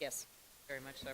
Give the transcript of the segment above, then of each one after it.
Yes, very much so.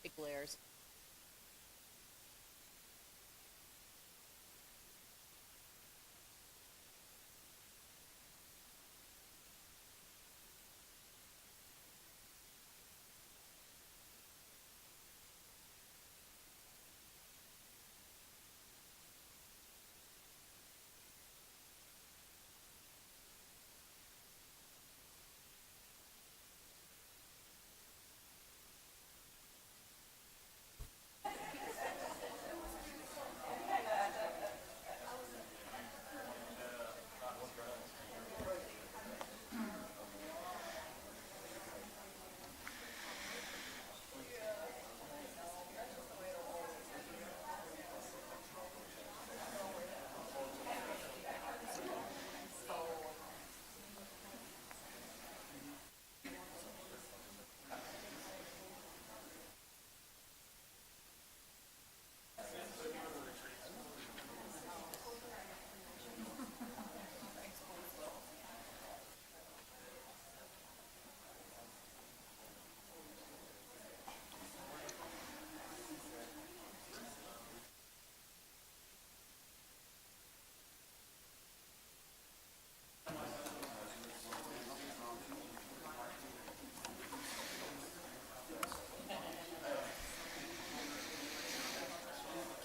Big glares.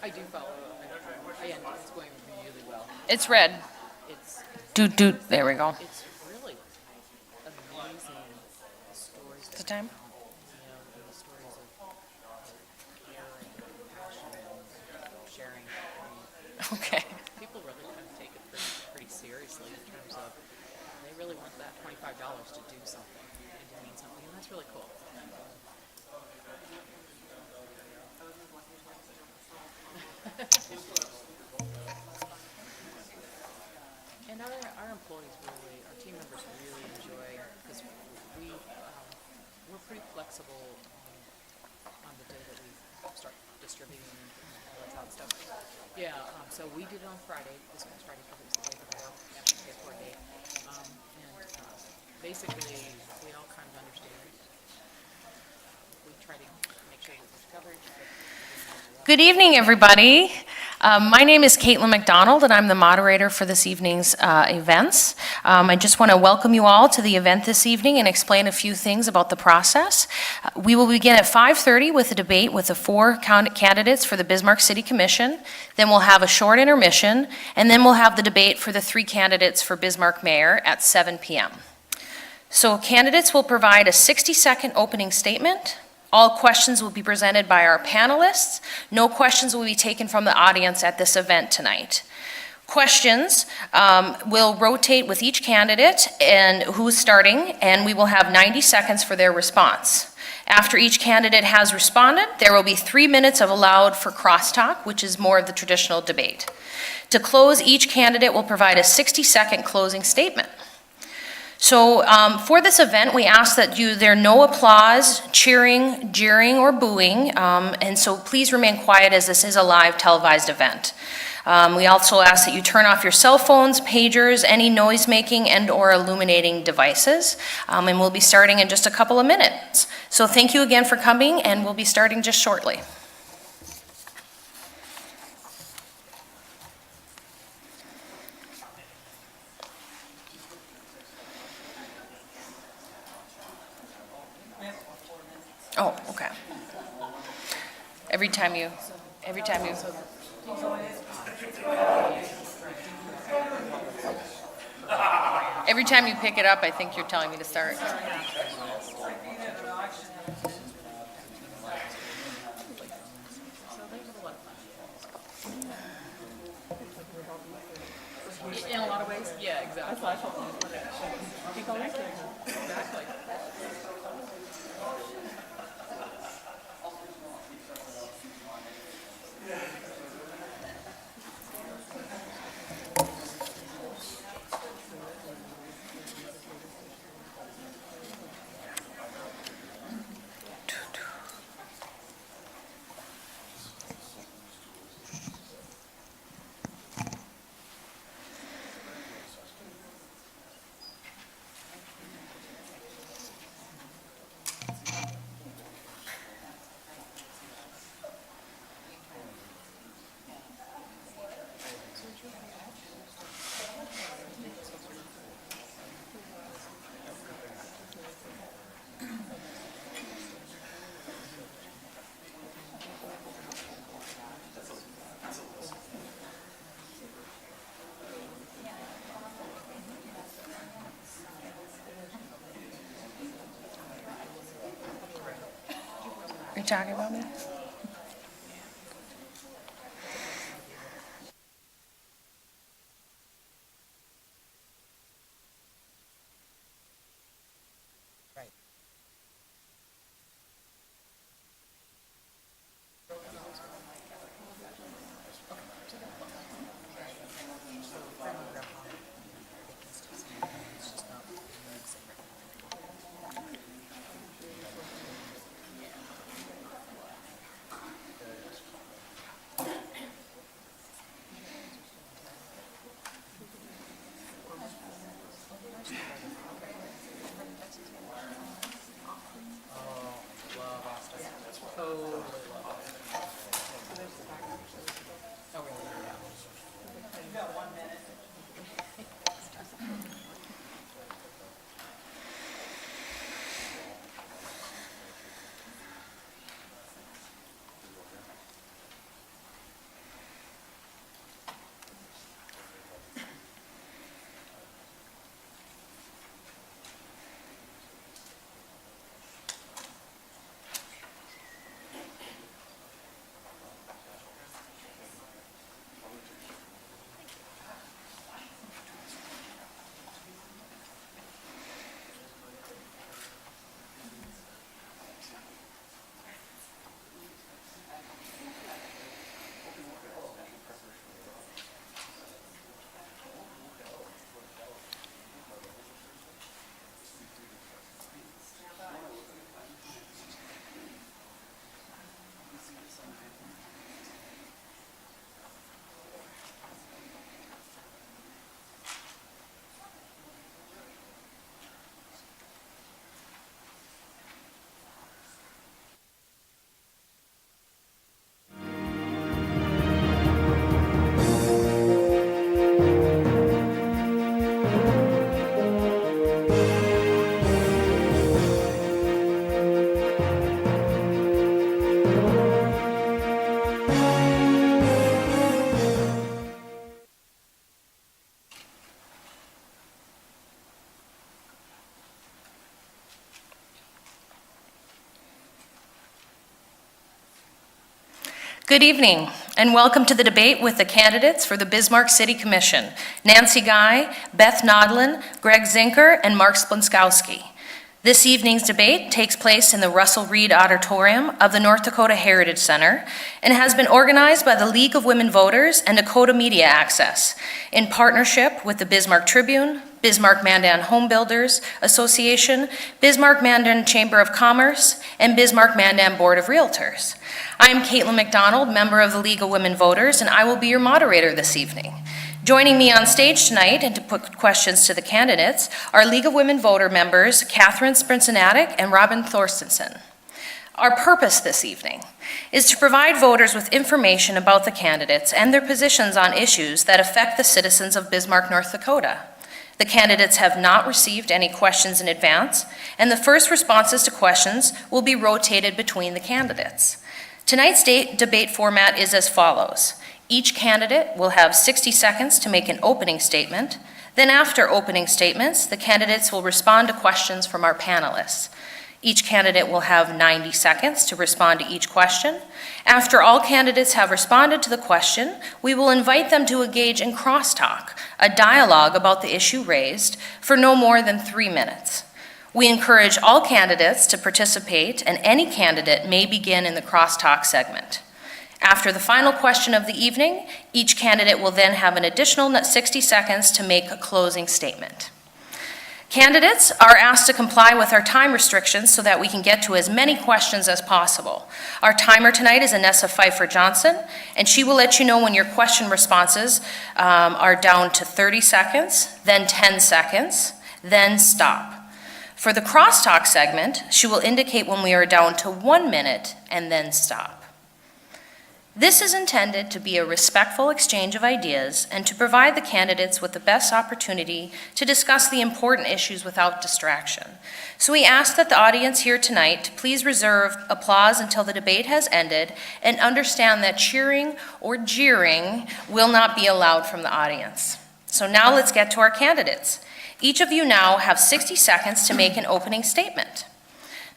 I do follow. And it's going really well. It's red. It's Doot doot. There we go. it's really amazing stories It's the that come time. out. And the stories of care and compassion and sharing. Okay. People really kind of take it pretty seriously in terms of they really want that $25 to do something and to mean something, and that's really cool. And our employees really, our team members really enjoy because we're pretty flexible on the day that we start distributing and all that kind of stuff. Yeah, so we did it on Friday, this past Friday, because it was the day before National Pay For Day. And basically, we all kind of understand. We try to make sure that there's coverage, but everyone knows what. Good evening, everybody. My name is Caitlin McDonald, and I'm the moderator for this evening's events. I just want to welcome you all to the event this evening and explain a few things about the process. We will begin at 5:30 with a debate with the 4 candidates for the Bismarck City Commission. Then we'll have a short intermission, and then we'll have the debate for the 3 candidates for Bismarck Mayor at 7 p.m. So candidates will provide a 60-second opening statement. All questions will be presented by our panelists. No questions will be taken from the audience at this event tonight. Questions will rotate with each candidate and who's starting, and we will have 90 seconds for their response. After each candidate has responded, there will be 3 minutes of allowed for crosstalk, which is more of the traditional debate. To close, each candidate will provide a 60-second closing statement. So for this event, we ask that there no applause, cheering, jeering, or booing, and so please remain quiet as this is a live televised event. We also ask that you turn off your cell phones, pagers, any noise-making and or illuminating devices, and we'll be starting in just a couple of minutes. So thank you again for coming, and we'll be starting just shortly. Oh, okay. Every time you pick it up, I think you're telling me to start. In a lot of ways, yeah, exactly. Exactly. Are you talking about me? Good evening, and welcome to the debate with the candidates for the Bismarck City Commission, Nancy Guy, Beth Nodlin, Greg Zinker, and Mark Splonskowski. This evening's debate takes place in the Russell Reed Auditorium of the North Dakota Heritage Center and has been organized by the League of Women Voters and Dakota Media Access in partnership with the Bismarck Tribune, Bismarck-Mandan Home Builders Association, Bismarck-Mandan Chamber of Commerce, and Bismarck-Mandan Board of Realtors. I am Caitlin McDonald, member of the League of Women Voters, and I will be your moderator this evening. Joining me on stage tonight and to put questions to the candidates are League of Women Voter members Catherine Sprincenatic and Robin Thorstensen. Our purpose this evening is to provide voters with information about the candidates and their positions on issues that affect the citizens of Bismarck, North Dakota. The candidates have not received any questions in advance, and the first responses to questions will be rotated between the candidates. Tonight's debate format is as follows. Each candidate will have 60 seconds to make an opening statement. Then after opening statements, the candidates will respond to questions from our panelists. Each candidate will have 90 seconds to respond to each question. After all candidates have responded to the question, we will invite them to engage in crosstalk, a dialogue about the issue raised, for no more than 3 minutes. We encourage all candidates to participate, and any candidate may begin in the crosstalk segment. After the final question of the evening, each candidate will then have an additional 60 seconds to make a closing statement. Candidates are asked to comply with our time restrictions so that we can get to as many questions as possible. Our timer tonight is Anessa Pfeiffer Johnson, and she will let you know when your question responses are down to 30 seconds, then 10 seconds, then stop. For the crosstalk segment, she will indicate when we are down to 1 minute and then stop. This is intended to be a respectful exchange of ideas and to provide the candidates with the best opportunity to discuss the important issues without distraction. So we ask that the audience here tonight to please reserve applause until the debate has ended and understand that cheering or jeering will not be allowed from the audience. So now let's get to our candidates. Each of you now have 60 seconds to make an opening statement.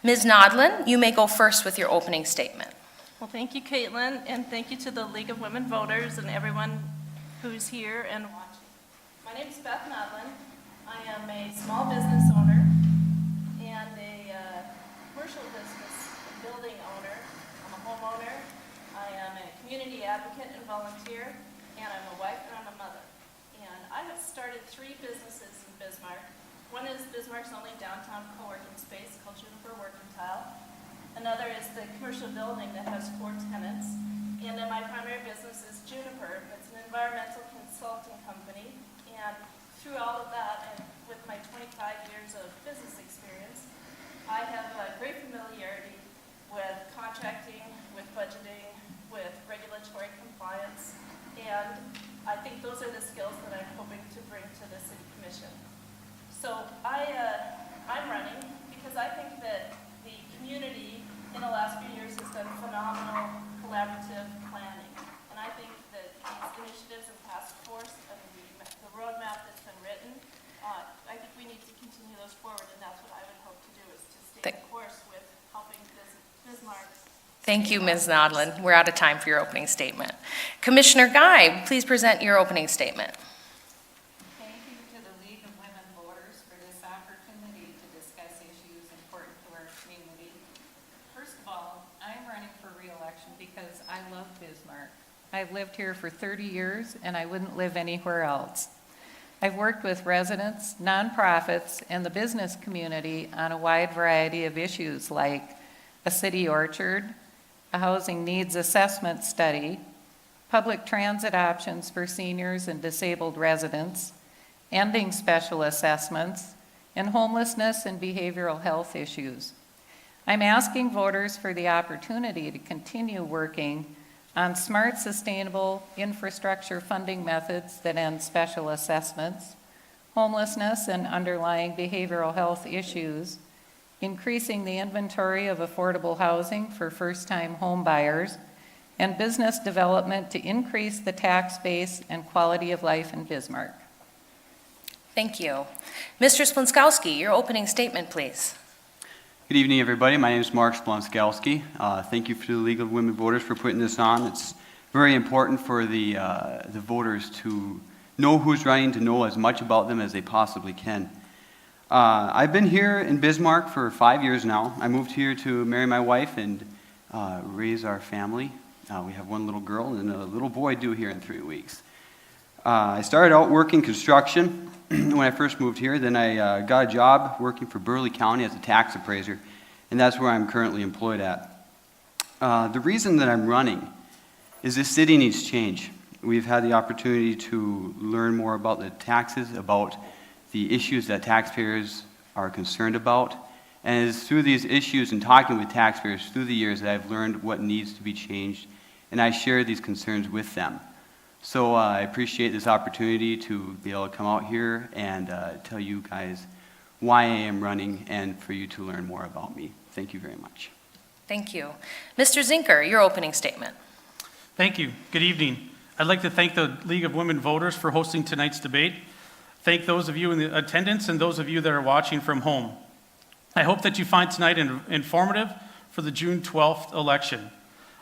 Ms. Nodlin, you may go first with your opening statement. Well, thank you, Caitlin, and thank you to the League of Women Voters and everyone who's here and watching. My name is Beth Nodlin. I am a small business owner and a commercial business building owner. I'm a homeowner. I am a community advocate and volunteer, and I'm a wife and I'm a mother. And I have started 3 businesses in Bismarck. One is Bismarck's only downtown co-working space called Juniper Working Tile. Another is the commercial building that has 4 tenants. And then my primary business is Juniper. It's an environmental consulting company. And through all of that, and with my 25 years of business experience, I have a great familiarity with contracting, with budgeting, with regulatory compliance. And I think those are the skills that I'm hoping to bring to the City Commission. So I'm running because I think that the community in the last few years has done phenomenal collaborative planning. And I think that these initiatives and task force and the roadmap that's been written, I think we need to continue those forward, and that's what I would hope to do, is to stay the course with helping Bismarck. Thank you, Ms. Nodlin. We're out of time for your opening statement. Commissioner Guy, please present your opening statement. Thank you to the League of Women Voters for this opportunity to discuss issues important to our community. First of all, I'm running for re-election because I love Bismarck. I've lived here for 30 years and I wouldn't live anywhere else. I've worked with residents, nonprofits, and the business community on a wide variety of issues like a city orchard, a housing needs assessment study, public transit options for seniors and disabled residents, ending special assessments, and homelessness and behavioral health issues. I'm asking voters for the opportunity to continue working on smart, sustainable infrastructure funding methods that end special assessments, homelessness and underlying behavioral health issues, increasing the inventory of affordable housing for first-time home buyers, and business development to increase the tax base and quality of life in Bismarck. Thank you. Mr. Splonskowski, your opening statement, please. Good evening, everybody. My name is Mark Splonskowski. Thank you to the League of Women Voters for putting this on. It's very important for the voters to know who's running, to know as much about them as they possibly can. I've been here in Bismarck for 5 years now. I moved here to marry my wife and raise our family. We have one little girl and a little boy due here in 3 weeks. I started out working construction when I first moved here. Then I got a job working for Burleigh County as a tax appraiser, and that's where I'm currently employed at. The reason that I'm running is this city needs change. We've had the opportunity to learn more about the taxes, about the issues that taxpayers are concerned about, and it's through these issues and talking with taxpayers through the years that I've learned what needs to be changed, and I share these concerns with them. So I appreciate this opportunity to be able to come out here and tell you guys why I am running and for you to learn more about me. Thank you very much. Thank you. Mr. Zinker, your opening statement. Thank you. Good evening. I'd like to thank the League of Women Voters for hosting tonight's debate. Thank those of you in the attendance and those of you that are watching from home. I hope that you find tonight informative for the June 12th election.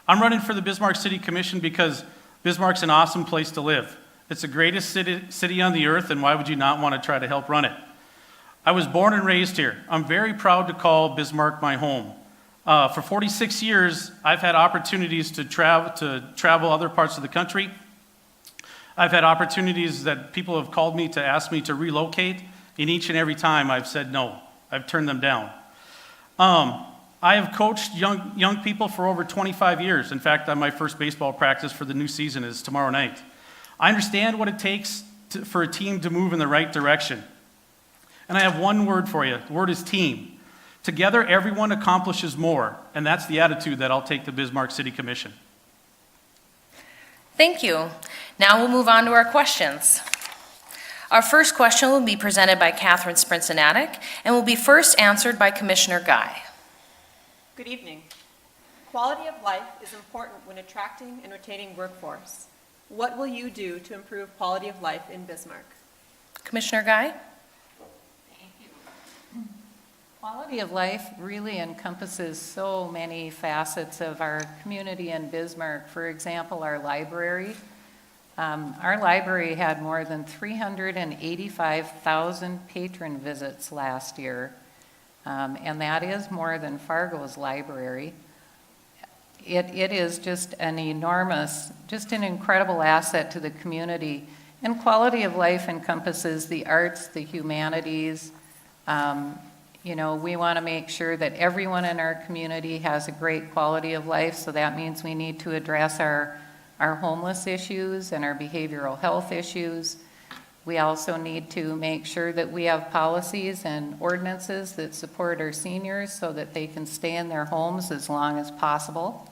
I'm running for the Bismarck City Commission because Bismarck's an awesome place to live. It's the greatest city on the earth, and why would you not want to try to help run it? I was born and raised here. I'm very proud to call Bismarck my home. For 46 years, I've had opportunities to travel other parts of the country. I've had opportunities that people have called me to ask me to relocate, and each and every time I've said no. I've turned them down. I have coached young people for over 25 years. In fact, my first baseball practice for the new season is tomorrow night. I understand what it takes for a team to move in the right direction. And I have one word for you. The word is team. Together, everyone accomplishes more, and that's the attitude that I'll take to Bismarck City Commission. Thank you. Now we'll move on to our questions. Our first question will be presented by Catherine Sprinsanatic and will be first answered by Commissioner Guy. Good evening. Quality of life is important when attracting and retaining workforce. What will you do to improve quality of life in Bismarck? Commissioner Guy? Thank you. Quality of life really encompasses so many facets of our community in Bismarck. For example, our library. Our library had more than 385,000 patron visits last year, and that is more than Fargo's library. It is just an incredible asset to the community. And quality of life encompasses the arts, the humanities. We want to make sure that everyone in our community has a great quality of life, so that means we need to address our homeless issues and our behavioral health issues. We also need to make sure that we have policies and ordinances that support our seniors so that they can stay in their homes as long as possible.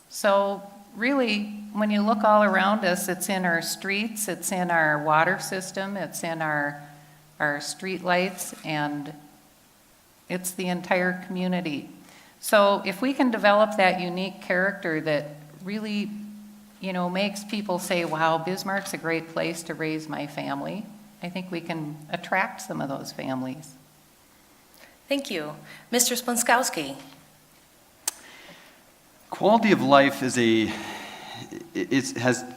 So really, when you look all around us, it's in our streets, it's in our water system, it's in our street lights, and it's the entire community. So if we can develop that unique character that really, makes people say, wow, Bismarck's a great place to raise my family, I think we can attract some of those families. Thank you. Mr. Splonskowski? Quality of life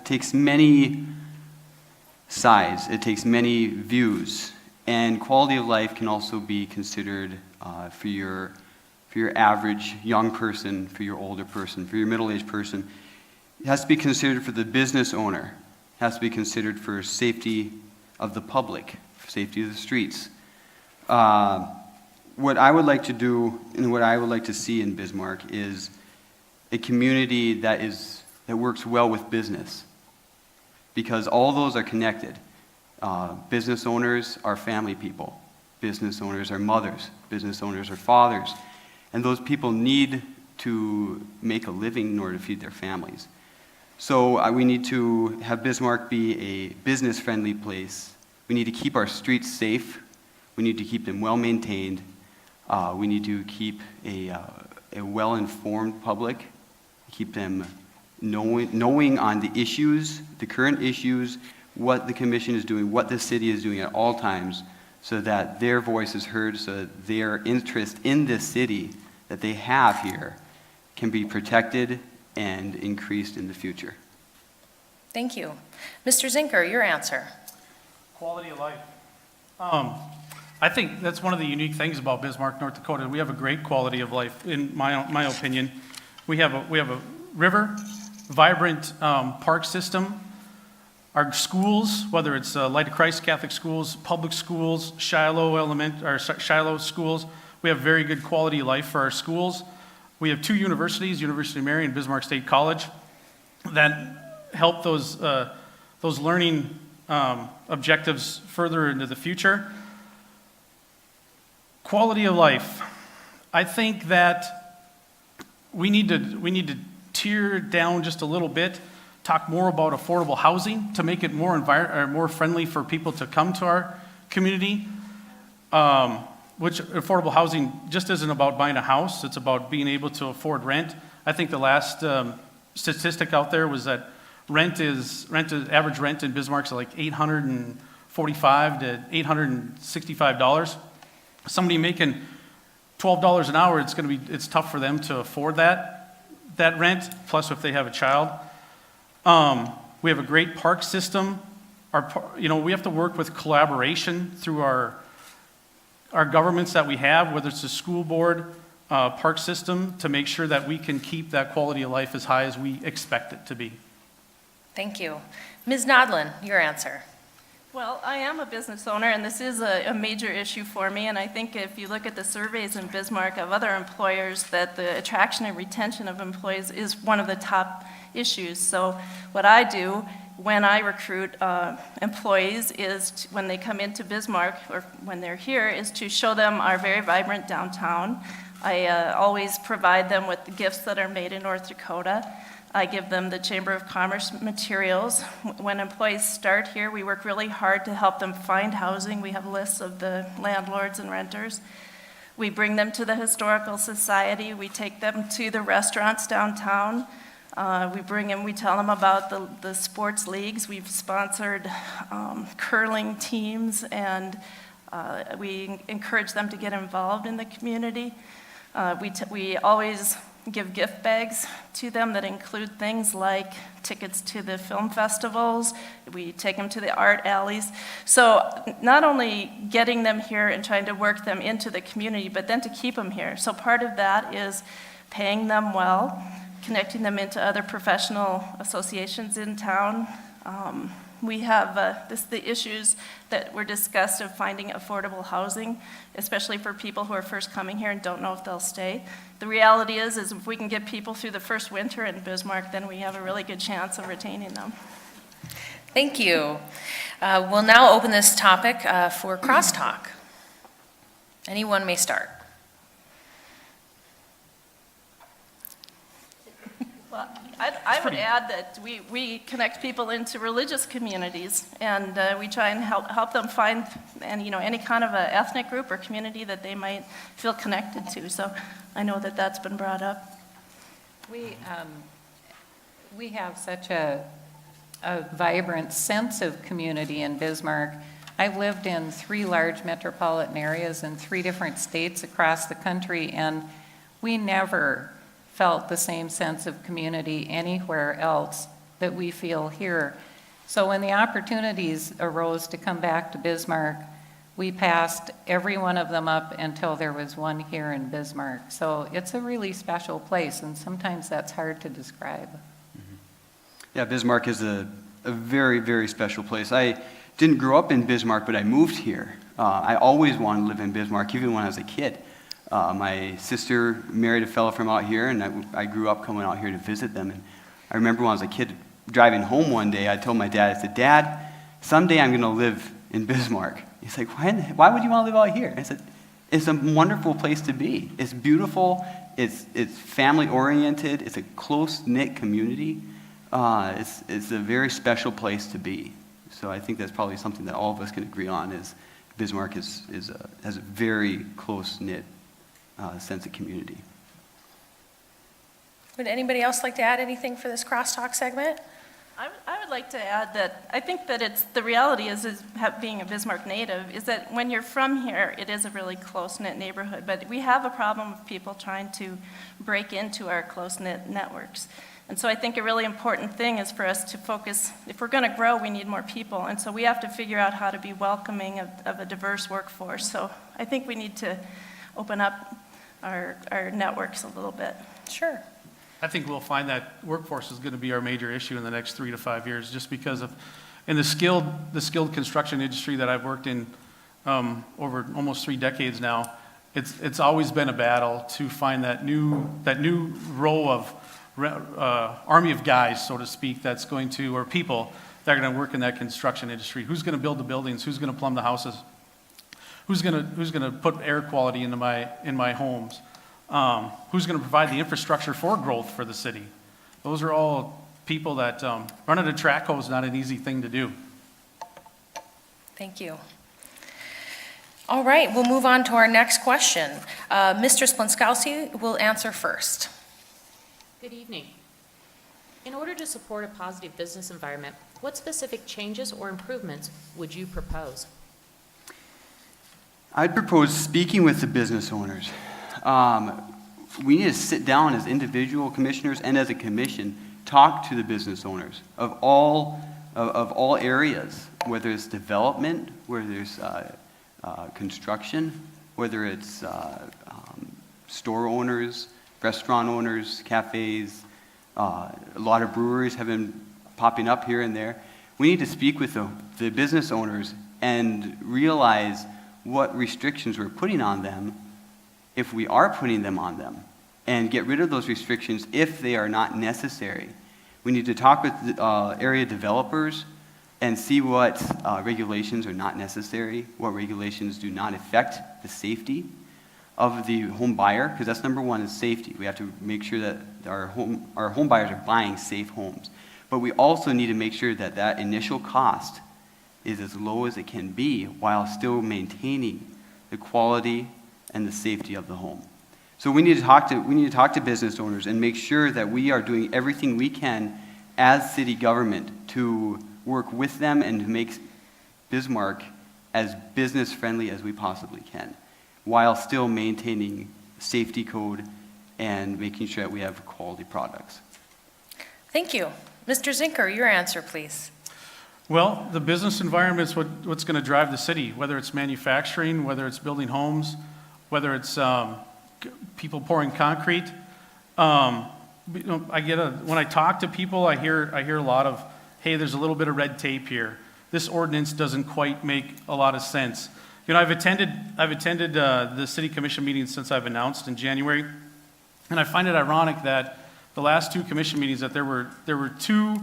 takes many sides. It takes many views, and quality of life can also be considered for your average young person, for your older person, for your middle-aged person. It has to be considered for the business owner. It has to be considered for safety of the public, safety of the streets. What I would like to do and what I would like to see in Bismarck is a community that works well with business, because all those are connected. Business owners are family people. Business owners are mothers. Business owners are fathers. And those people need to make a living in order to feed their families. So we need to have Bismarck be a business-friendly place. We need to keep our streets safe. We need to keep them well-maintained. We need to keep a well-informed public, keep them knowing on the issues, the current issues, what the commission is doing, what the city is doing at all times, so that their voice is heard, so that their interest in this city that they have here can be protected and increased in the future. Thank you. Mr. Zinker, your answer. Quality of life. I think that's one of the unique things about Bismarck, North Dakota. We have a great quality of life, in my opinion. We have a river, vibrant park system. Our schools, whether it's Light of Christ Catholic schools, public schools, Shiloh schools, we have very good quality of life for our schools. We have 2 universities, University of Mary and Bismarck State College, that help those learning objectives further into the future. Quality of life. I think that we need to tear down just a little bit, talk more about affordable housing to make it more friendly for people to come to our community. Which affordable housing just isn't about buying a house, it's about being able to afford rent. I think the last statistic out there was that average rent in Bismarck is like $845 to $865. Somebody making $12 an hour, it's tough for them to afford that rent, plus if they have a child. We have a great park system. We have to work with collaboration through our governments that we have, whether it's the school board, park system, to make sure that we can keep that quality of life as high as we expect it to be. Thank you. Ms. Nodlin, your answer. Well, I am a business owner, and this is a major issue for me, and I think if you look at the surveys in Bismarck of other employers, that the attraction and retention of employees is one of the top issues. So what I do when I recruit employees is, when they come into Bismarck, or when they're here, is to show them our very vibrant downtown. I always provide them with the gifts that are made in North Dakota. I give them the Chamber of Commerce materials. When employees start here, we work really hard to help them find housing. We have lists of the landlords and renters. We bring them to the Historical Society. We take them to the restaurants downtown. We tell them about the sports leagues. We've sponsored curling teams, and we encourage them to get involved in the community. We always give gift bags to them that include things like tickets to the film festivals. We take them to the art alleys. So not only getting them here and trying to work them into the community, but then to keep them here. So part of that is paying them well, connecting them into other professional associations in town. We have the issues that were discussed of finding affordable housing, especially for people who are first coming here and don't know if they'll stay. The reality is if we can get people through the first winter in Bismarck, then we have a really good chance of retaining them. Thank you. We'll now open this topic for crosstalk. Anyone may start. Well, I would add that we connect people into religious communities, and we try and help them find any kind of a ethnic group or community that they might feel connected to. So I know that that's been brought up. We have such a vibrant sense of community in Bismarck. I've lived in 3 large metropolitan areas in 3 different states across the country, and we never felt the same sense of community anywhere else that we feel here. So when the opportunities arose to come back to Bismarck, we passed every one of them up until there was one here in Bismarck. So it's a really special place, and sometimes that's hard to describe. Yeah, Bismarck is a very, very special place. I didn't grow up in Bismarck, but I moved here. I always wanted to live in Bismarck, even when I was a kid. My sister married a fellow from out here, and I grew up coming out here to visit them. And I remember when I was a kid driving home one day, I told my dad, I said, "Dad, someday I'm going to live in Bismarck." He's like, "Why would you want to live out here?" I said, "It's a wonderful place to be. It's beautiful. It's family-oriented. It's a close-knit community. It's a very special place to be." So I think that's probably something that all of us can agree on, is Bismarck has a very close-knit sense of community. Would anybody else like to add anything for this crosstalk segment? I would would like to add that I think that the reality is being a Bismarck native, is that when you're from here, it is a really close-knit neighborhood, but we have a problem of people trying to break into our close-knit networks. And so I think a really important thing is for us to focus, if we're going to grow, we need more people, and so we have to figure out how to be welcoming of a diverse workforce. So I think we need to open up our networks a little bit. Sure. I think we'll find that workforce is going to be our major issue in the next 3 to 5 years, just because of, in the skilled construction industry that I've worked in over almost 3 decades now, it's always been a battle to find that new row of army of guys, so to speak, that's going to, or people that are going to work in that construction industry. Who's going to build the buildings? Who's going to plumb the houses? Who's going to put air quality in my homes? Who's going to provide the infrastructure for growth for the city? Those are all people that running a track hose is not an easy thing to do. Thank you. All right, we'll move on to our next question. Mr. Splonskowski will answer first. Good evening. In order to support a positive business environment, what specific changes or improvements would you propose? I'd propose speaking with the business owners. We need to sit down as individual commissioners and as a commission, talk to the business owners of all areas, whether it's development, whether it's construction, whether it's store owners, restaurant owners, cafes. A lot of breweries have been popping up here and there. We need to speak with the business owners and realize what restrictions we're putting on them, if we are putting them on them, and get rid of those restrictions if they are not necessary. We need to talk with area developers and see what regulations are not necessary, what regulations do not affect the safety of the home buyer, because that's number one, is safety. We have to make sure that our home buyers are buying safe homes. But we also need to make sure that that initial cost is as low as it can be while still maintaining the quality and the safety of the home. So we need to talk to business owners and make sure that we are doing everything we can as city government to work with them and to make Bismarck as business friendly as we possibly can, while still maintaining safety code and making sure that we have quality products. Thank you. Mr. Zinker, your answer, please. Well, the business environment is what's going to drive the city, whether it's manufacturing, whether it's building homes, whether it's people pouring concrete. When I talk to people, I hear a lot of, hey, there's a little bit of red tape here. This ordinance doesn't quite make a lot of sense. You know, I've attended the city commission meetings since I've announced in January, and I find it ironic that the last 2 commission meetings that there were two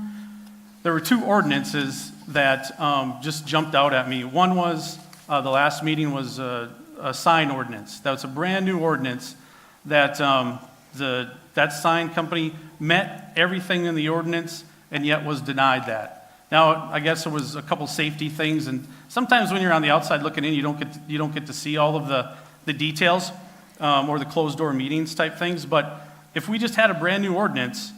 ordinances that just jumped out at me. One was the last meeting was a sign ordinance. That was a brand new ordinance that that sign company met everything in the ordinance and yet was denied that. Now, I guess it was a couple safety things, and sometimes when you're on the outside looking in, you don't get to see all of the details or the closed door meetings type things. But if we just had a brand new ordinance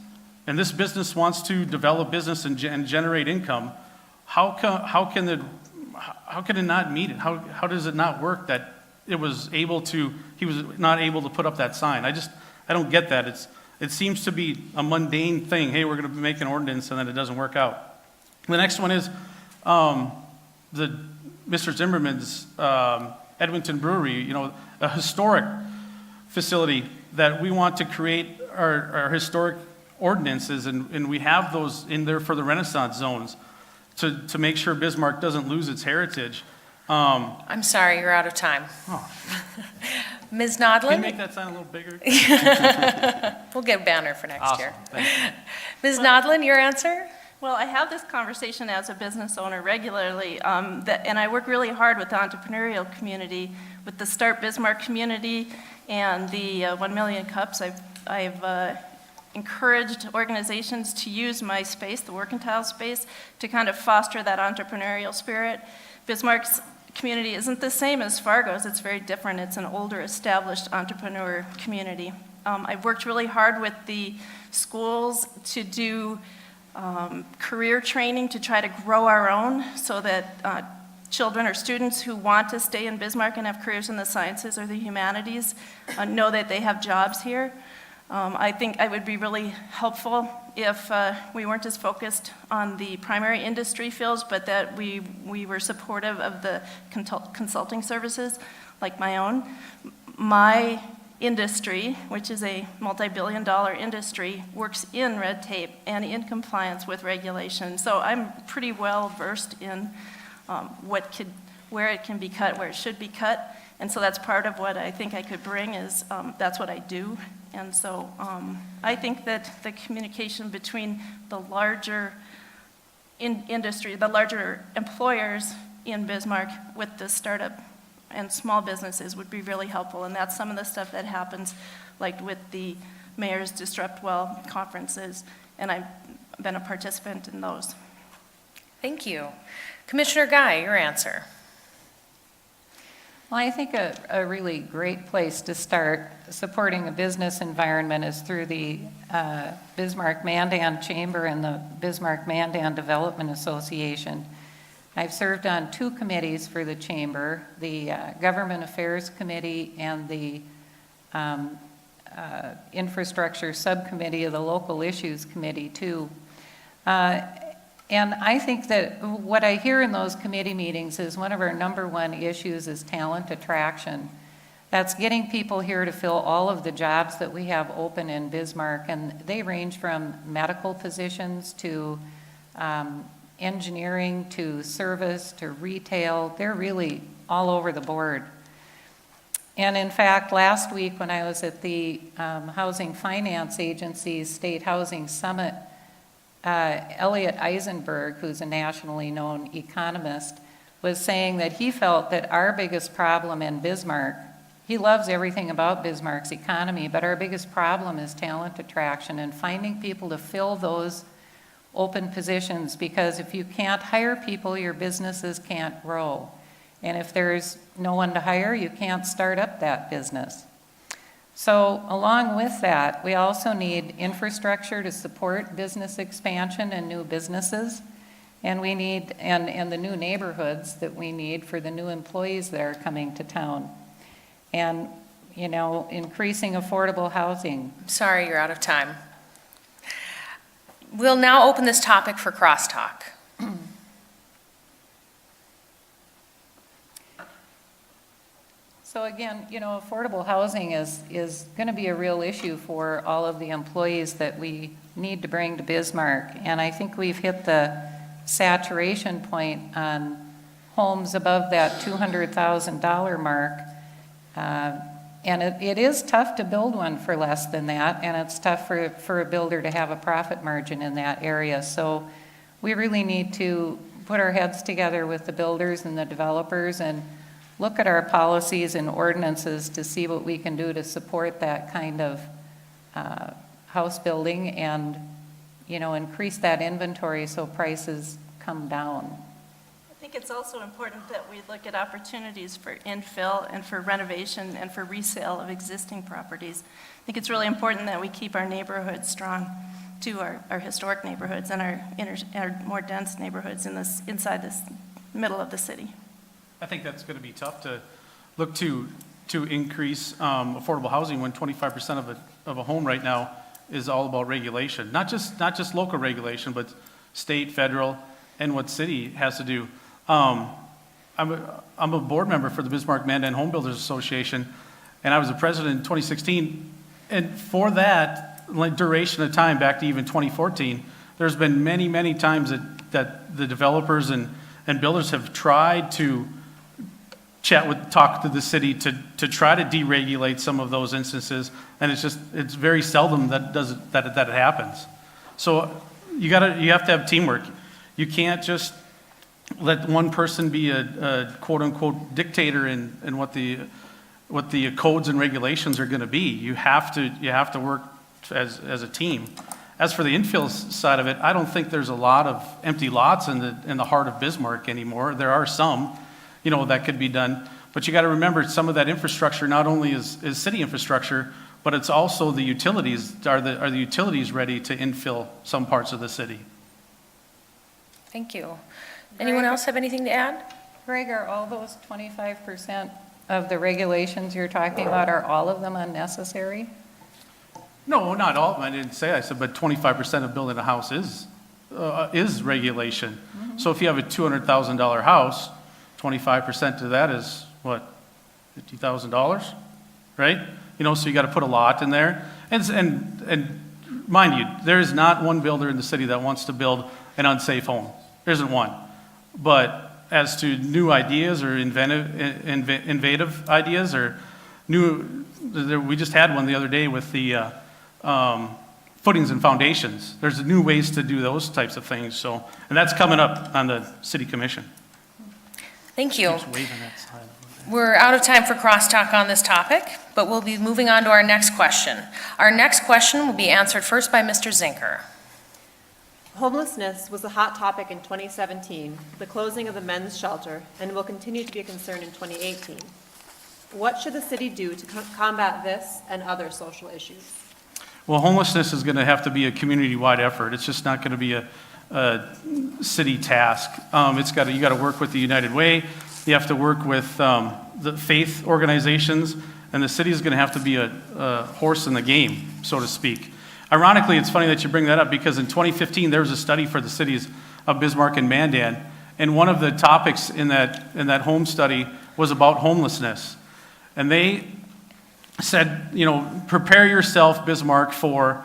and this business wants to develop business and generate income, how can it not meet it? How does it not work that he was not able to put up that sign? I don't get that. It seems to be a mundane thing. Hey, we're going to make an ordinance, and then it doesn't work out. The next one is Mr. Zimmerman's Edmonton Brewery, you know, a historic facility that we want to create our historic ordinances, and we have those in there for the Renaissance zones to make sure Bismarck doesn't lose its heritage. I'm sorry, you're out of time. Oh. Ms. Can you Nodland? make that sound a little bigger? We'll get a banner for next Awesome. year. Thank you. Ms. Nodland, your answer? Well, I have this conversation as a business owner regularly, and I work really hard with the entrepreneurial community, with the Start Bismarck community and the 1 Million Cups. I've encouraged organizations to use my space, the Workentile space, to kind of foster that entrepreneurial spirit. Bismarck's community isn't the same as Fargo's. It's very different. It's an older, established entrepreneur community. I've worked really hard with the schools to do career training to try to grow our own so that children or students who want to stay in Bismarck and have careers in the sciences or the humanities know that they have jobs here. I think it would be really helpful if we weren't as focused on the primary industry fields, but that we were supportive of the consulting services like my own. My industry, which is a multi-billion-dollar industry, works in red tape and in compliance with regulation. So I'm pretty well versed in where it can be cut, where it should be cut. And so that's part of what I think I could bring is that's what I do. And so I think that the communication between the larger industry, the larger employers in Bismarck with the startup and small businesses would be really helpful. And that's some of the stuff that happens, like with the Mayor's Disrupt Well conferences. And I've been a participant in those. Thank you. Commissioner Guy, your answer. Well, I think a really great place to start supporting a business environment is through the Bismarck-Mandan Chamber and the Bismarck-Mandan Development Association. I've served on 2 committees for the Chamber, the Government Affairs Committee and the Infrastructure Subcommittee of the Local Issues Committee, too. And I think that what I hear in those committee meetings is one of our #1 issues is talent attraction. That's getting people here to fill all of the jobs that we have open in Bismarck, and they range from medical positions to engineering to service to retail. They're really all over the board. And in fact, last week when I was at the Housing Finance Agency's State Housing Summit, Elliot Eisenberg, who's a nationally known economist, was saying that he felt that our biggest problem in Bismarck, he loves everything about Bismarck's economy, but our biggest problem is talent attraction and finding people to fill those open positions, because if you can't hire people, your businesses can't grow. And if there's no one to hire, you can't start up that business. So along with that, we also need infrastructure to support business expansion and new businesses. And we need, and the new neighborhoods that we need for the new employees that are coming to town. And, you know, increasing affordable housing. Sorry, you're out of time. We'll now open this topic for crosstalk. So again, you know, affordable housing is going to be a real issue for all of the employees that we need to bring to Bismarck. And I think we've hit the saturation point on homes above that $200,000 mark. And it is tough to build one for less than that, and it's tough for a builder to have a profit margin in that area. So we really need to put our heads together with the builders and the developers and look at our policies and ordinances to see what we can do to support that kind of house building and, you know, increase that inventory so prices come down. I think it's also important that we look at opportunities for infill and for renovation and for resale of existing properties. I think it's really important that we keep our neighborhoods strong to our historic neighborhoods and our more dense neighborhoods inside this middle of the city. I think that's going to be tough to look to increase affordable housing when 25% of a home right now is all about regulation. Not just local regulation, but state, federal, and what city has to do. I'm a board member for the Bismarck-Mandan Home Builders Association, and I was the president in 2016. And for that duration of time, back to even 2014, there's been many, many times that the developers and builders have tried to talk to the city to try to deregulate some of those instances, and it's very seldom that it happens. So you have to have teamwork. You can't just let one person be a quote unquote dictator in what the codes and regulations are going to be. You have to work as a team. As for the infill side of it, I don't think there's a lot of empty lots in the heart of Bismarck anymore. There are some, you know, that could be done. But you got to remember, some of that infrastructure not only is city infrastructure, but it's also the utilities. Are the utilities ready to infill some parts of the city? Thank you. Anyone else have anything to add? Greg, are all those 25% of the regulations you're talking about, are all of them unnecessary? No, not all, I didn't say, I said, but 25% of building a house is regulation. So if you have a $200,000 house, 25% of that is, what, $50,000, right? You know, so you got to put a lot in there. And mind you, there is not one builder in the city that wants to build an unsafe home. There isn't one. But as to new ideas or innovative ideas or we just had one the other day with the footings and foundations. There's new ways to do those types of things. So, and that's coming up on the city commission. Thank you. Keeps waving that sign. We're out of time for crosstalk on this topic, but we'll be moving on to our next question. Our next question will be answered first by Mr. Zinker. Homelessness was a hot topic in 2017, the closing of the men's shelter, and will continue to be a concern in 2018. What should the city do to combat this and other social issues? Well, homelessness is going to have to be a community-wide effort. It's just not going to be a city task. You got to work with the United Way. You have to work with the faith organizations, and the city is going to have to be a horse in the game, so to speak. Ironically, it's funny that you bring that up because in 2015 there was a study for the cities of Bismarck and Mandan, and one of the topics in that home study was about homelessness, and they said, you know, prepare yourself, Bismarck, for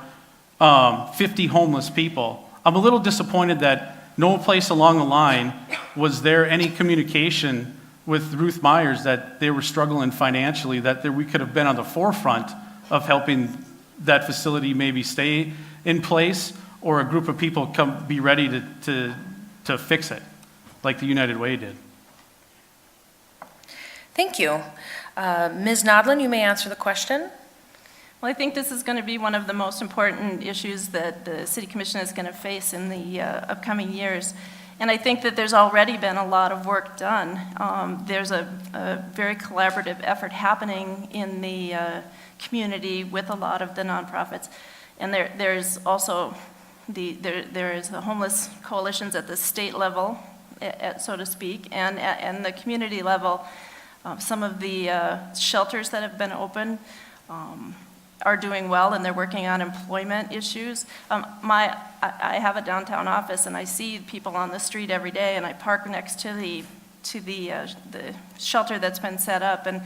50 homeless people. I'm a little disappointed that no place along the line was there any communication with Ruth Myers that they were struggling financially, that we could have been on the forefront of helping that facility maybe stay in place, or a group of people be ready to fix it, like the United Way did. Thank you. Ms. Nodlin, you may answer the question. Well, I think this is going to be one of the most important issues that the City Commission is going to face in the upcoming years. And I think that there's already been a lot of work done. There's a very collaborative effort happening in the community with a lot of the nonprofits. And there's also there is the homeless coalitions at the state level, so to speak, and the community level. Some of the shelters that have been open are doing well, and they're working on employment issues. I have a downtown office, and I see people on the street every day, and I park next to the shelter that's been set up. And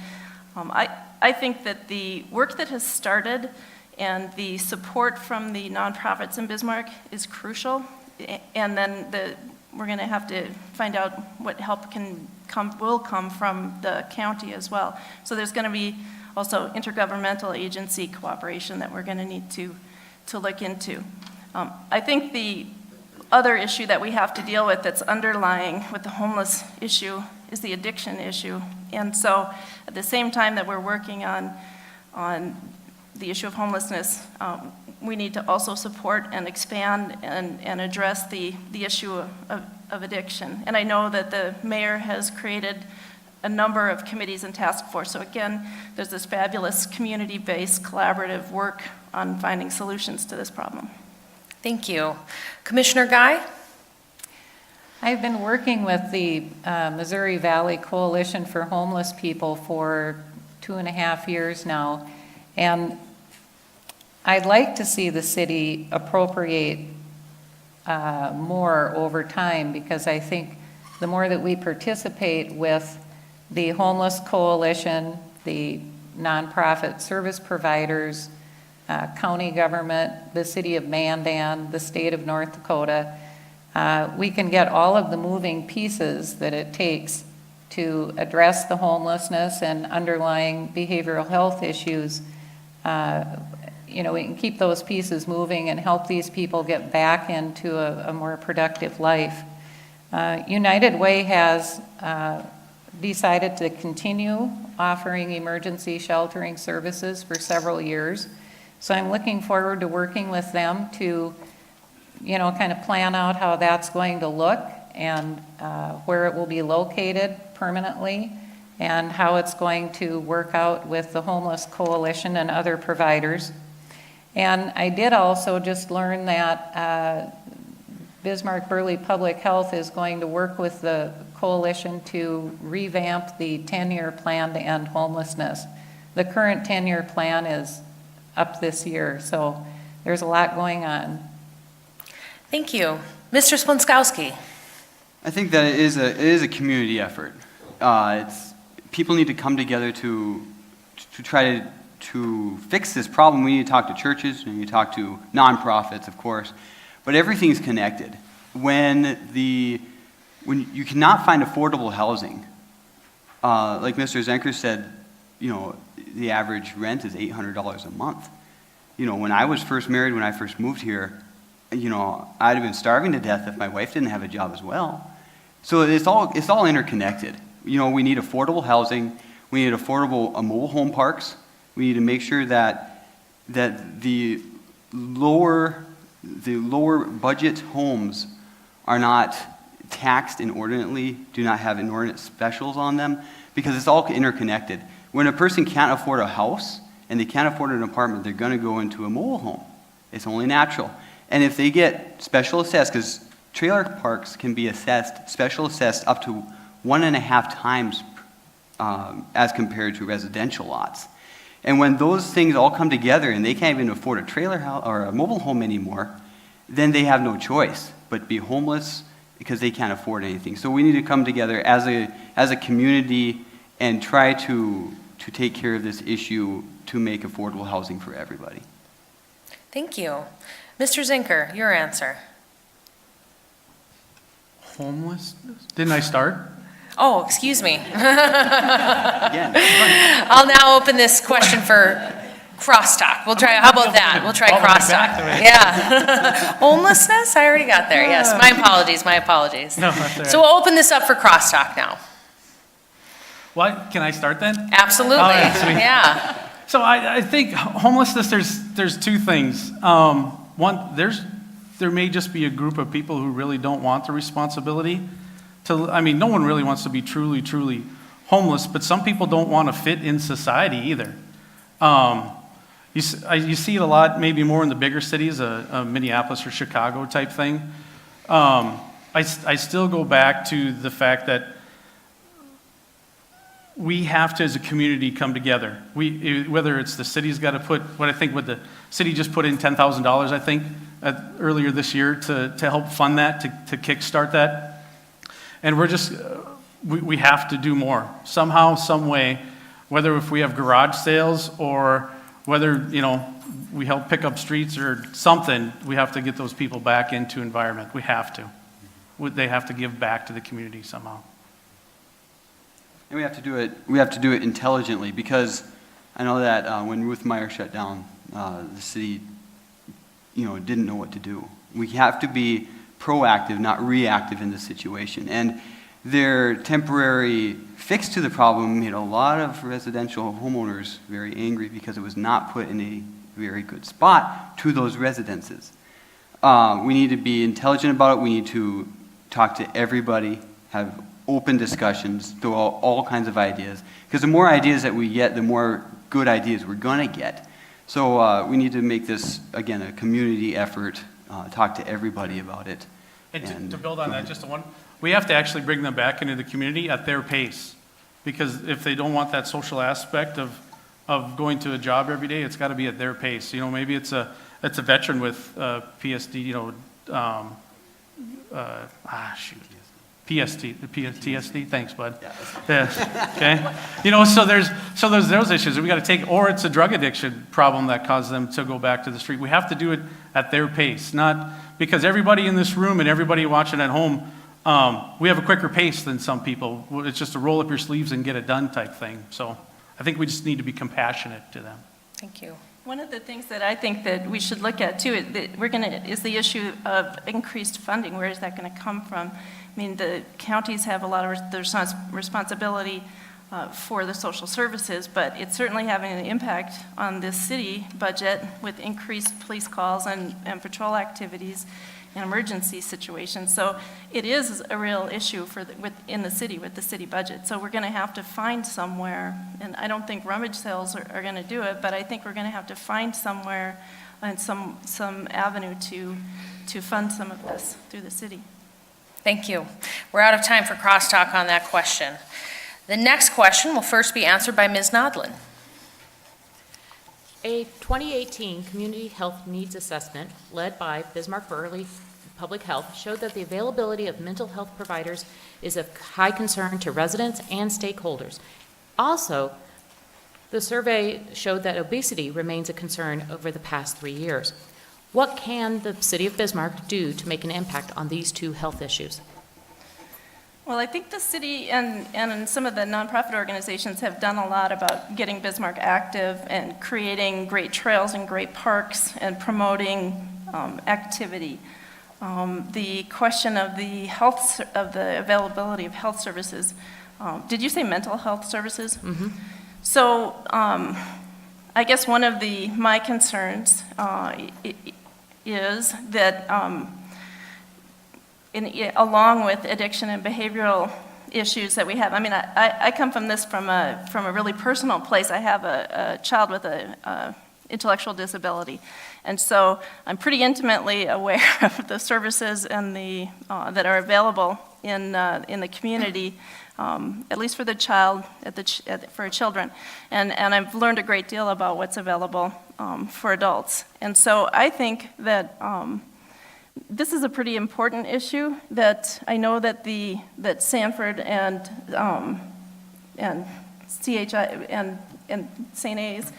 I think that the work that has started and the support from the nonprofits in Bismarck is crucial. And then we're going to have to find out what help will come from the county as well. So there's going to be also intergovernmental agency cooperation that we're going to need to look into. I think the other issue that we have to deal with that's underlying with the homeless issue is the addiction issue. And so at the same time that we're working on the issue of homelessness, we need to also support and expand and address the issue of addiction. And I know that the mayor has created a number of committees and task force. So again, there's this fabulous community-based collaborative work on finding solutions to this problem. Thank you. Commissioner Guy? I've been working with the Missouri Valley Coalition for Homeless People for 2.5 years now, and I'd like to see the city appropriate more over time, because I think the more that we participate with the Homeless Coalition, the nonprofit service providers, county government, the city of Mandan, the state of North Dakota, we can get all of the moving pieces that it takes to address the homelessness and underlying behavioral health issues. We can keep those pieces moving and help these people get back into a more productive life. United Way has decided to continue offering emergency sheltering services for several years. So I'm looking forward to working with them to, kind of plan out how that's going to look and where it will be located permanently and how it's going to work out with the Homeless Coalition and other providers. And I did also just learn that Bismarck Burley Public Health is going to work with the coalition to revamp the 10-year plan to end homelessness. The current 10-year plan is up this year, so there's a lot going on. Thank you. Mr. Splonskowski. I think that it is a community effort. People need to come together to try to fix this problem. We need to talk to churches, we need to talk to nonprofits, of course, but everything's connected. When you cannot find affordable housing, like Mr. Zenker said, you know, the average rent is $800 a month. You know, when I was first married, when I first moved here, you know, I'd have been starving to death if my wife didn't have a job as well. So it's all interconnected. You know, we need affordable housing, we need affordable mobile home parks, we need to make sure that the lower budget homes are not taxed inordinately, do not have inordinate specials on them, because it's all interconnected. When a person can't afford a house and they can't afford an apartment, they're going to go into a mobile home. It's only natural. And if they get special assessed, because trailer parks can be special assessed up to 1.5 times as compared to residential lots. And when those things all come together and they can't even afford a trailer house or a mobile home anymore, then they have no choice but be homeless because they can't afford anything. So we need to come together as a community and try to take care of this issue to make affordable housing for everybody. Thank you. Mr. Zinker, your answer. Homelessness? Didn't I start? Oh, excuse me. Again, I'll now open this question for crosstalk. We'll try, how about that? We'll try Oh, we're back to crosstalk. it. Yeah. Homelessness? I already got there, yes. My apologies. No, that's all right. So we'll open this up for crosstalk now. What, can I start then? Absolutely. All right, sweet. Yeah. So I think homelessness, there's two things. One, there may just be a group of people who really don't want the responsibility I mean, no one really wants to be truly, truly homeless, but some people don't want to fit in society either. You see it a lot, maybe more in the bigger cities, a Minneapolis or Chicago type thing. I still go back to the fact that we have to, as a community, come together. Whether it's the city's got to put, the city just put in $10,000, I think, earlier this year to help fund that, to kickstart that. And we have to do more. Somehow, some way, whether if we have garage sales or whether, you know, we help pick up streets or something, we have to get those people back into environment. We have to. They have to give back to the community somehow. and we have to do it intelligently, because I know that when Ruth Meyer shut down, the city, you know, didn't know what to do. We have to be proactive, not reactive in the situation. And their temporary fix to the problem made a lot of residential homeowners very angry because it was not put in a very good spot to those residences. We need to be intelligent about it. We need to talk to everybody, have open discussions, throw out all kinds of ideas. Because the more ideas that we get, the more good ideas we're going to get. So we need to make this, again, a community effort, talk to everybody about it. And to build on that, just one, we have to actually bring them back into the community at their pace. Because if they don't want that social aspect of going to a job every day, it's got to be at their pace. You know, maybe it's a veteran with PSD, you know, TSD, thanks, bud. Yeah, okay. You know, so there's those issues that we got to take, or it's a drug addiction problem that caused them to go back to the street. We have to do it at their pace, not because everybody in this room and everybody watching at home, we have a quicker pace than some people. It's just a roll up your sleeves and get it done type thing. So I think we just need to be compassionate to them. Thank you. One of the things that I think that we should look at too is the issue of increased funding. Where is that going to come from? I mean, the counties have a lot of responsibility for the social services, but it's certainly having an impact on this city budget with increased police calls and patrol activities. an emergency situation. So it is a real issue in the city, with the city budget. So we're going to have to find somewhere, and I don't think rummage sales are going to do it, but I think we're going to have to find somewhere and some avenue to fund some of this through the city. Thank you. We're out of time for crosstalk on that question. The next question will first be answered by Ms. Nodlin. A 2018 Community Health Needs Assessment led by Bismarck Burley Public Health showed that the availability of mental health providers is of high concern to residents and stakeholders. Also, the survey showed that obesity remains a concern over the past 3 years. What can the City of Bismarck do to make an impact on these two health issues? Well, I think the city and some of the nonprofit organizations have done a lot about getting Bismarck active and creating great trails and great parks and promoting activity. The question of the availability of health services. Did you say mental health services? Mm-hmm. So I guess one of my concerns is that along with addiction and behavioral issues that we have. I mean, I come from this from a really personal place. I have a child with a intellectual disability, and so I'm pretty intimately aware of the services and that are available in the community, at least for the child, for children, and I've learned a great deal about what's available for adults, and so I think that. This is a pretty important issue that I know that that Sanford and CHI and St. A's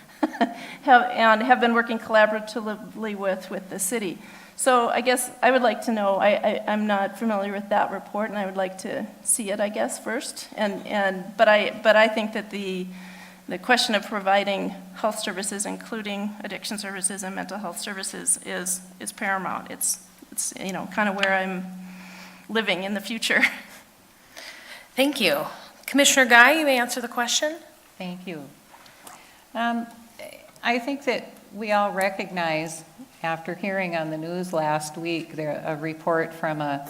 have been working collaboratively with the city. So I guess I would like to know. I'm not familiar with that report, and I would like to see it, I guess, first. But I think that the question of providing health services, including addiction services and mental health services, is paramount. It's kind of where I'm living in the future. Thank you. Commissioner Guy, you may answer the question. Thank you. I think that we all recognize, after hearing on the news last week, a report from a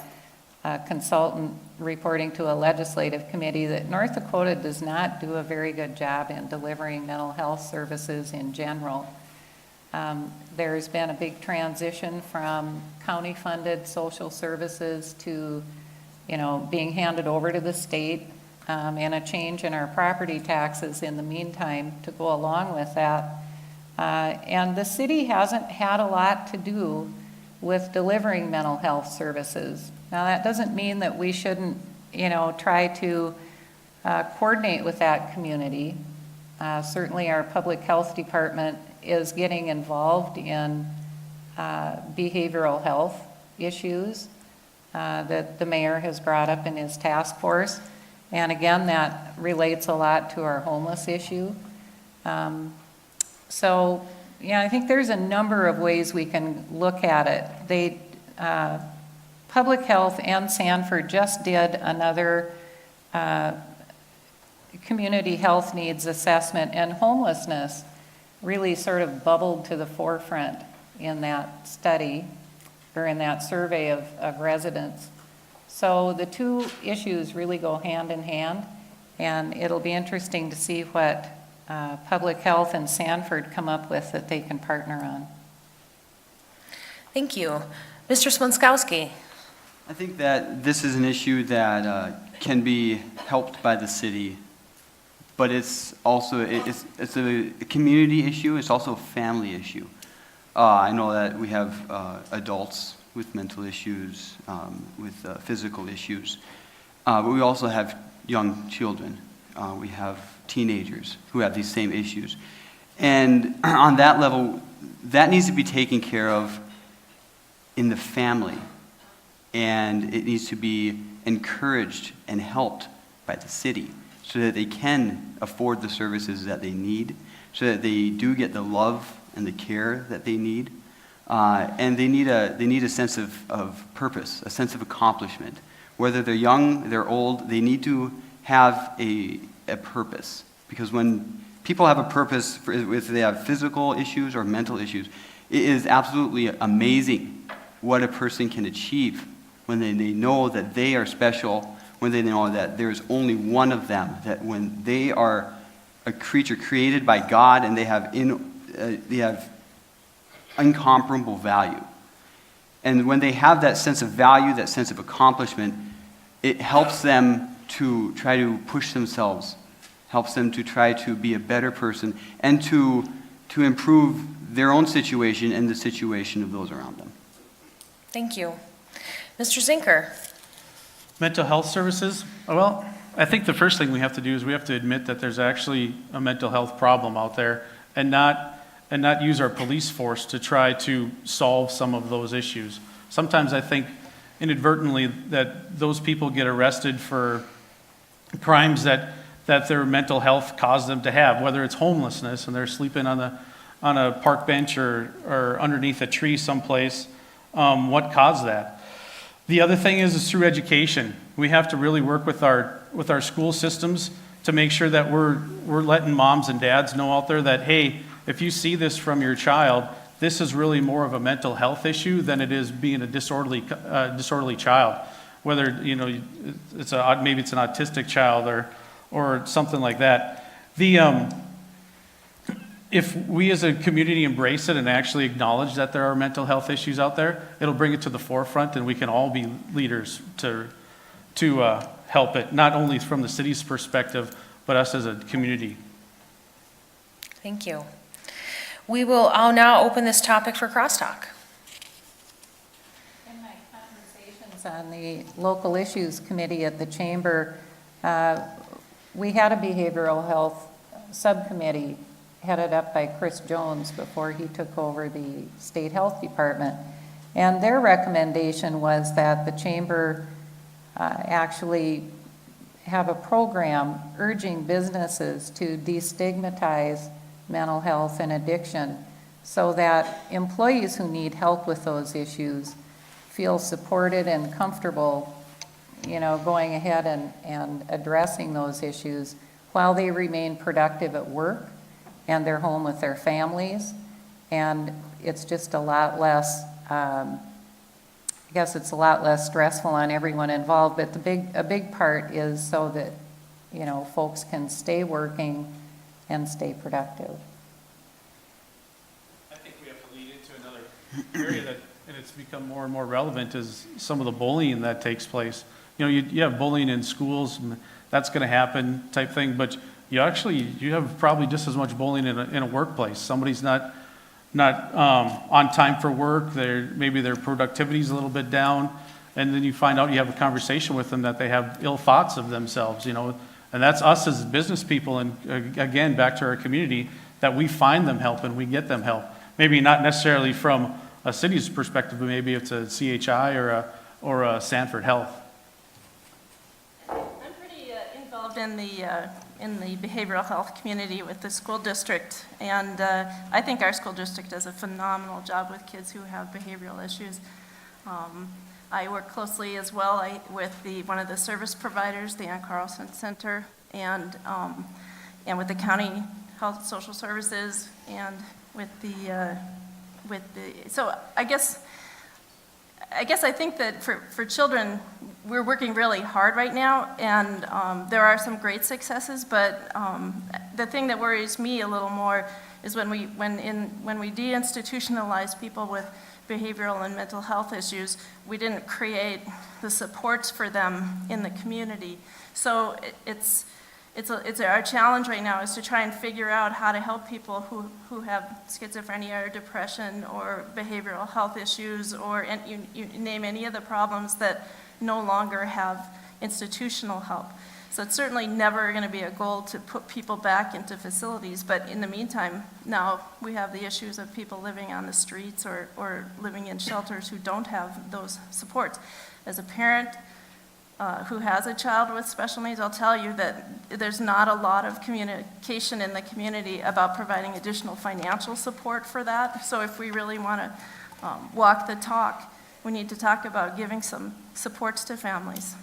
consultant reporting to a legislative committee that North Dakota does not do a very good job in delivering mental health services in general. There's been a big transition from county-funded social services to, being handed over to the state, and a change in our property taxes in the meantime to go along with that. And the city hasn't had a lot to do with delivering mental health services. Now, that doesn't mean that we shouldn't, try to coordinate with that community. Certainly our public health department is getting involved in behavioral health issues that the mayor has brought up in his task force. And again, that relates a lot to our homeless issue. So, I think there's a number of ways we can look at it. Public Health and Sanford just did another community health needs assessment, and homelessness really sort of bubbled to the forefront in that study, or in that survey of residents. So the two issues really go hand in hand, and it'll be interesting to see what Public Health and Sanford come up with that they can partner on. Thank you. Mr. Smonskowski. I think that this is an issue that can be helped by the city, but it's also it's a community issue. It's also a family issue. I know that we have adults with mental issues, with physical issues, but we also have young children. We have teenagers who have these same issues, and on that level, that needs to be taken care of in the family, and it needs to be encouraged and helped by the city so that they can afford the services that they need, so that they do get the love and the care that they need. And they need a sense of purpose, a sense of accomplishment. Whether they're young, they're old, they need to have a purpose. Because when people have a purpose, if they have physical issues or mental issues, it is absolutely amazing what a person can achieve when they know that they are special, when they know that there's only one of them, that when they are a creature created by God and they have incomparable value. And when they have that sense of value, that sense of accomplishment, it helps them to try to push themselves, helps them to try to be a better person, and to improve their own situation and the situation of those around them. Thank you. Mr. Zinker? Mental health services, well, I think the first thing we have to do is we have to admit that there's actually a mental health problem out there and not use our police force to try to solve some of those issues. Sometimes I think inadvertently that those people get arrested for crimes that their mental health caused them to have, whether it's homelessness and they're sleeping on a park bench or underneath a tree someplace. What caused that? The other thing is through education. We have to really work with our school systems to make sure that we're letting moms and dads know out there that, hey, if you see this from your child, this is really more of a mental health issue than it is being a disorderly child. Whether maybe it's an autistic child or something like that. If we as a community embrace it and actually acknowledge that there are mental health issues out there, it'll bring it to the forefront, and we can all be leaders to help it, not only from the city's perspective, but us as a community. Thank you. I'll now open this topic for crosstalk. In my conversations on the Local Issues Committee at the Chamber, we had a behavioral health subcommittee headed up by Chris Jones before he took over the State Health Department. And their recommendation was that the Chamber actually have a program urging businesses to destigmatize mental health and addiction so that employees who need help with those issues feel supported and comfortable, going ahead and addressing those issues while they remain productive at work and they're home with their families. And it's just a lot less, it's a lot less stressful on everyone involved, but a big part is so that, folks can stay working and stay productive. I think we have to lead into another area and it's become more and more relevant, is some of the bullying that takes place. You have bullying in schools, and that's going to happen type thing, but you have probably just as much bullying in a workplace. Somebody's not on time for work, maybe their productivity's a little bit down, and then you find out, you have a conversation with them that they have ill thoughts of themselves, and that's us as business people, and again, back to our community, that we find them help and we get them help. Maybe not necessarily from a city's perspective, but maybe it's a CHI or a Sanford Health. I'm pretty involved in the behavioral health community with the school district, and I think our school district does a phenomenal job with kids who have behavioral issues. I work closely as well with one of the service providers, the Ann Carlson Center, and with the county health social services, and so I guess I think that for children, we're working really hard right now, and there are some great successes, but the thing that worries me a little more is when we deinstitutionalize people with behavioral and mental health issues, we didn't create the supports for them in the community. So it's our challenge right now is to try and figure out how to help people who have schizophrenia or depression or behavioral health issues, or you name any of the problems that no longer have institutional help. So it's certainly never going to be a goal to put people back into facilities, but in the meantime, now we have the issues of people living on the streets or living in shelters who don't have those supports. As a parent who has a child with special needs, I'll tell you that there's not a lot of communication in the community about providing additional financial support for that. So if we really want to walk the talk, we need to talk about giving some supports to families.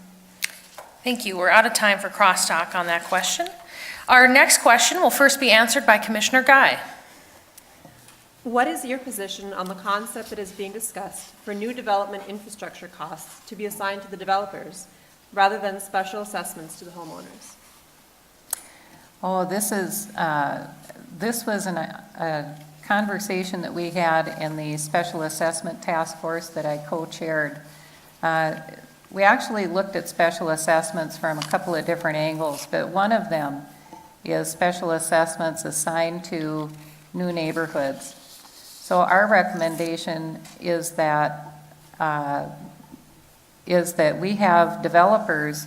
Thank you. We're out of time for crosstalk on that question. Our next question will first be answered by Commissioner Guy. What is your position on the concept that is being discussed for new development infrastructure costs to be assigned to the developers rather than special assessments to the homeowners? Oh, this was a conversation that we had in the Special Assessment Task Force that I co-chaired. We actually looked at special assessments from a couple of different angles, but one of them is special assessments assigned to new neighborhoods. So our recommendation is that we have developers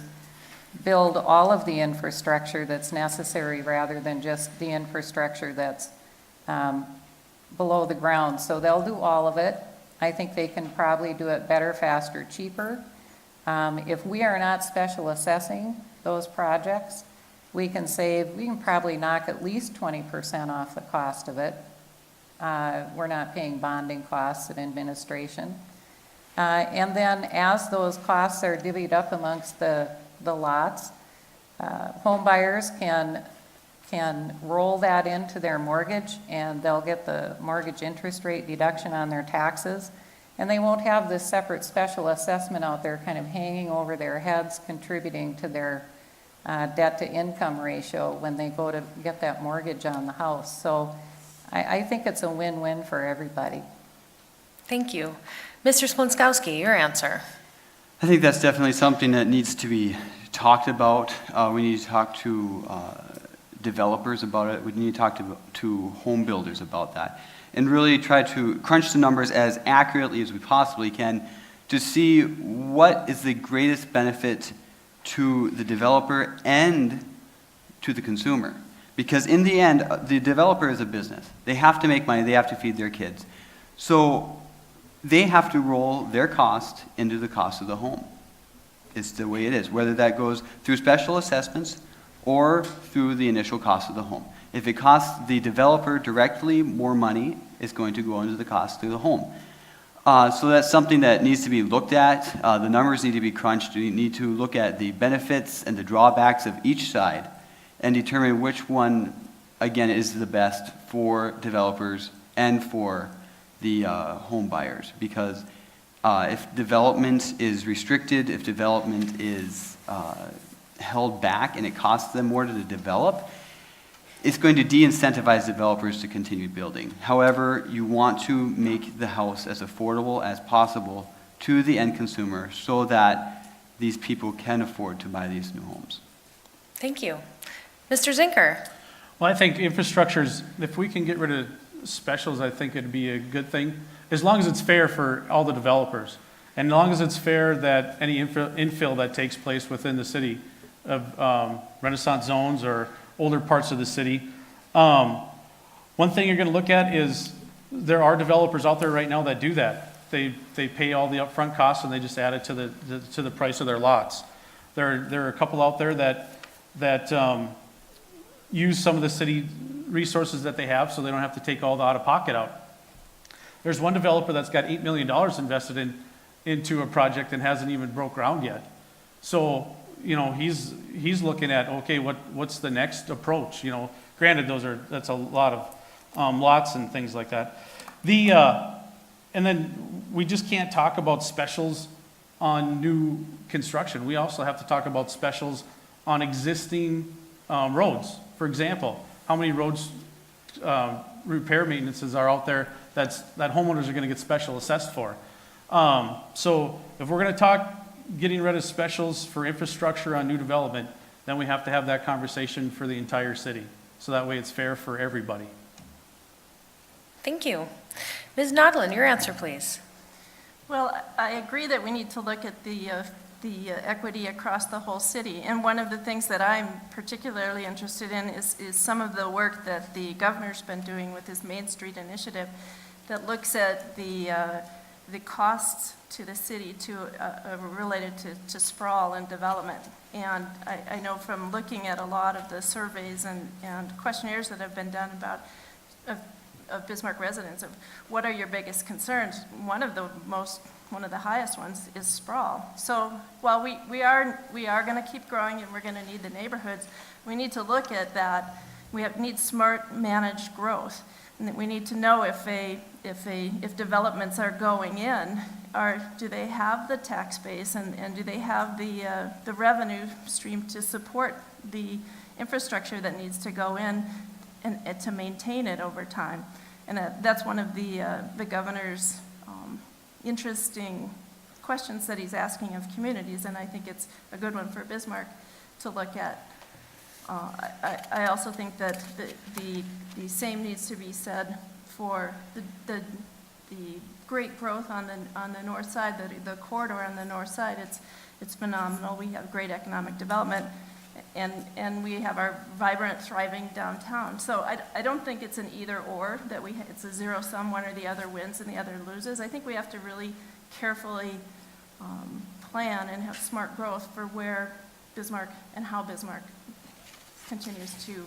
build all of the infrastructure that's necessary rather than just the infrastructure that's below the ground. So they'll do all of it. I think they can probably do it better, faster, cheaper. If we are not special assessing those projects, we can probably knock at least 20% off the cost of it. We're not paying bonding costs and administration. And then as those costs are divvied up amongst the lots, home buyers can roll that into their mortgage, and they'll get the mortgage interest rate deduction on their taxes. And they won't have this separate special assessment out there kind of hanging over their heads, contributing to their debt-to-income ratio when they go to get that mortgage on the house. So I think it's a win-win for everybody. Thank you. Mr. Splonskowski, your answer. I think that's definitely something that needs to be talked about. We need to talk to developers about it. We need to talk to home builders about that, and really try to crunch the numbers as accurately as we possibly can to see what is the greatest benefit to the developer and to the consumer. Because in the end, the developer is a business. They have to make money. They have to feed their kids. So they have to roll their cost into the cost of the home. It's the way it is, whether that goes through special assessments or through the initial cost of the home. If it costs the developer directly more money, it's going to go into the cost of the home. So that's something that needs to be looked at. The numbers need to be crunched. We need to look at the benefits and the drawbacks of each side and determine which one, again, is the best for developers and for the home buyers. Because if development is restricted, if development is held back and it costs them more to develop, it's going to de-incentivize developers to continue building. However, you want to make the house as affordable as possible to the end consumer so that these people can afford to buy these new homes. Thank you. Mr. Zinker. Well, I think infrastructure's, if we can get rid of specials, I think it'd be a good thing, as long as it's fair for all the developers. And as long as it's fair that any infill that takes place within the city of Renaissance zones or older parts of the city. One thing you're going to look at is there are developers out there right now that do that. They pay all the upfront costs and they just add it to the price of their lots. There are a couple out there that use some of the city resources that they have so they don't have to take all the out-of-pocket out. There's one developer that's got $8 million invested into a project and hasn't even broke ground yet. So, you know, he's looking at, okay, what's the next approach? You know, granted, that's a lot of lots and things like that. And then we just can't talk about specials on new construction. We also have to talk about specials on existing roads. For example, how many roads repair maintenances are out there that homeowners are going to get special assessed for? So if we're going to talk getting rid of specials for infrastructure on new development, then we have to have that conversation for the entire city. So that way it's fair for everybody. Thank you. Ms. Nodlin, your answer, please. Well, I agree that we need to look at the equity across the whole city. And one of the things that I'm particularly interested in is some of the work that the governor's been doing with his Main Street initiative that looks at the costs to the city related to sprawl and development. And I know from looking at a lot of the surveys and questionnaires that have been done of Bismarck residents of what are your biggest concerns, one of the highest ones is sprawl. So while we are going to keep growing and we're going to need the neighborhoods, we need to look at that. We need smart managed growth. we need to know if developments are going in, do they have the tax base and do they have the revenue stream to support the infrastructure that needs to go in and to maintain it over time? And that's one of the governor's interesting questions that he's asking of communities, and I think it's a good one for Bismarck to look at. I also think that the same needs to be said for the great growth on the north side, the corridor on the north side. It's phenomenal. We have great economic development, and we have our vibrant, thriving downtown. So I don't think it's an either or, that it's a zero sum, one or the other wins and the other loses. I think we have to really carefully plan and have smart growth for where Bismarck and how Bismarck continues to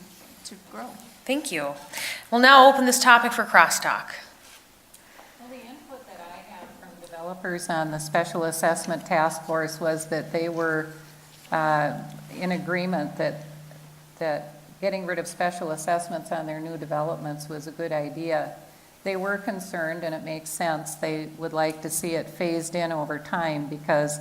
grow. Thank you. We'll now open this topic for crosstalk. Well, the input that I have from developers on the special assessment task force was that they were in agreement that getting rid of special assessments on their new developments was a good idea. They were concerned, and it makes sense, they would like to see it phased in over time because,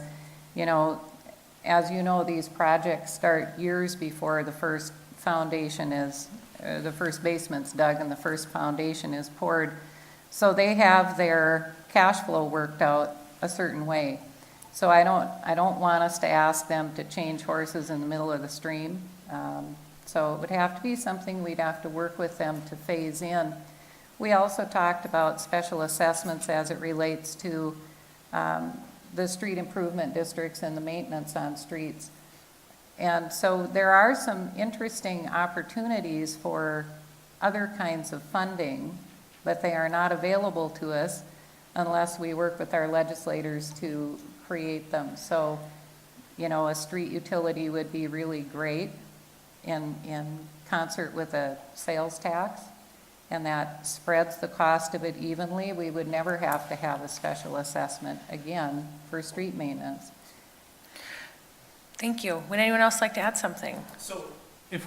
as you know, these projects start years before the first foundation is, the first basement's dug and the first foundation is poured. So they have their cash flow worked out a certain way. So I don't want us to ask them to change horses in the middle of the stream. So it would have to be something we'd have to work with them to phase in. We also talked about special assessments as it relates to the street improvement districts and the maintenance on streets. And so there are some interesting opportunities for other kinds of funding, but they are not available to us unless we work with our legislators to create them. So, a street utility would be really great in concert with a sales tax, and that spreads the cost of it evenly. We would never have to have a special assessment again for street maintenance. Thank you. Would anyone else like to add something? So if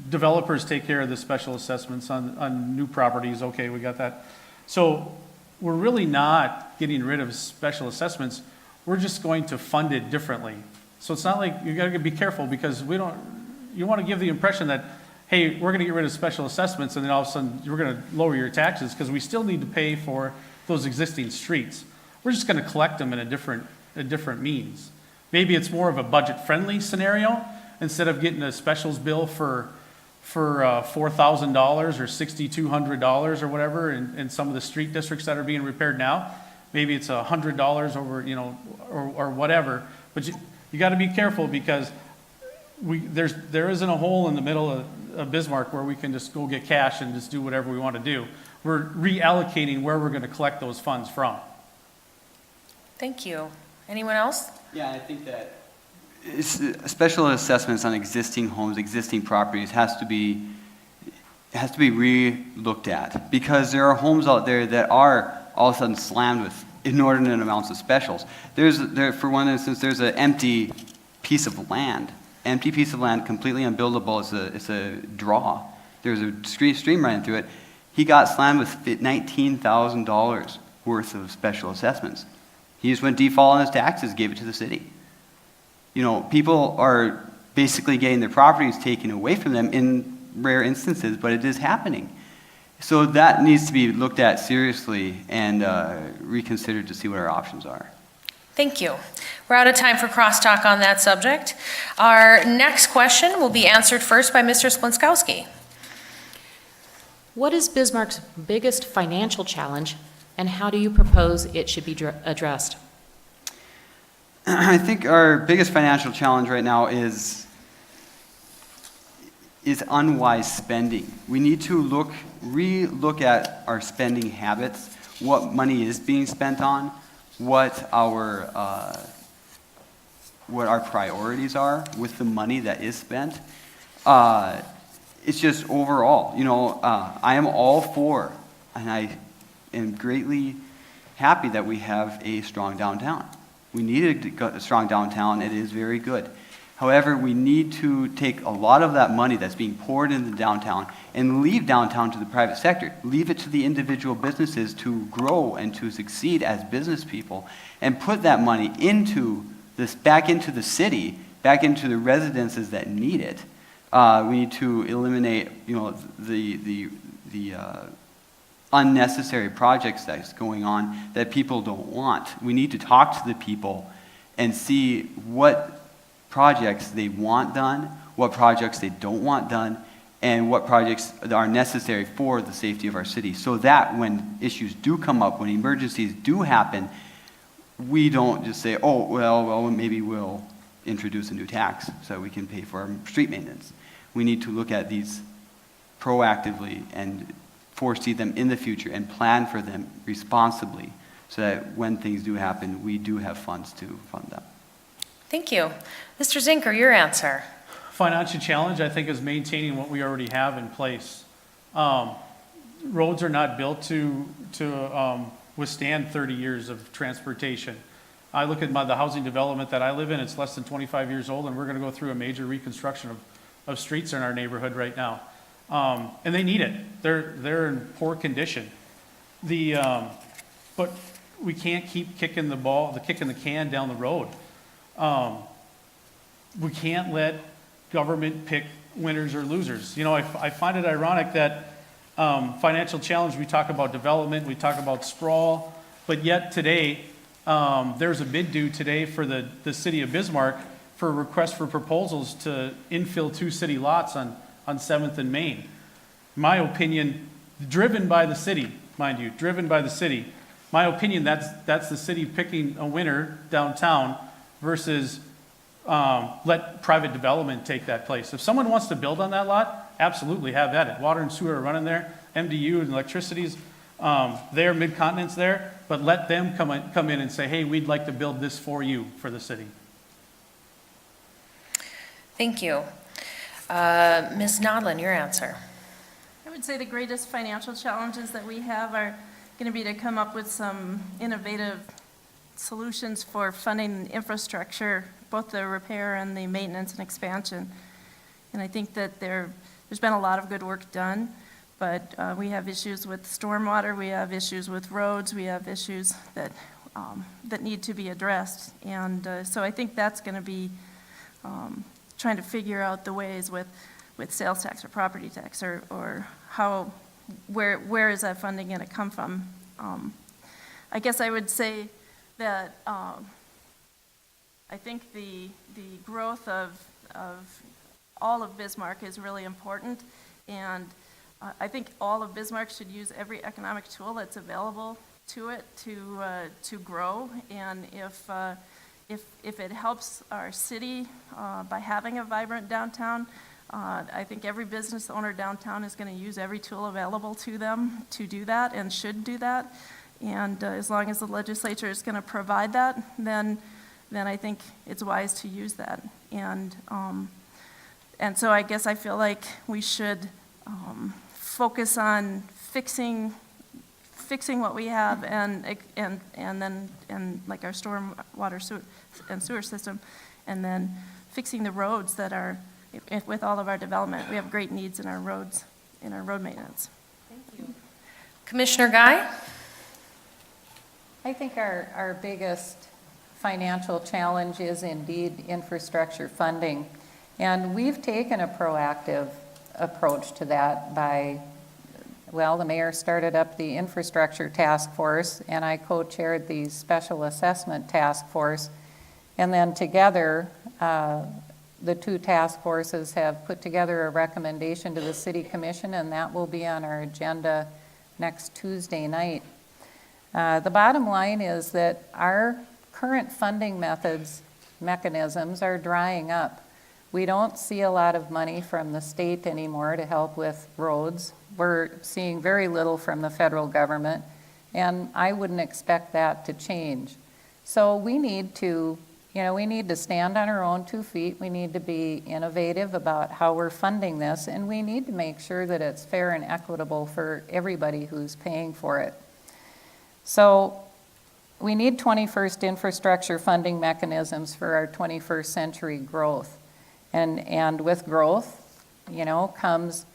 developers take care of the special assessments on new properties, okay, we got that. So we're really not getting rid of special assessments. We're just going to fund it differently. So it's not like, you gotta be careful because you want to give the impression that, hey, we're going to get rid of special assessments and then all of a sudden we're going to lower your taxes because we still need to pay for those existing streets. We're just going to collect them in a different means. Maybe it's more of a budget-friendly scenario. Instead of getting a specials bill for $4,000 or $6,200 or whatever in some of the street districts that are being repaired now, maybe it's $100 over, or whatever. But you got to be careful because there isn't a hole in the middle of Bismarck where we can just go get cash and just do whatever we want to do. We're reallocating where we're going to collect those funds from. Thank you. Anyone else? Yeah, I think that special assessments on existing homes, existing properties has to be re-looked at because there are homes out there that are all of a sudden slammed with inordinate amounts of specials. For one instance, there's an empty piece of land, completely unbuildable. It's a draw. There's a stream running through it. He got slammed with $19,000 worth of special assessments. He just went default on his taxes, gave it to the city. People are basically getting their properties taken away from them in rare instances, but it is happening. So that needs to be looked at seriously and reconsidered to see what our options are. Thank you. We're out of time for crosstalk on that subject. Our next question will be answered first by Mr. Splinskowski. What is Bismarck's biggest financial challenge, and how do you propose it should be addressed? I think our biggest financial challenge right now is unwise spending. We need to re-look at our spending habits, what money is being spent on, what our priorities are with the money that is spent. It's just overall, I am all for, and I am greatly happy that we have a strong downtown. We need a strong downtown. It is very good. However, we need to take a lot of that money that's being poured into downtown and leave downtown to the private sector. Leave it to the individual businesses to grow and to succeed as business people, and put that money into this, back into the city, back into the residences that need it. We need to eliminate, the unnecessary projects that's going on that people don't want. We need to talk to the people and see what projects they want done, what projects they don't want done, and what projects are necessary for the safety of our city, so that when issues do come up, when emergencies do happen, we don't just say, oh, well, maybe we'll introduce a new tax so we can pay for our street maintenance. We need to look at these proactively and foresee them in the future and plan for them responsibly, so that when things do happen, we do have funds to fund them. Thank you. Mr. Zinker, your answer. Financial challenge, I think, is maintaining what we already have in place. Roads are not built to withstand 30 years of transportation. I look at the housing development that I live in, it's less than 25 years old, and we're going to go through a major reconstruction of streets in our neighborhood right now. And they need it. They're in poor condition. But we can't keep kicking the can down the road. We can't let government pick winners or losers. I find it ironic that financial challenge, we talk about development, we talk about sprawl, but yet today, there's a bid due today for the city of Bismarck for a request for proposals to infill 2 city lots on 7th and Main. My opinion, driven by the city, mind you, driven by the city. My opinion, that's the city picking a winner downtown versus let private development take that place. If someone wants to build on that lot, absolutely have at it. Water and sewer are running there, MDU and electricity's there, Mid-Continent's there, but let them come in and say, hey, we'd like to build this for you, for the city. Thank you. Ms. Nodlin, your answer. I would say the greatest financial challenges that we have are going to be to come up with some innovative solutions for funding infrastructure, both the repair and the maintenance and expansion. And I think that there's been a lot of good work done, but we have issues with stormwater, we have issues with roads, we have issues that need to be addressed. And so I think that's going to be trying to figure out the ways with sales tax or property tax, or where is that funding going to come from. I guess I would say that I think the growth of all of Bismarck is really important, and I think all of Bismarck should use every economic tool that's available to it to grow. And if it helps our city by having a vibrant downtown, I think every business owner downtown is going to use every tool available to them to do that, and should do that. And as long as the legislature is going to provide that, then I think it's wise to use that. And so I guess I feel like we should focus on fixing what we have, and then like our storm water and sewer system, and then fixing the roads that are with all of our development. We have great needs in our roads, in our road maintenance. Thank you. Commissioner Guy? I think our biggest financial challenge is indeed infrastructure funding. And we've taken a proactive approach to that by, the mayor started up the infrastructure task force, and I co-chaired the special assessment task force. And then together, the 2 task forces have put together a recommendation to the city commission, and that will be on our agenda next Tuesday night. The bottom line is that our current funding mechanisms are drying up. We don't see a lot of money from the state anymore to help with roads. We're seeing very little from the federal government, and I wouldn't expect that to change. So we need to stand on our own 2 feet. We need to be innovative about how we're funding this, and we need to make sure that it's fair and equitable for everybody who's paying for it. So we need 21st infrastructure funding mechanisms for our 21st century growth. And with growth, comes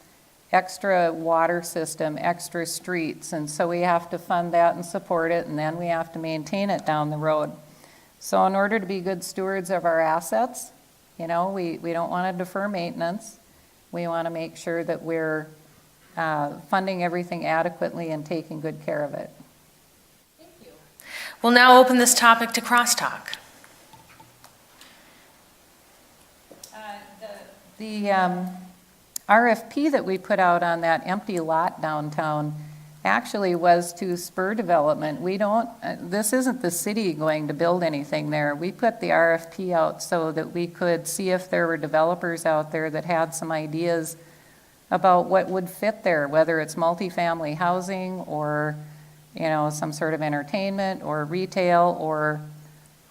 extra water system, extra streets, and so we have to fund that and support it, and then we have to maintain it down the road. So in order to be good stewards of our assets, we don't want to defer maintenance. We want to make sure that we're funding everything adequately and taking good care of it. We'll now open this topic to crosstalk. The RFP that we put out on that empty lot downtown actually was to spur development. This isn't the city going to build anything there. We put the RFP out so that we could see if there were developers out there that had some ideas about what would fit there, whether it's multifamily housing or, some sort of entertainment or retail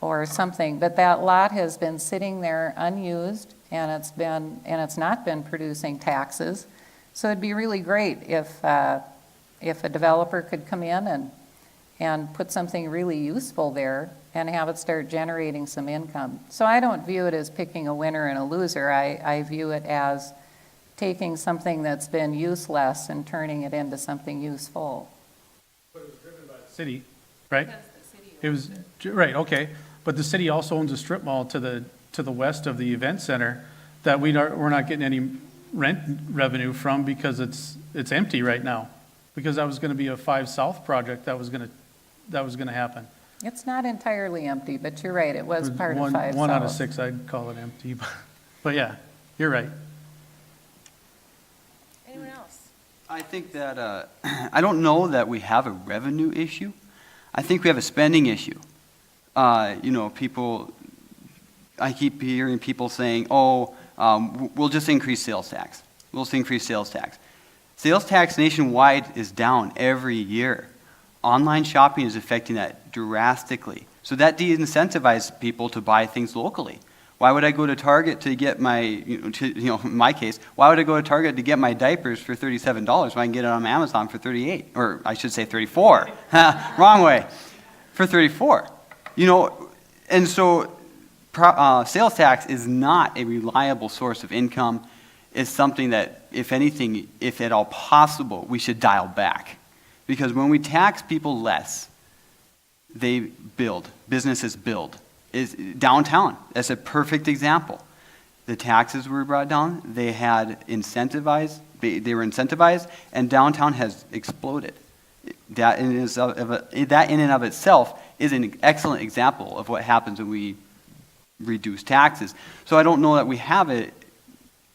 or something. But that lot has been sitting there unused, and it's not been producing taxes. So it'd be really great if a developer could come in and put something really useful there and have it start generating some income. So I don't view it as picking a winner and a loser. I view it as taking something that's been useless and turning it into something useful. But it was driven by the city, right? It was, right, okay. But the city also owns a strip mall to the west of the event center that we're not getting any rent revenue from because it's empty right now. Because that was going to be a 5 South project that was going to happen. It's not entirely empty, but you're right, it was part of 5 One out of South. 6, I'd call it empty, but yeah, you're right. Anyone else? I think that, I don't know that we have a revenue issue. I think we have a spending issue. People, I keep hearing people saying, we'll just increase sales tax. We'll just increase sales tax. Sales tax nationwide is down every year. Online shopping is affecting that drastically. So that de-incentivizes people to buy things locally. Why would I go to Target to get my, in my case, why would I go to Target to get my diapers for $37 when I can get it on Amazon for $38? Or I should say $34. Wrong way. For $34. And so sales tax is not a reliable source of income. It's something that, if anything, if at all possible, we should dial back. Because when we tax people less, they build. Businesses build. Downtown, that's a perfect example. The taxes were brought down. They had incentivized. They were incentivized, and downtown has exploded. That in and of itself is an excellent example of what happens when we reduce taxes. So I don't know that we have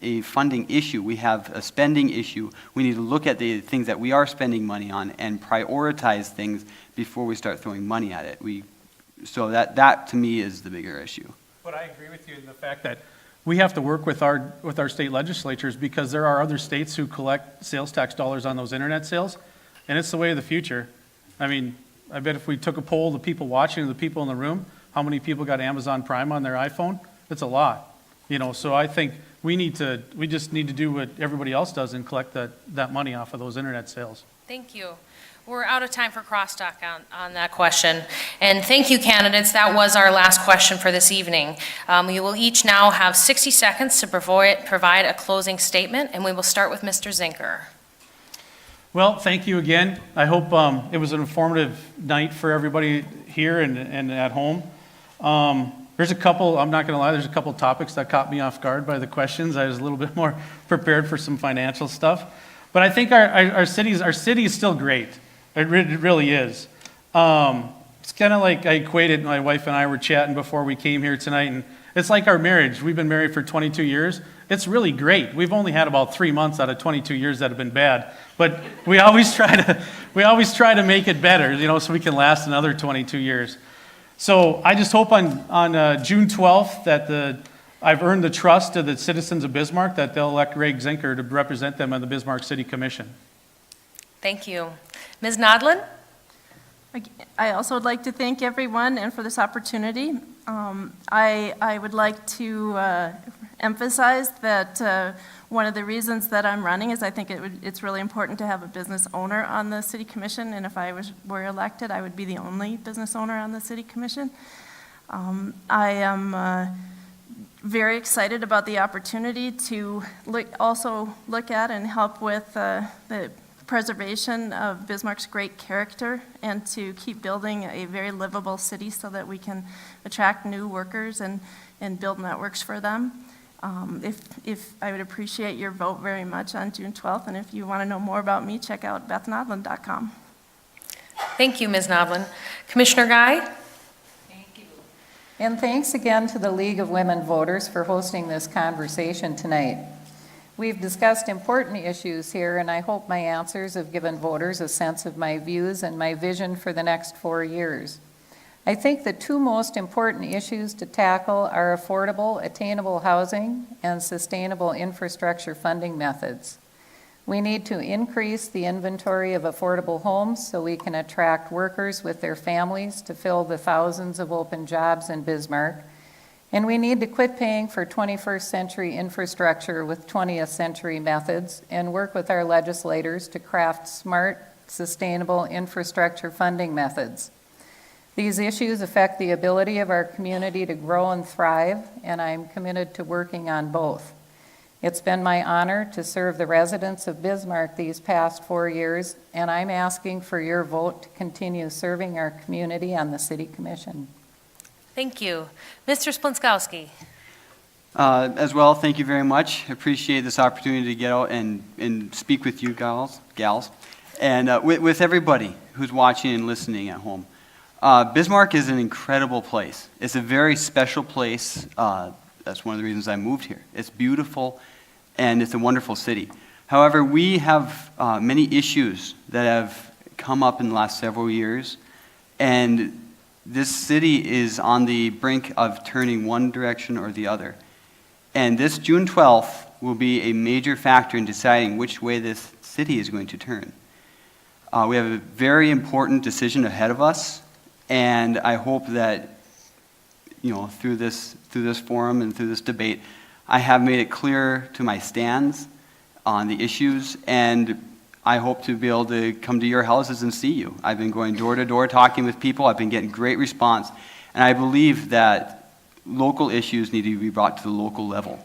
a funding issue. We have a spending issue. We need to look at the things that we are spending money on and prioritize things before we start throwing money at it. So that to me is the bigger issue. But I agree with you in the fact that we have to work with our state legislatures because there are other states who collect sales tax dollars on those internet sales, and it's the way of the future. I mean, I bet if we took a poll of the people watching, the people in the room, how many people got Amazon Prime on their iPhone? It's a lot. So I think we just need to do what everybody else does and collect that money off of those internet sales. Thank you. We're out of time for crosstalk on that question. And thank you, candidates. That was our last question for this evening. You will each now have 60 seconds to provide a closing statement, and we will start with Mr. Zinker. Well, thank you again. I hope it was an informative night for everybody here and at home. There's a couple, I'm not going to lie, there's a couple topics that caught me off guard by the questions. I was a little bit more prepared for some financial stuff. But I think our city is still great. It really is. It's kind of like I equated, my wife and I were chatting before we came here tonight, and it's like our marriage. We've been married for 22 years. It's really great. We've only had about 3 months out of 22 years that have been bad. But we always try to make it better, so we can last another 22 years. So I just hope on June 12th that I've earned the trust of the citizens of Bismarck that they'll elect Greg Zinker to represent them on the Bismarck City Commission. Thank you. Ms. Nodlin? I also would like to thank everyone and for this opportunity. I would like to emphasize that one of the reasons that I'm running is I think it's really important to have a business owner on the city commission, and if I were elected, I would be the only business owner on the city commission. I am very excited about the opportunity to also look at and help with the preservation of Bismarck's great character and to keep building a very livable city so that we can attract new workers and build networks for them. If I would appreciate your vote very much on June 12th, and if you want to know more about me, check out bethnodland.com. Thank you, Ms. Noblin. Commissioner Guy? Thank you. And thanks again to the League of Women Voters for hosting this conversation tonight. We've discussed important issues here, and I hope my answers have given voters a sense of my views and my vision for the next 4 years. I think the two most important issues to tackle are affordable, attainable housing and sustainable infrastructure funding methods. We need to increase the inventory of affordable homes so we can attract workers with their families to fill the thousands of open jobs in Bismarck. And we need to quit paying for 21st century infrastructure with 20th century methods and work with our legislators to craft smart, sustainable infrastructure funding methods. These issues affect the ability of our community to grow and thrive, and I'm committed to working on both. It's been my honor to serve the residents of Bismarck these past 4 years, and I'm asking for your vote to continue serving our community on the City Commission. Thank you. Mr. Splonskowski? As well, thank you very much. Appreciate this opportunity to get out and speak with you gals, and with everybody who's watching and listening at home. Bismarck is an incredible place. It's a very special place. That's one of the reasons I moved here. It's beautiful, and it's a wonderful city. However, we have many issues that have come up in the last several years, and this city is on the brink of turning one direction or the other. And this June 12th will be a major factor in deciding which way this city is going to turn. We have a very important decision ahead of us, and I hope that, through this forum and through this debate, I have made it clear to my stands on the issues, and I hope to be able to come to your houses and see you. I've been going door to door talking with people. I've been getting great response, and I believe that local issues need to be brought to the local level.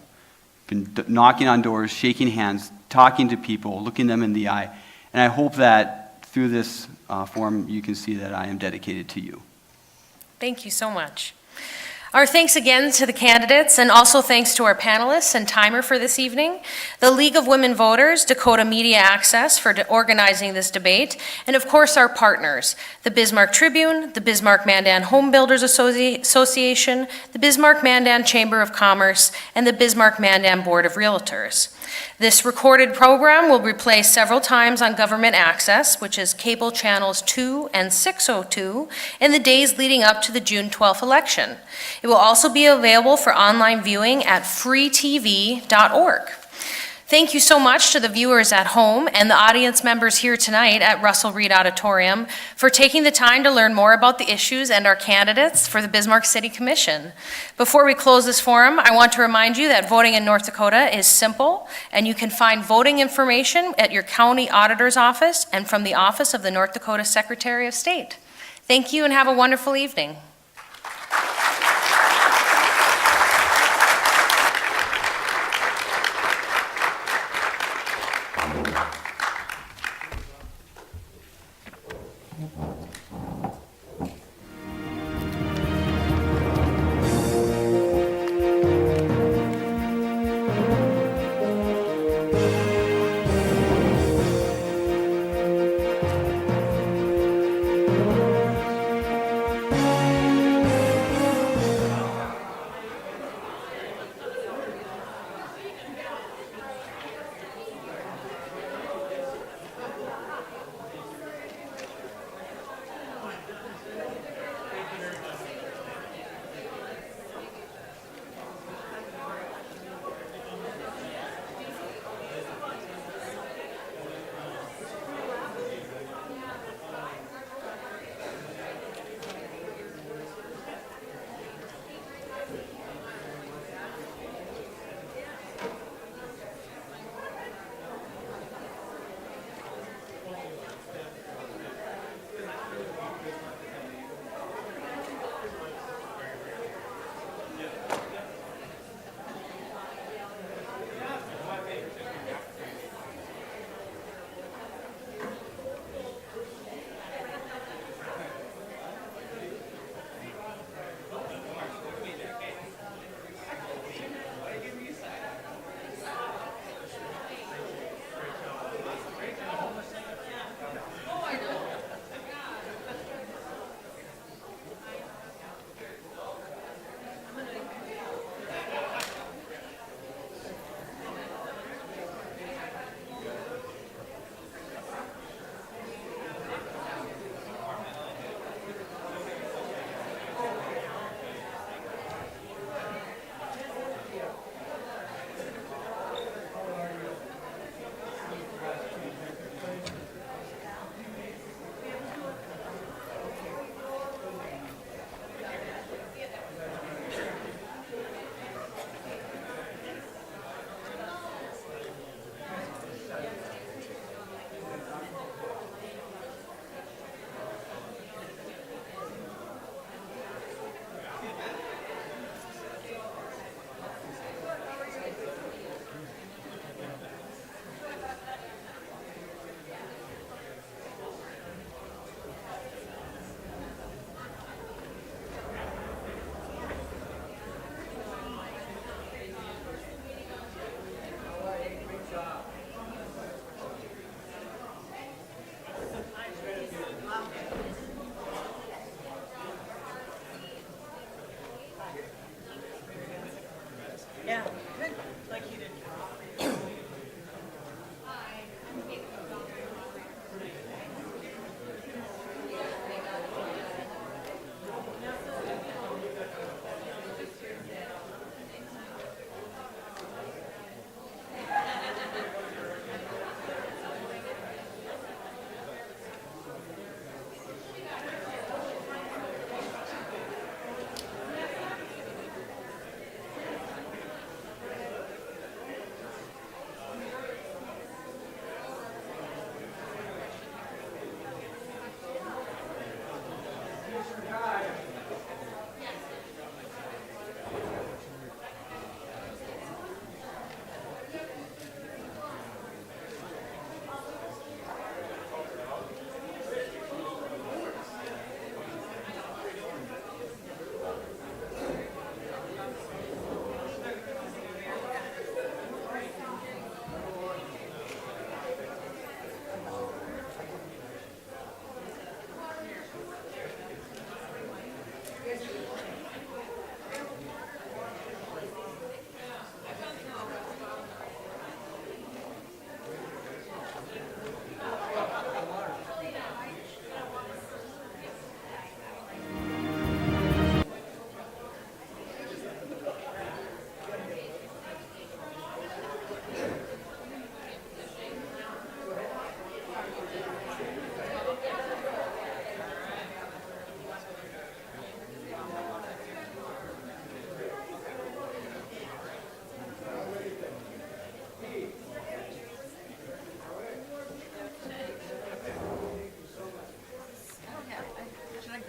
Been knocking on doors, shaking hands, talking to people, looking them in the eye, and I hope that through this forum you can see that I am dedicated to you. Thank you so much. Our thanks again to the candidates, and also thanks to our panelists and timer for this evening, the League of Women Voters, Dakota Media Access for organizing this debate, and of course our partners, the Bismarck Tribune, the Bismarck-Mandan Home Builders Association, the Bismarck-Mandan Chamber of Commerce, and the Bismarck-Mandan Board of Realtors. This recorded program will be played several times on government access, which is cable channels 2 and 602, in the days leading up to the June 12th election. It will also be available for online viewing at freetv.org. Thank you so much to the viewers at home and the audience members here tonight at Russell Reed Auditorium for taking the time to learn more about the issues and our candidates for the Bismarck City Commission. Before we close this forum, I want to remind you that voting in North Dakota is simple, and you can find voting information at your county auditor's office and from the office of the North Dakota Secretary of State. Thank you and have a wonderful evening.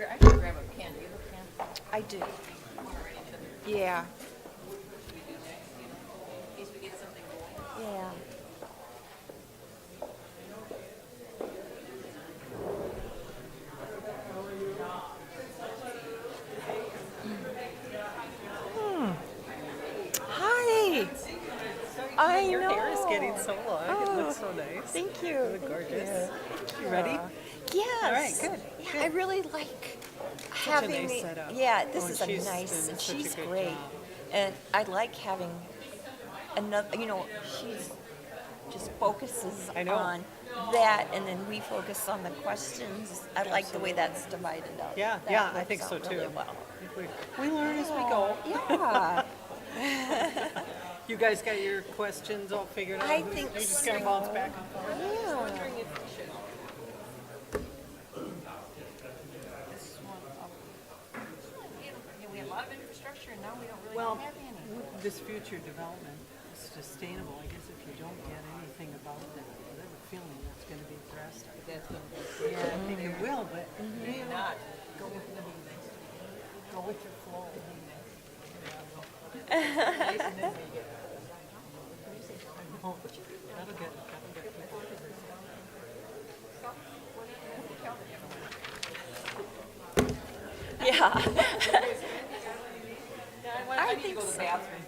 I should grab a pen. Do you have a pen? I do. Yeah. In case we get something going. Yeah. Hi. I Your know. hair is getting so long. It Oh, looks so nice. Thank you. You look gorgeous. You ready? Yes. All right, good, Yeah, I really like Such a having nice the. setup. Yeah, this Oh, and is a she's nice. doing such a She's good great, job. and I like having another. She's just focuses I know. on that, and then we focus on the questions. I like the way that's divided up. Yeah, That yeah, I works think so out too. really well. We learn as we go. Yeah, You guys got your questions all figured out? I think You just kind of bounce back and forth? yeah. We have a lot of infrastructure and now we don't really Well, have any. this future development is sustainable. I guess if you don't get anything about that, I have a feeling that's going to be addressed. That's gonna be. Yeah, I think it will, but maybe not. Go with your flow. Oh, that'll get people. Yeah. I need to go to the bathroom.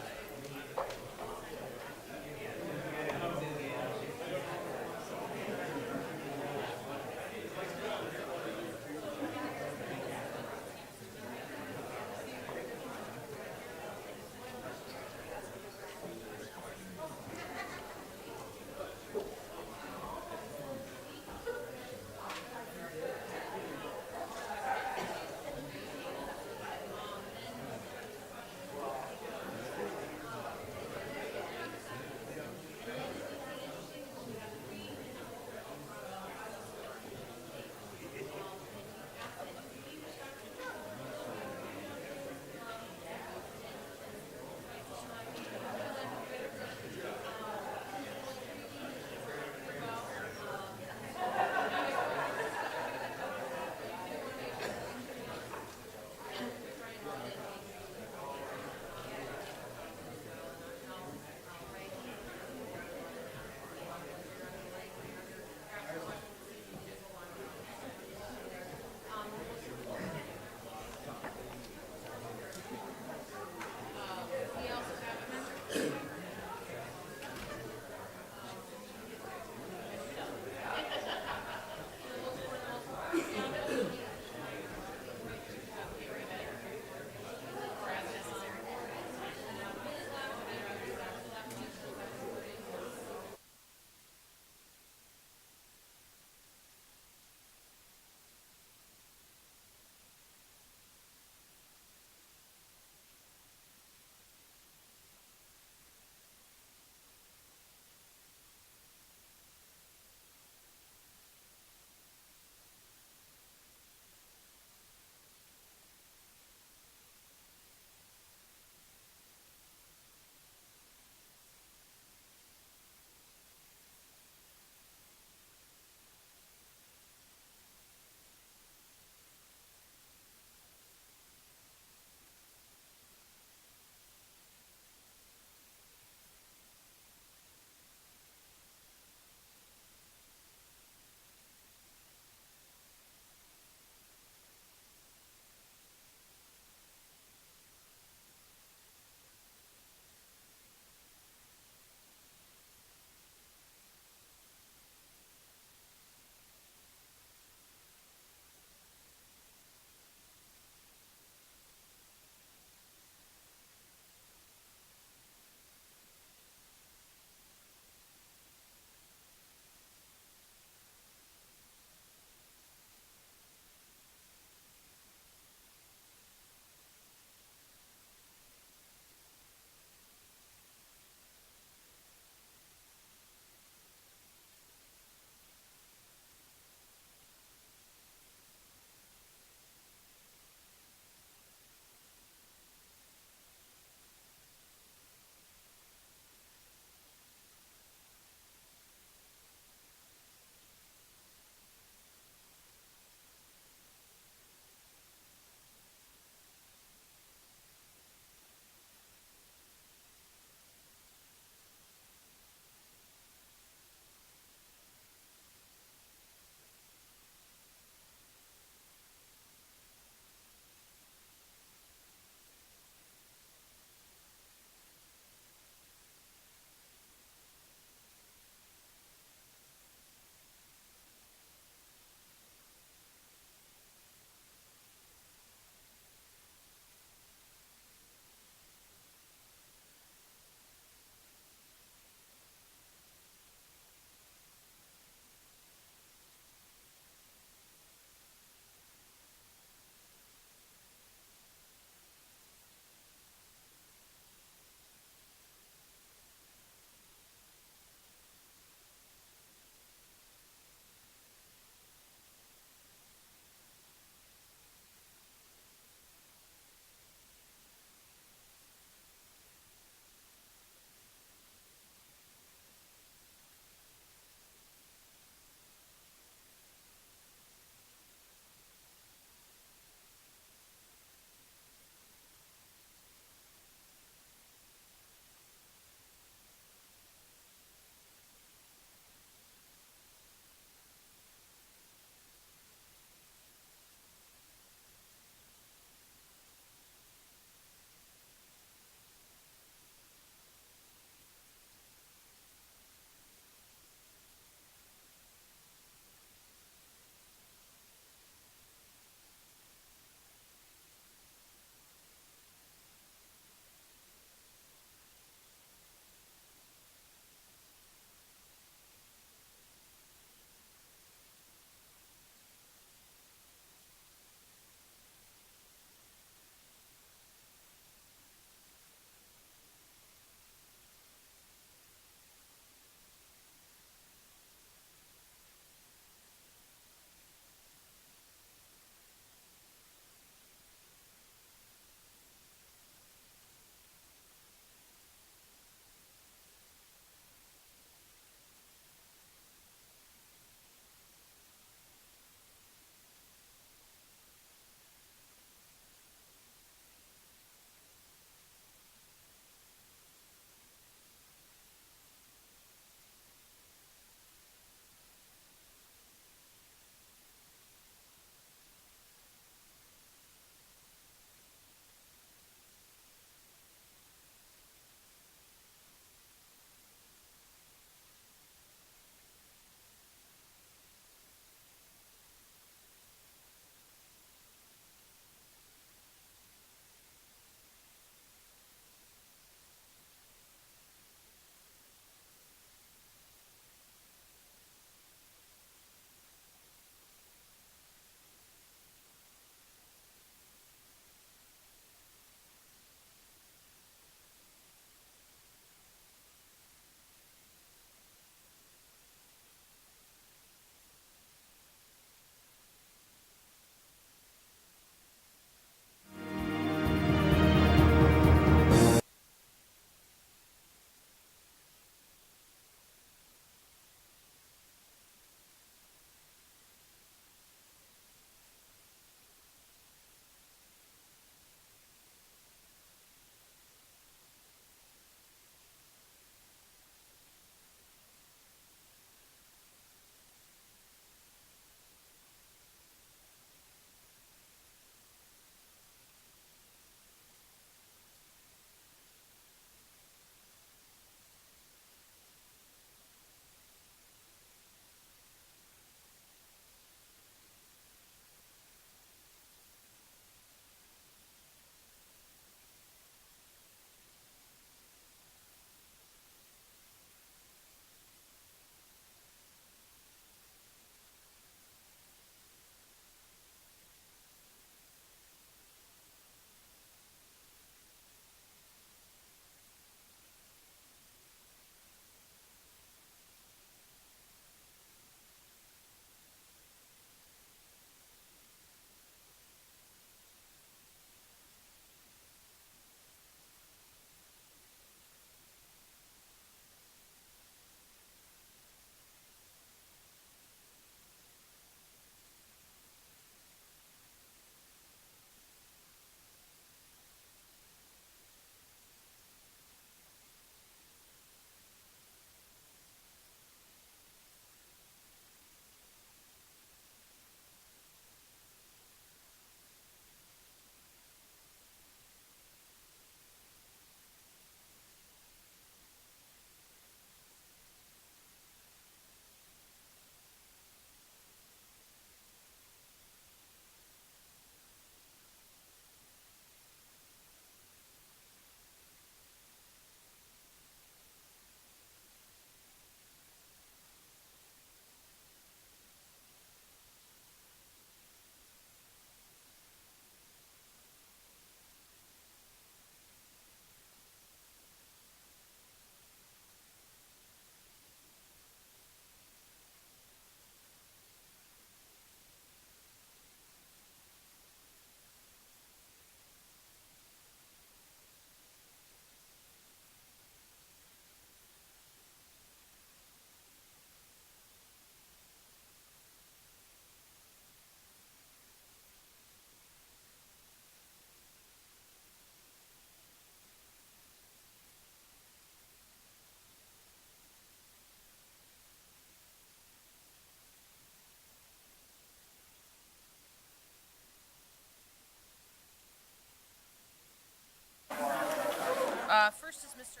First is Mr.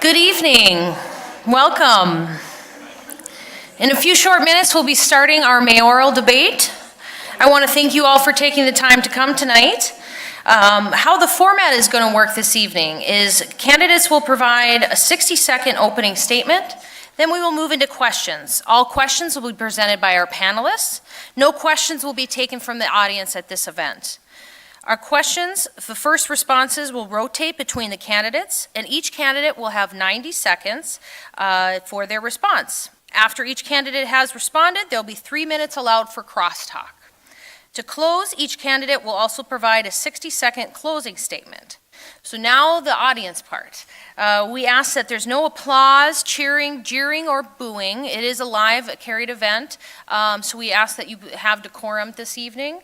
Good evening. Welcome. In a few short minutes, we'll be starting our mayoral debate. I want to thank you all for taking the time to come tonight. How the format is going to work this evening is candidates will provide a 60-second opening statement. Then we will move into questions. All questions will be presented by our panelists. No questions will be taken from the audience at this event. Our questions, the first responses will rotate between the candidates, and each candidate will have 90 seconds for their response. After each candidate has responded, there'll be 3 minutes allowed for crosstalk. To close, each candidate will also provide a 60-second closing statement. So now the audience part. We ask that there's no applause, cheering, jeering, or booing. It is a live carried event, so we ask that you have decorum this evening.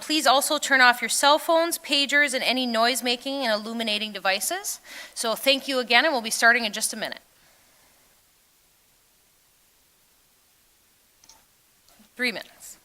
Please also turn off your cell phones, pagers, and any noise-making and illuminating devices. So thank you again, and we'll be starting in just a minute. 3 minutes.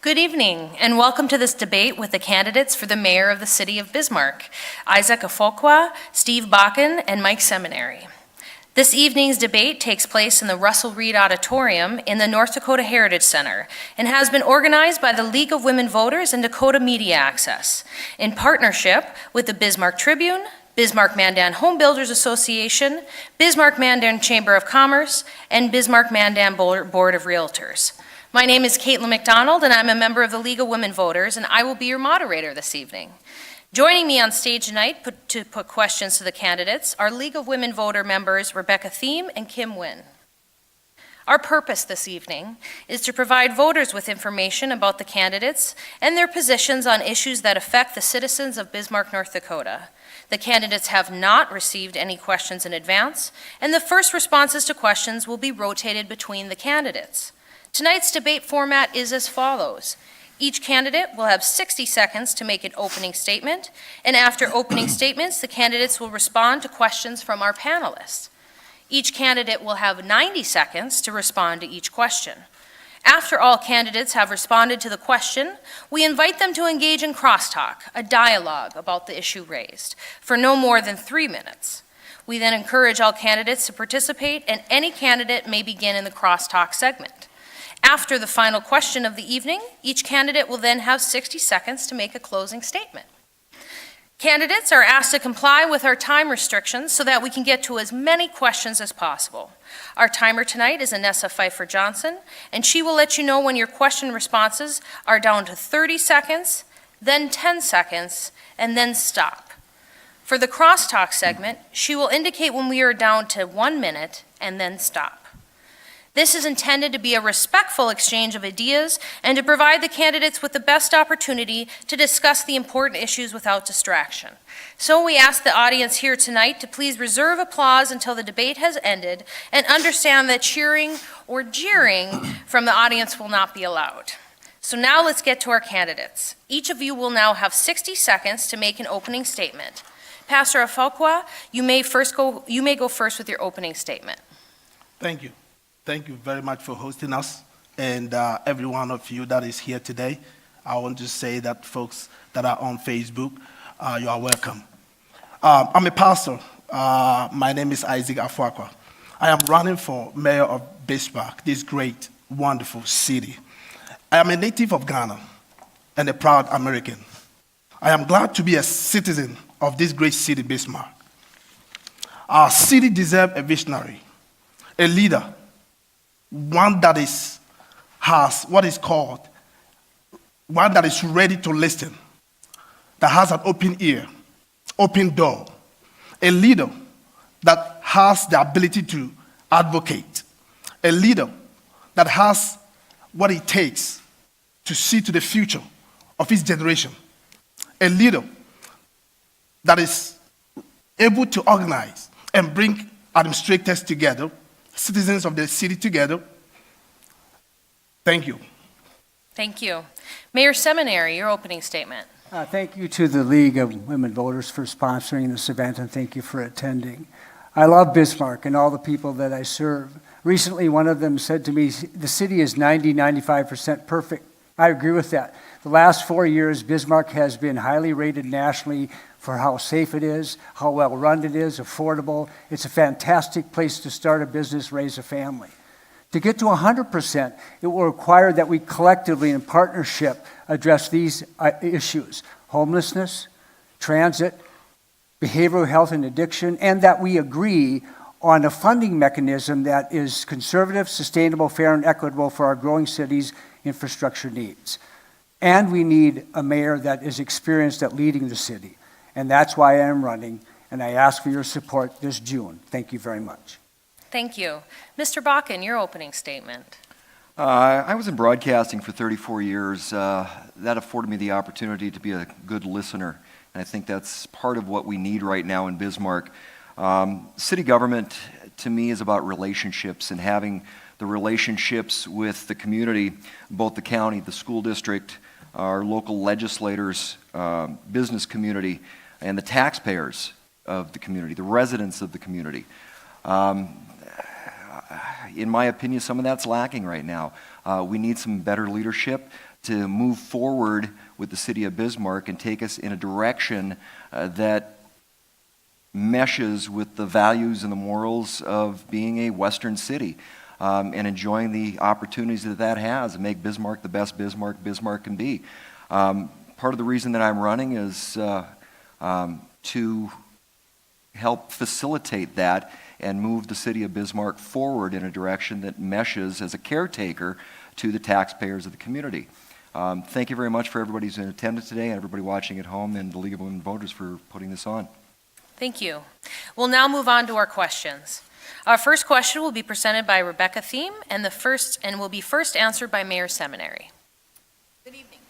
Good evening, and welcome to this debate with the candidates for the mayor of the city of Bismarck, Isaac Afokwa, Steve Bakken, and Mike Seminary. This evening's debate takes place in the Russell Reed Auditorium in the North Dakota Heritage Center and has been organized by the League of Women Voters and Dakota Media Access in partnership with the Bismarck Tribune, Bismarck-Mandan Home Builders Association, Bismarck-Mandan Chamber of Commerce, and Bismarck-Mandan Board of Realtors. My name is Caitlin McDonald, and I'm a member of the League of Women Voters, and I will be your moderator this evening. Joining me on stage tonight to put questions to the candidates are League of Women Voter members Rebecca Thiem and Kim Wynn. Our purpose this evening is to provide voters with information about the candidates and their positions on issues that affect the citizens of Bismarck, North Dakota. The candidates have not received any questions in advance, and the first responses to questions will be rotated between the candidates. Tonight's debate format is as follows. Each candidate will have 60 seconds to make an opening statement, and after opening statements, the candidates will respond to questions from our panelists. Each candidate will have 90 seconds to respond to each question. After all candidates have responded to the question, we invite them to engage in crosstalk, a dialogue about the issue raised, for no more than 3 minutes. We then encourage all candidates to participate, and any candidate may begin in the crosstalk segment. After the final question of the evening, each candidate will then have 60 seconds to make a closing statement. Candidates are asked to comply with our time restrictions so that we can get to as many questions as possible. Our timer tonight is Anessa Pfeiffer Johnson, and she will let you know when your question responses are down to 30 seconds, then 10 seconds, and then stop. For the crosstalk segment, she will indicate when we are down to 1 minute and then stop. This is intended to be a respectful exchange of ideas and to provide the candidates with the best opportunity to discuss the important issues without distraction. So we ask the audience here tonight to please reserve applause until the debate has ended and understand that cheering or jeering from the audience will not be allowed. So now let's get to our candidates. Each of you will now have 60 seconds to make an opening statement. Pastor Afokwa, you may go first with your opening statement. Thank you. Thank you very much for hosting us, and every one of you that is here today. I want to say that folks that are on Facebook, you are welcome. I'm a pastor. My name is Isaac Afokwa. I am running for mayor of Bismarck, this great, wonderful city. I am a native of Ghana and a proud American. I am glad to be a citizen of this great city, Bismarck. Our city deserves a visionary, a leader, one that has what is called, one that is ready to listen, that has an open ear, open door, a leader that has the ability to advocate, a leader that has what it takes to see to the future of his generation, a leader that is able to organize and bring administrators together, citizens of the city together. Thank you. Thank you. Mayor Seminary, your opening statement. Thank you to the League of Women Voters for sponsoring this event, and thank you for attending. I love Bismarck and all the people that I serve. Recently, one of them said to me, the city is 95% perfect. I agree with that. The last 4 years, Bismarck has been highly rated nationally for how safe it is, how well run it is, affordable. It's a fantastic place to start a business, raise a family. To get to 100%, it will require that we collectively in partnership address these issues: homelessness, transit, behavioral health and addiction, and that we agree on a funding mechanism that is conservative, sustainable, fair, and equitable for our growing city's infrastructure needs. And we need a mayor that is experienced at leading the city. And that's why I am running, and I ask for your support this June. Thank you very much. Thank you. Mr. Bakken, your opening statement. I was in broadcasting for 34 years. That afforded me the opportunity to be a good listener, and I think that's part of what we need right now in Bismarck. City government, to me, is about relationships and having the relationships with the community, both the county, the school district, our local legislators, business community, and the taxpayers of the community, the residents of the community. In my opinion, some of that's lacking right now. We need some better leadership to move forward with the city of Bismarck and take us in a direction that meshes with the values and the morals of being a Western city, and enjoying the opportunities that that has and make Bismarck the best Bismarck can be. Part of the reason that I'm running is to help facilitate that and move the city of Bismarck forward in a direction that meshes as a caretaker to the taxpayers of the community. Thank you very much for everybody who's in attendance today and everybody watching at home, and the League of Women Voters for putting this on. Thank you. We'll now move on to our questions. Our first question will be presented by Rebecca Thiem, and will be first answered by Mayor Seminary. Good evening.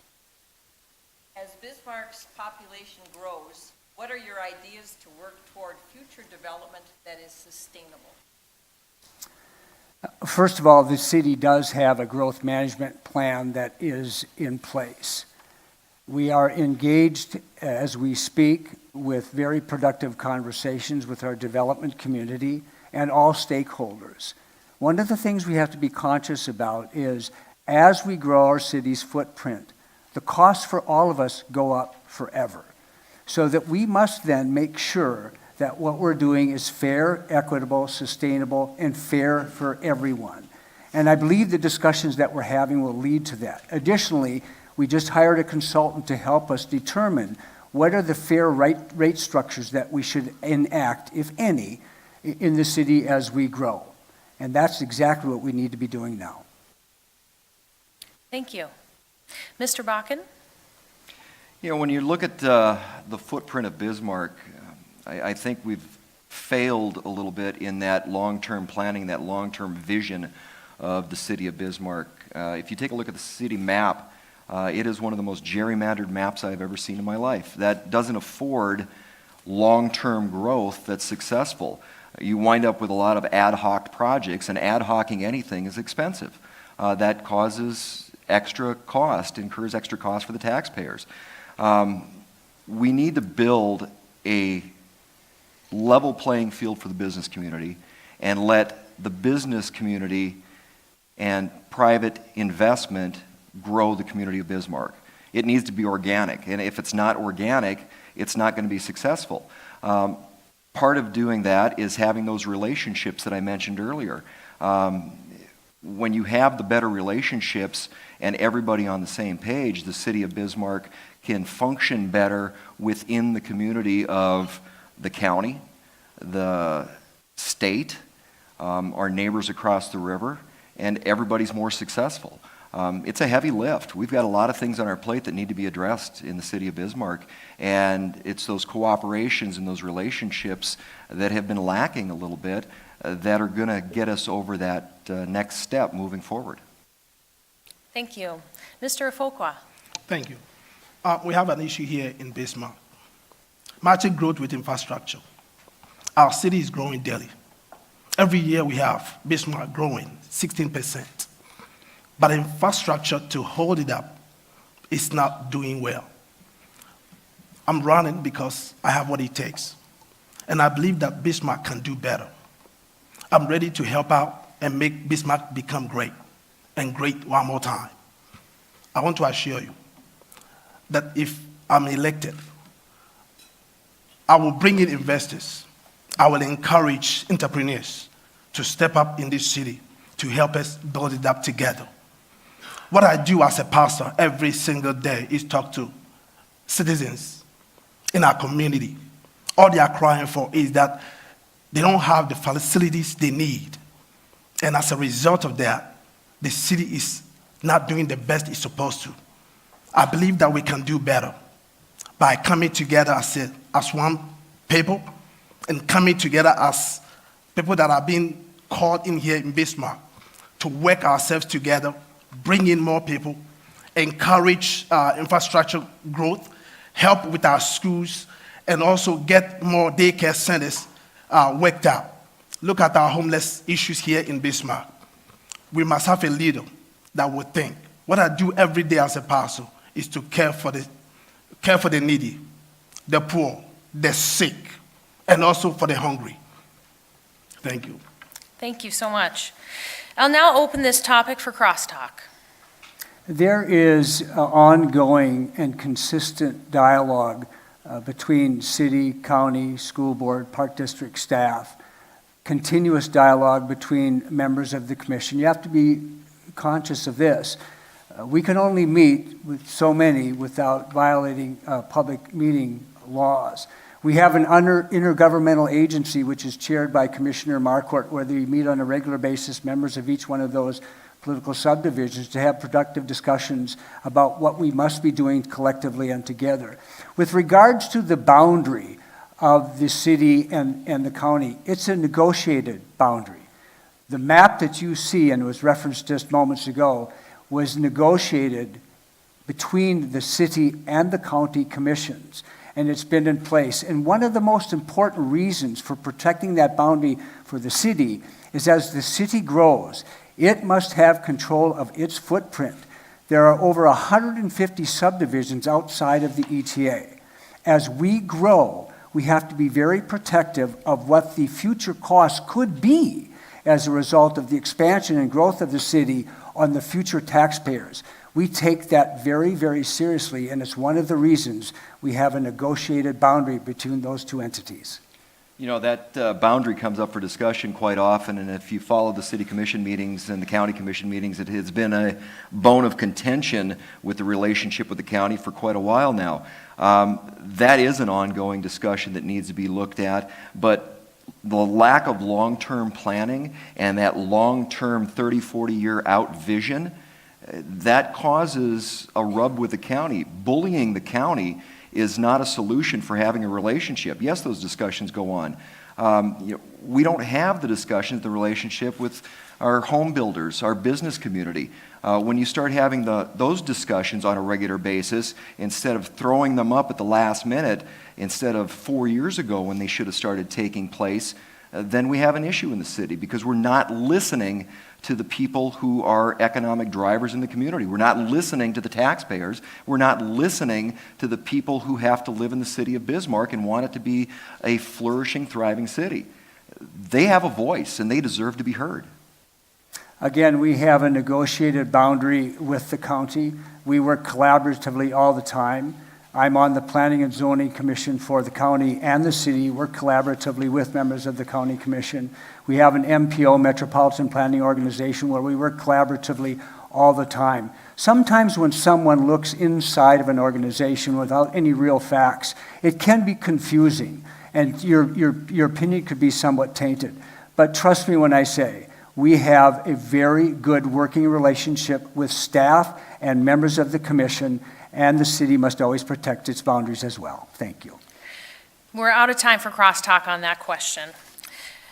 As Bismarck's population grows, what are your ideas to work toward future development that is sustainable? First of all, the city does have a growth management plan that is in place. We are engaged as we speak with very productive conversations with our development community and all stakeholders. One of the things we have to be conscious about is as we grow our city's footprint, the costs for all of us go up forever. So that we must then make sure that what we're doing is fair, equitable, sustainable, and fair for everyone. And I believe the discussions that we're having will lead to that. Additionally, we just hired a consultant to help us determine what are the fair rate structures that we should enact, if any, in the city as we grow. And that's exactly what we need to be doing now. Thank you. Mr. Bakken? You know, when you look at the footprint of Bismarck, I think we've failed a little bit in that long-term planning, that long-term vision of the city of Bismarck. If you take a look at the city map, it is one of the most gerrymandered maps I've ever seen in my life. That doesn't afford long-term growth that's successful. You wind up with a lot of ad hoc projects, and ad hocing anything is expensive. That causes extra cost, incurs extra cost for the taxpayers. We need to build a level playing field for the business community and let the business community and private investment grow the community of Bismarck. It needs to be organic, and if it's not organic, it's not going to be successful. Part of doing that is having those relationships that I mentioned earlier. When you have the better relationships and everybody on the same page, the city of Bismarck can function better within the community of the county, the state, our neighbors across the river, and everybody's more successful. It's a heavy lift. We've got a lot of things on our plate that need to be addressed in the city of Bismarck, and it's those cooperations and those relationships that have been lacking a little bit that are going to get us over that next step moving forward. Thank you. Mr. Afokwa? Thank you. We have an issue here in Bismarck. Matching growth with infrastructure. Our city is growing daily. Every year we have Bismarck growing 16%. But infrastructure to hold it up is not doing well. I'm running because I have what it takes. And I believe that Bismarck can do better. I'm ready to help out and make Bismarck become great, and great one more time. I want to assure you that if I'm elected, I will bring in investors. I will encourage entrepreneurs to step up in this city to help us build it up together. What I do as a pastor every single day is talk to citizens in our community. All they are crying for is that they don't have the facilities they need. And as a result of that, the city is not doing the best it's supposed to. I believe that we can do better by coming together as one people and coming together as people that are being called in here in Bismarck to work ourselves together, bring in more people, encourage infrastructure growth, help with our schools, and also get more daycare centers worked out. Look at our homeless issues here in Bismarck. We must have a leader that will think. What I do every day as a pastor is to care for the needy, the poor, the sick, and also for the hungry. Thank you. Thank you so much. I'll now open this topic for crosstalk. There is ongoing and consistent dialogue between city, county, school board, park district staff, continuous dialogue between members of the commission. You have to be conscious of this. We can only meet with so many without violating public meeting laws. We have an intergovernmental agency which is chaired by Commissioner Marquardt, where they meet on a regular basis, members of each one of those political subdivisions, to have productive discussions about what we must be doing collectively and together. With regards to the boundary of the city and the county, it's a negotiated boundary. The map that you see, and was referenced just moments ago, was negotiated between the city and the county commissions, and it's been in place. And one of the most important reasons for protecting that boundary for the city is as the city grows, it must have control of its footprint. There are over 150 subdivisions outside of the ETA. As we grow, we have to be very protective of what the future costs could be as a result of the expansion and growth of the city on the future taxpayers. We take that very, very seriously, and it's one of the reasons we have a negotiated boundary between those two entities. You know, that boundary comes up for discussion quite often, and if you follow the city commission meetings and the county commission meetings, it has been a bone of contention with the relationship with the county for quite a while now. That is an ongoing discussion that needs to be looked at, but the lack of long-term planning and that long-term 30, 40-year out vision, that causes a rub with the county. Bullying the county is not a solution for having a relationship. Yes, those discussions go on. We don't have the discussions, the relationship with our home builders, our business community. When you start having those discussions on a regular basis, instead of throwing them up at the last minute, instead of 4 years ago when they should have started taking place, then we have an issue in the city because we're not listening to the people who are economic drivers in the community. We're not listening to the taxpayers. We're not listening to the people who have to live in the city of Bismarck and want it to be a flourishing, thriving city. They have a voice and they deserve to be heard. Again, we have a negotiated boundary with the county. We work collaboratively all the time. I'm on the Planning and Zoning Commission for the county and the city. Work collaboratively with members of the county commission. We have an MPO, Metropolitan Planning Organization, where we work collaboratively all the time. Sometimes when someone looks inside of an organization without any real facts, it can be confusing, and your opinion could be somewhat tainted. But trust me when I say, we have a very good working relationship with staff and members of the commission, and the city must always protect its boundaries as well. Thank you. We're out of time for crosstalk on that question.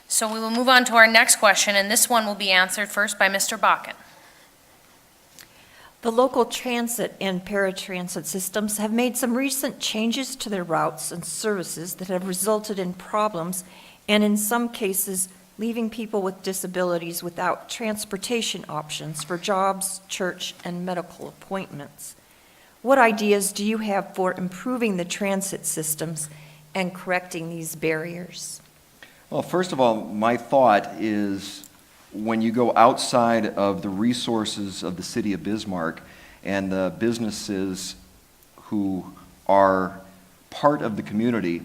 So we will move on to our next question, and this one will be answered first by Mr. Bakken. The local transit and paratransit systems have made some recent changes to their routes and services that have resulted in problems and in some cases leaving people with disabilities without transportation options for jobs, church, and medical appointments. What ideas do you have for improving the transit systems and correcting these barriers? Well, first of all, my thought is when you go outside of the resources of the city of Bismarck and the businesses who are part of the community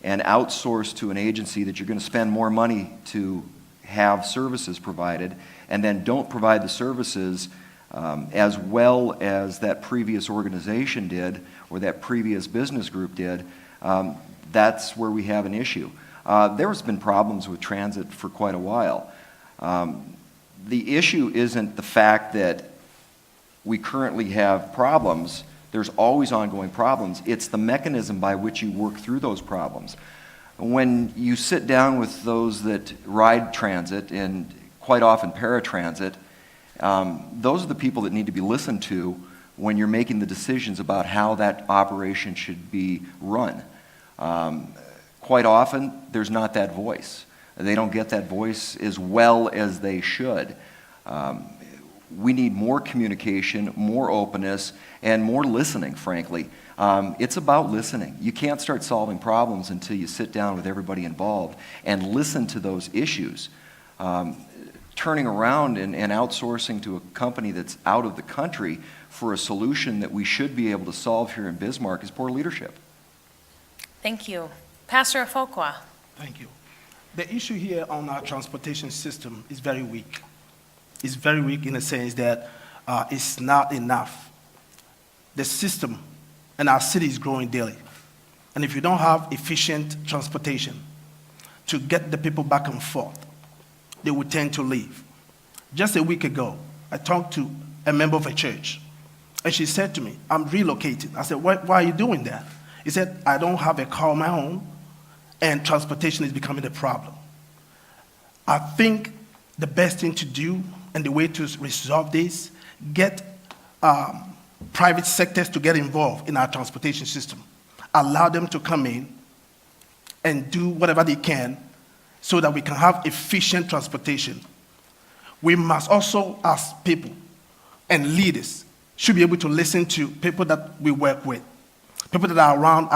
and outsource to an agency that you're going to spend more money to have services provided and then don't provide the services as well as that previous organization did or that previous business group did, that's where we have an issue. There's been problems with transit for quite a while. The issue isn't the fact that we currently have problems. There's always ongoing problems. It's the mechanism by which you work through those problems. When you sit down with those that ride transit, and quite often paratransit, those are the people that need to be listened to when you're making the decisions about how that operation should be run. Quite often, there's not that voice. They don't get that voice as well as they should. We need more communication, more openness, and more listening, frankly. It's about listening. You can't start solving problems until you sit down with everybody involved and listen to those issues. Turning around and outsourcing to a company that's out of the country for a solution that we should be able to solve here in Bismarck is poor leadership. Thank you. Pastor Afokwa. Thank you. The issue here on our transportation system is very weak. It's very weak in the sense that it's not enough. The system in our city is growing daily. And if you don't have efficient transportation to get the people back and forth, they will tend to leave. Just a week ago, I talked to a member of a church, and she said to me, I'm relocating. I said, why are you doing that? He said, I don't have a car of my own, and transportation is becoming a problem. I think the best thing to do and the way to resolve this, get private sectors to get involved in our transportation system. Allow them to come in and do whatever they can so that we can have efficient transportation. We must also, as people and leaders, should be able to listen to people that we work with, people that are around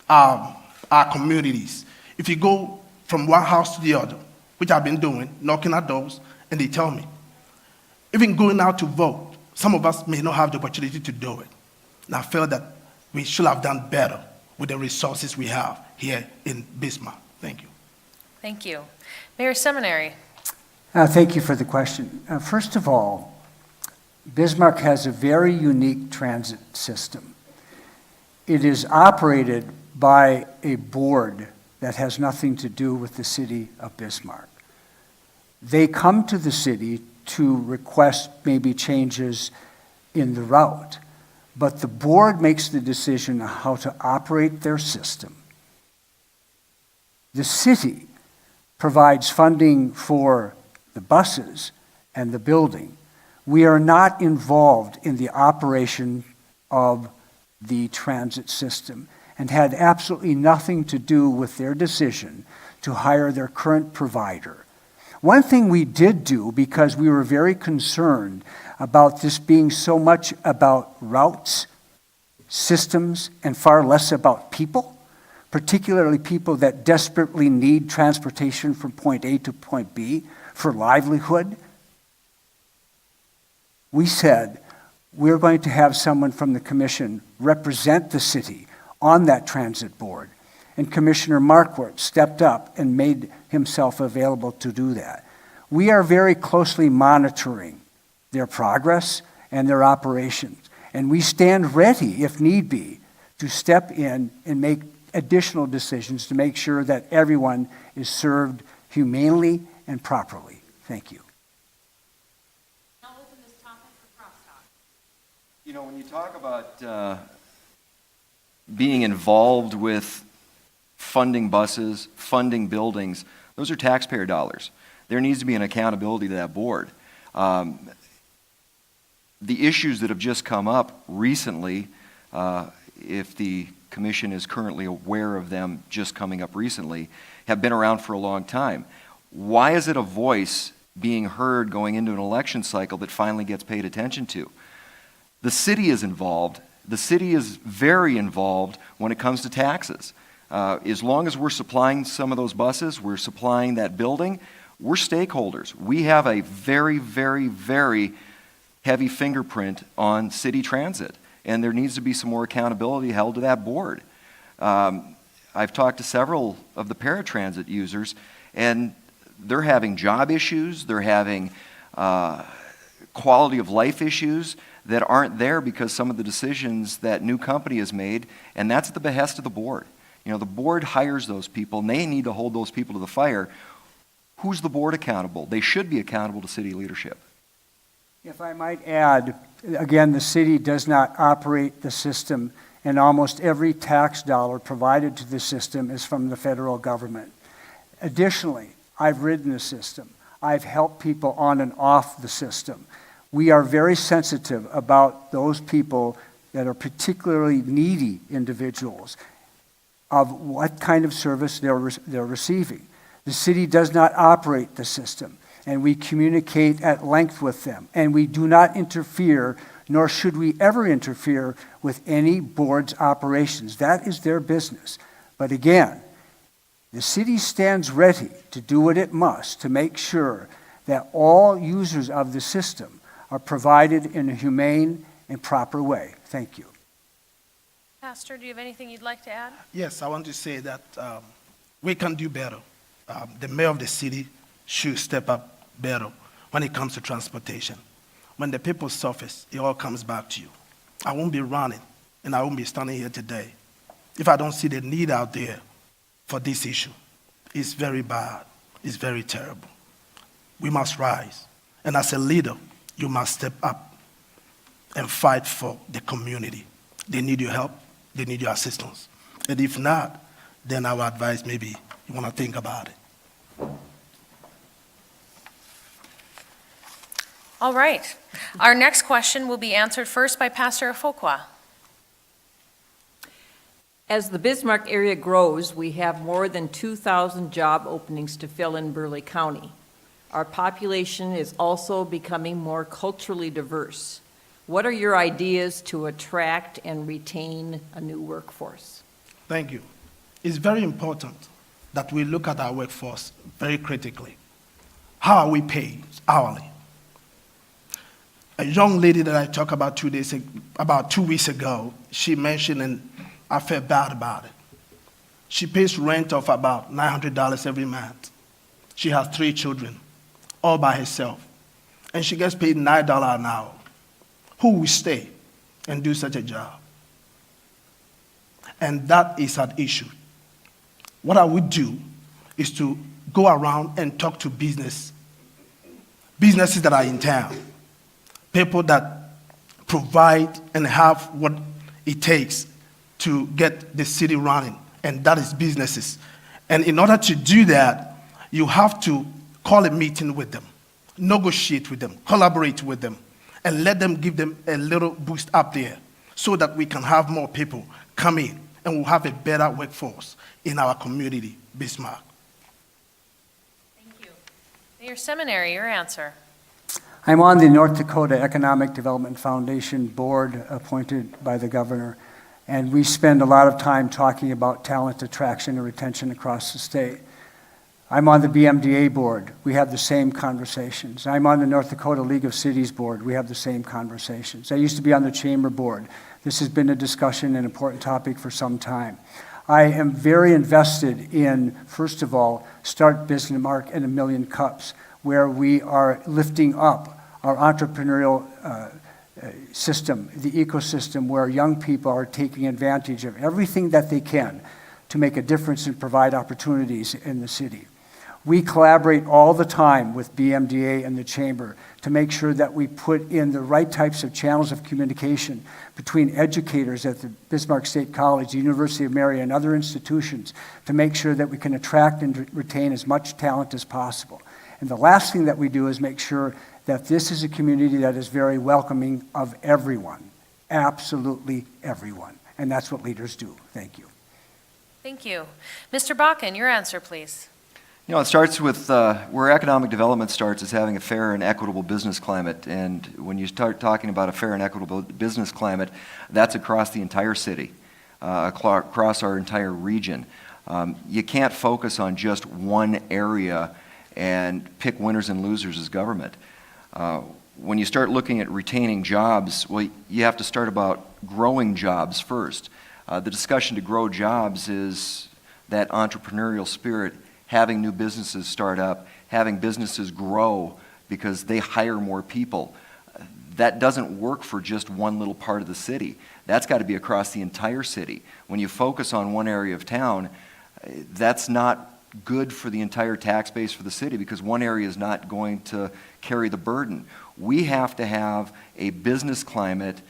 our communities. If you go from one house to the other, which I've been doing, knocking at doors, and they tell me, even going out to vote, some of us may not have the opportunity to do it. And I feel that we should have done better with the resources we have here in Bismarck. Thank you. Thank you. Mayor Seminary. Thank you for the question. First of all, Bismarck has a very unique transit system. It is operated by a board that has nothing to do with the city of Bismarck. They come to the city to request maybe changes in the route, but the board makes the decision on how to operate their system. The city provides funding for the buses and the building. We are not involved in the operation of the transit system and had absolutely nothing to do with their decision to hire their current provider. One thing we did do, because we were very concerned about this being so much about routes, systems, and far less about people, particularly people that desperately need transportation from point A to point B for livelihood, we said we're going to have someone from the commission represent the city on that transit board. And Commissioner Marquardt stepped up and made himself available to do that. We are very closely monitoring their progress and their operations. And we stand ready, if need be, to step in and make additional decisions to make sure that everyone is served humanely and properly. Thank you. I'll open this topic for crosstalk. You know, when you talk about being involved with funding buses, funding buildings, those are taxpayer dollars. There needs to be an accountability to that board. The issues that have just come up recently, if the commission is currently aware of them just coming up recently, have been around for a long time. Why is it a voice being heard going into an election cycle that finally gets paid attention to? The city is involved. The city is very involved when it comes to taxes. As long as we're supplying some of those buses, we're supplying that building, we're stakeholders. We have a very, very, very heavy fingerprint on city transit, and there needs to be some more accountability held to that board. I've talked to several of the paratransit users, and they're having job issues, they're having quality of life issues that aren't there because some of the decisions that new company has made, and that's at the behest of the board. You know, the board hires those people, and they need to hold those people to the fire. Who's the board accountable? They should be accountable to city leadership. If I might add, again, the city does not operate the system, and almost every tax dollar provided to the system is from the federal government. Additionally, I've ridden the system. I've helped people on and off the system. We are very sensitive about those people that are particularly needy individuals of what kind of service they're receiving. The city does not operate the system, and we communicate at length with them, and we do not interfere, nor should we ever interfere with any board's operations. That is their business. But again, the city stands ready to do what it must to make sure that all users of the system are provided in a humane and proper way. Thank you. Pastor, do you have anything you'd like to add? Yes, I want to say that we can do better. The mayor of the city should step up better when it comes to transportation. When the people surface, it all comes back to you. I won't be running, and I won't be standing here today if I don't see the need out there for this issue. It's very bad. It's very terrible. We must rise. And as a leader, you must step up and fight for the community. They need your help. They need your assistance. And if not, then I would advise maybe you want to think about it. All right. Our next question will be answered first by Pastor Afokwa. As the Bismarck area grows, we have more than 2,000 job openings to fill in Burleigh County. Our population is also becoming more culturally diverse. What are your ideas to attract and retain a new workforce? Thank you. It's very important that we look at our workforce very critically. How are we paid hourly? A young lady that I talked about 2 weeks ago, she mentioned, and I felt bad about it. She pays rent of about $900 every month. She has 3 children, all by herself, and she gets paid $9 an hour. Who will stay and do such a job? And that is an issue. What I would do is to go around and talk to businesses that are in town, people that provide and have what it takes to get the city running, and that is businesses. And in order to do that, you have to call a meeting with them, negotiate with them, collaborate with them, and let them give them a little boost up there so that we can have more people come in and we'll have a better workforce in our community, Bismarck. Thank you. Mayor Seminary, your answer. I'm on the North Dakota Economic Development Foundation board appointed by the governor, and we spend a lot of time talking about talent attraction and retention across the state. I'm on the BMDA board. We have the same conversations. I'm on the North Dakota League of Cities board. We have the same conversations. I used to be on the chamber board. This has been a discussion, an important topic for some time. I am very invested in, first of all, Start Bismarck and A Million Cups, where we are lifting up our entrepreneurial system, the ecosystem where young people are taking advantage of everything that they can to make a difference and provide opportunities in the city. We collaborate all the time with BMDA and the Chamber to make sure that we put in the right types of channels of communication between educators at the Bismarck State College, the University of Marion, and other institutions to make sure that we can attract and retain as much talent as possible. And the last thing that we do is make sure that this is a community that is very welcoming of everyone, absolutely everyone. And that's what leaders do. Thank you. Thank you. Mr. Bakken, your answer, please. You know, it starts with where economic development starts is having a fair and equitable business climate. And when you start talking about a fair and equitable business climate, that's across the entire city, across our entire region. You can't focus on just one area and pick winners and losers as government. When you start looking at retaining jobs, well, you have to start about growing jobs first. The discussion to grow jobs is that entrepreneurial spirit, having new businesses start up, having businesses grow because they hire more people. That doesn't work for just one little part of the city. That's got to be across the entire city. When you focus on one area of town, that's not good for the entire tax base for the city because one area is not going to carry the burden. We have to have a business climate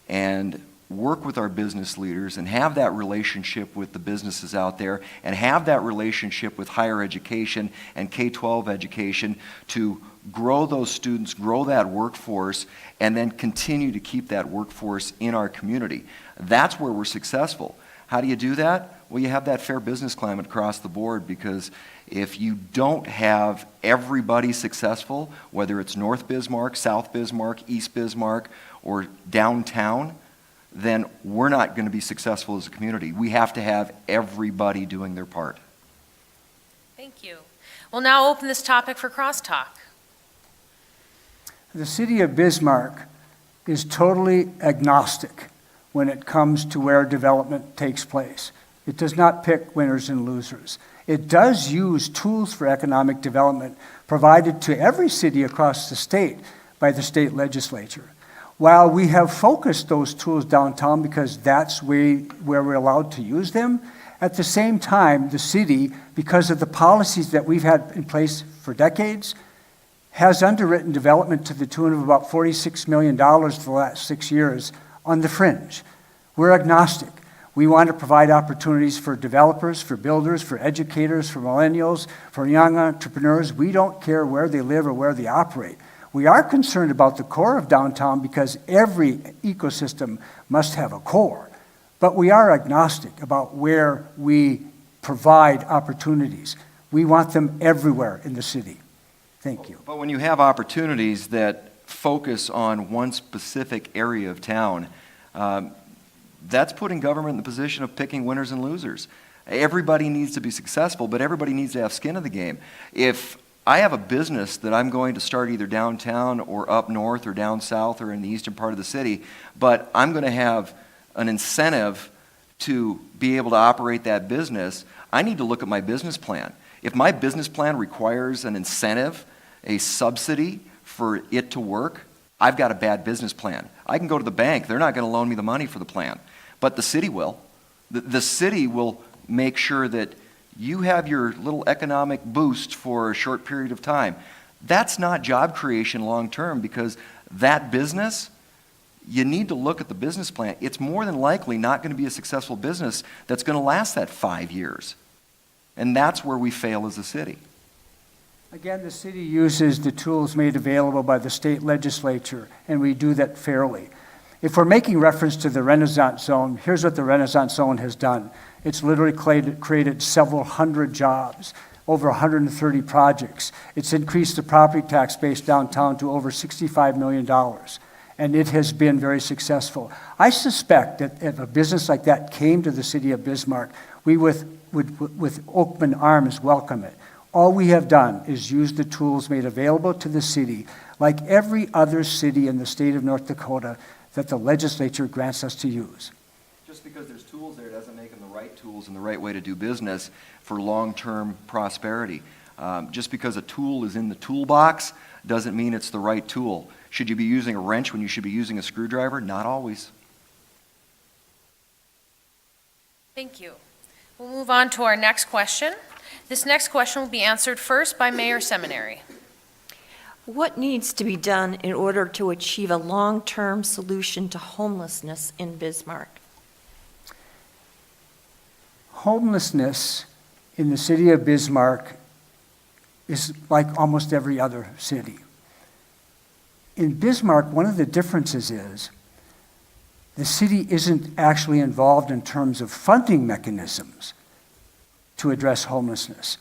and work with our business leaders and have that relationship with the businesses out there and have that relationship with higher education and K-12 education to grow those students, grow that workforce, and then continue to keep that workforce in our community. That's where we're successful. How do you do that? Well, you have that fair business climate across the board because if you don't have everybody successful, whether it's North Bismarck, South Bismarck, East Bismarck, or downtown, then we're not going to be successful as a community. We have to have everybody doing their part. Thank you. We'll now open this topic for crosstalk. The city of Bismarck is totally agnostic when it comes to where development takes place. It does not pick winners and losers. It does use tools for economic development provided to every city across the state by the state legislature. While we have focused those tools downtown because that's where we're allowed to use them, at the same time, the city, because of the policies that we've had in place for decades, has underwritten development to the tune of about $46 million for the last 6 years on the fringe. We're agnostic. We want to provide opportunities for developers, for builders, for educators, for millennials, for young entrepreneurs. We don't care where they live or where they operate. We are concerned about the core of downtown because every ecosystem must have a core. But we are agnostic about where we provide opportunities. We want them everywhere in the city. Thank you. But when you have opportunities that focus on one specific area of town, that's putting government in the position of picking winners and losers. Everybody needs to be successful, but everybody needs to have skin in the game. If I have a business that I'm going to start either downtown or up north or down south or in the eastern part of the city, but I'm going to have an incentive to be able to operate that business, I need to look at my business plan. If my business plan requires an incentive, a subsidy for it to work, I've got a bad business plan. I can go to the bank. They're not going to loan me the money for the plan, but the city will. The city will make sure that you have your little economic boost for a short period of time. That's not job creation long term because that business, you need to look at the business plan. It's more than likely not going to be a successful business that's going to last that 5 years. And that's where we fail as a city. Again, the city uses the tools made available by the state legislature, and we do that fairly. If we're making reference to the Renaissance Zone, here's what the Renaissance Zone has done. It's literally created several hundred jobs, over 130 projects. It's increased the property tax base downtown to over $65 million, and it has been very successful. I suspect that if a business like that came to the city of Bismarck, we would with open arms welcome it. All we have done is use the tools made available to the city, like every other city in the state of North Dakota, that the legislature grants us to use. Just because there's tools there doesn't make them the right tools and the right way to do business for long-term prosperity. Just because a tool is in the toolbox doesn't mean it's the right tool. Should you be using a wrench when you should be using a screwdriver? Not always. Thank you. We'll move on to our next question. This next question will be answered first by Mayor Seminary. What needs to be done in order to achieve a long-term solution to homelessness in Bismarck? Homelessness in the city of Bismarck is like almost every other city. In Bismarck, one of the differences is the city isn't actually involved in terms of funding mechanisms to address homelessness.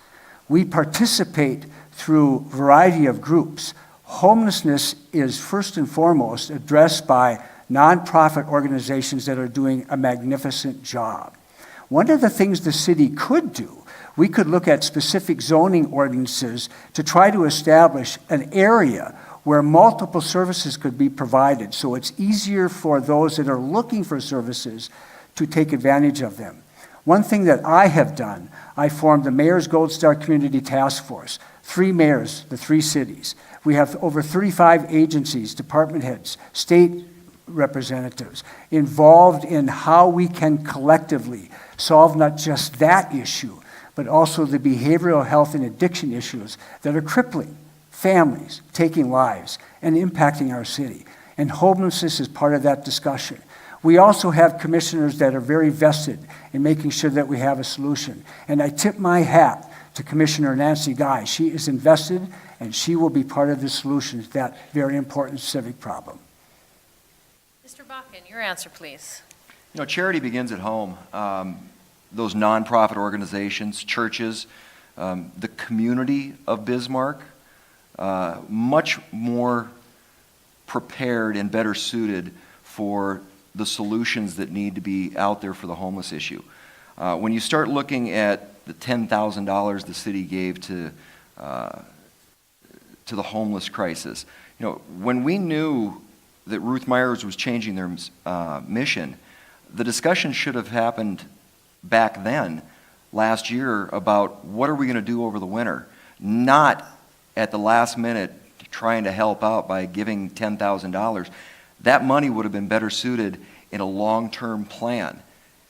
We participate through a variety of groups. Homelessness is first and foremost addressed by nonprofit organizations that are doing a magnificent job. One of the things the city could do, we could look at specific zoning ordinances to try to establish an area where multiple services could be provided, so it's easier for those that are looking for services to take advantage of them. One thing that I have done, I formed the Mayor's Gold Star Community Task Force, 3 mayors, the 3 cities. We have over 35 agencies, department heads, state representatives involved in how we can collectively solve not just that issue, but also the behavioral health and addiction issues that are crippling families, taking lives, and impacting our city. And homelessness is part of that discussion. We also have commissioners that are very vested in making sure that we have a solution. And I tip my hat to Commissioner Nancy Guy. She is invested, and she will be part of the solution to that very important civic problem. Mr. Bakken, your answer, please. You know, charity begins at home. Those nonprofit organizations, churches, the community of Bismarck, much more prepared and better suited for the solutions that need to be out there for the homeless issue. When you start looking at the $10,000 the city gave to the homeless crisis, you know, when we knew that Ruth Myers was changing their mission, the discussion should have happened back then, last year, about what are we going to do over the winter, not at the last minute trying to help out by giving $10,000. That money would have been better suited in a long-term plan.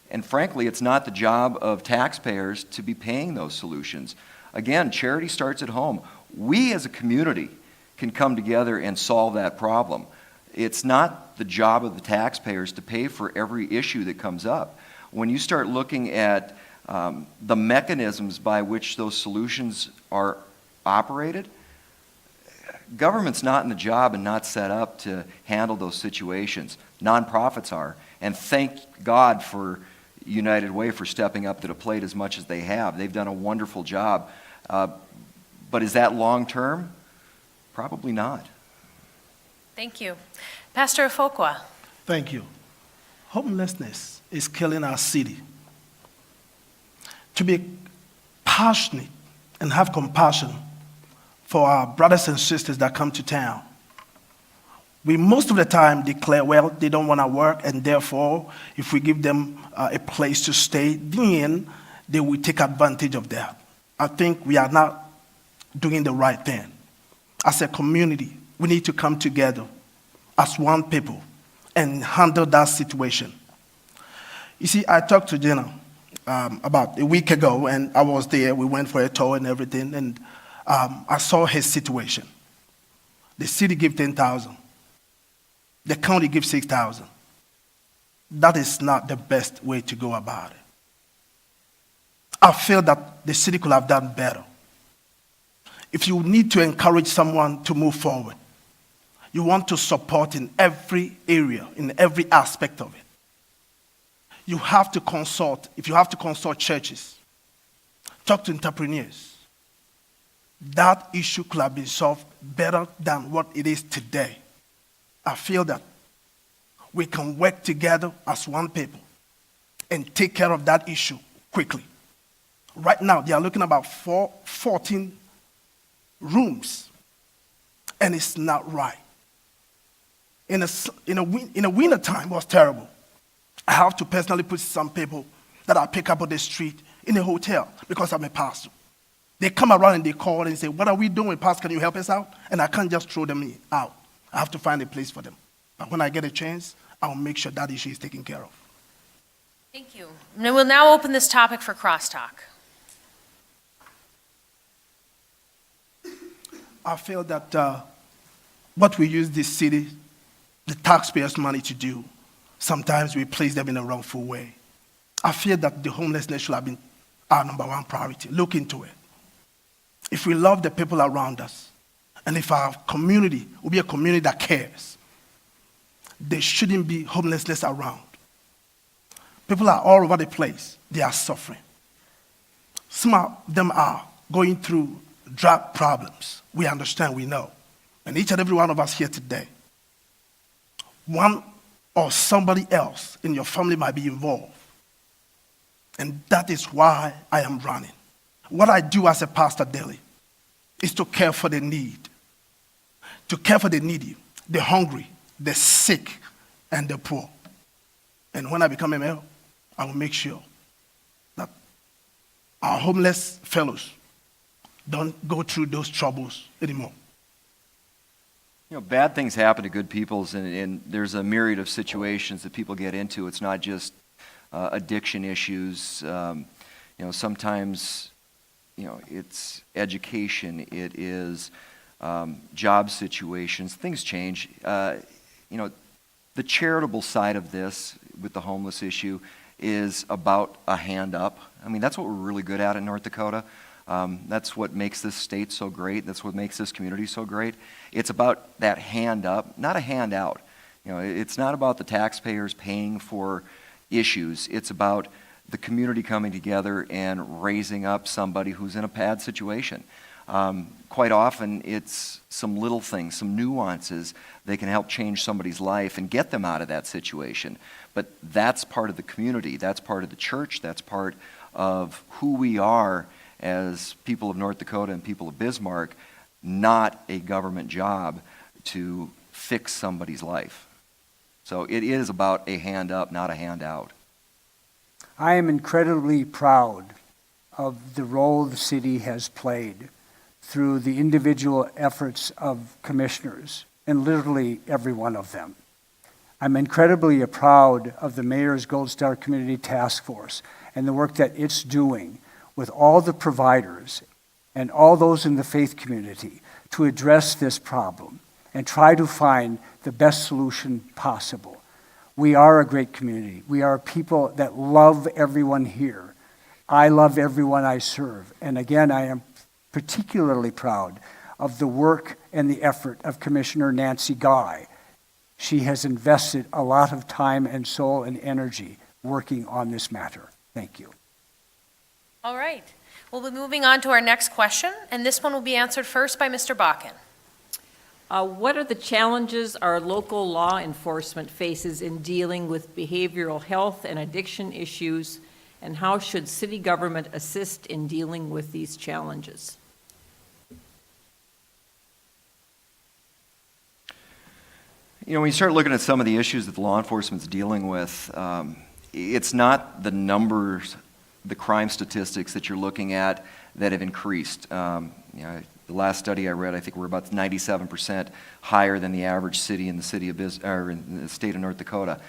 And frankly, it's not the job of taxpayers to be paying those solutions. Again, charity starts at home. We as a community can come together and solve that problem. It's not the job of the taxpayers to pay for every issue that comes up. When you start looking at the mechanisms by which those solutions are operated, government's not in the job and not set up to handle those situations. Nonprofits are. And thank God for United Way for stepping up to the plate as much as they have. They've done a wonderful job. But is that long-term? Probably not. Thank you. Pastor Afokwa. Thank you. Homelessness is killing our city. To be passionate and have compassion for our brothers and sisters that come to town, we most of the time declare, well, they don't want to work, and therefore, if we give them a place to stay, then they will take advantage of that. I think we are not doing the right thing. As a community, we need to come together as one people and handle that situation. You see, I talked to Jenna about a week ago, and I was there. We went for a tour and everything, and I saw his situation. The city gave $10,000. The county gives $6,000. That is not the best way to go about it. I feel that the city could have done better. If you need to encourage someone to move forward, you want to support in every area, in every aspect of it. You have to consult, if you have to consult churches, talk to entrepreneurs. That issue could have been solved better than what it is today. I feel that we can work together as one people and take care of that issue quickly. Right now, they are looking about 14 rooms, and it's not right. In a winter time, it was terrible. I have to personally put some people that I pick up on the street in a hotel because I'm a pastor. They come around and they call and say, what are we doing, Pastor? Can you help us out? And I can't just throw them out. I have to find a place for them. But when I get a chance, I'll make sure that issue is taken care of. Thank you. And we'll now open this topic for crosstalk. I feel that what we use this city, the taxpayers' money to do, sometimes we place them in a wrongful way. I feel that the homelessness should have been our number one priority. Look into it. If we love the people around us, and if our community will be a community that cares, there shouldn't be homelessness around. People are all over the place. They are suffering. Some of them are going through drug problems. We understand, we know. And each and every one of us here today, one or somebody else in your family might be involved. And that is why I am running. What I do as a pastor daily is to care for the need. To care for the needy, the hungry, the sick, and the poor. And when I become a mayor, I will make sure that our homeless fellows don't go through those troubles anymore. You know, bad things happen to good people, and there's a myriad of situations that people get into. It's not just addiction issues. Sometimes, it's education. It is job situations. Things change. The charitable side of this with the homeless issue is about a hand up. I mean, that's what we're really good at in North Dakota. That's what makes this state so great. That's what makes this community so great. It's about that hand up, not a hand out. It's not about the taxpayers paying for issues. It's about the community coming together and raising up somebody who's in a bad situation. Quite often, it's some little things, some nuances that can help change somebody's life and get them out of that situation. But that's part of the community. That's part of the church. That's part of who we are as people of North Dakota and people of Bismarck, not a government job to fix somebody's life. So it is about a hand up, not a hand out. I am incredibly proud of the role the city has played through the individual efforts of commissioners, and literally every one of them. I'm incredibly proud of the Mayor's Gold Star Community Task Force and the work that it's doing with all the providers and all those in the faith community to address this problem and try to find the best solution possible. We are a great community. We are people that love everyone here. I love everyone I serve. And again, I am particularly proud of the work and the effort of Commissioner Nancy Guy. She has invested a lot of time and soul and energy working on this matter. Thank you. All right. We'll be moving on to our next question, and this one will be answered first by Mr. Bakken. What are the challenges our local law enforcement faces in dealing with behavioral health and addiction issues, and how should city government assist in dealing with these challenges? You know, when you start looking at some of the issues that the law enforcement's dealing with, it's not the numbers, the crime statistics that you're looking at that have increased. You know, the last study I read, I think we're about 97% higher than the average city in the city of in the state of North Dakota.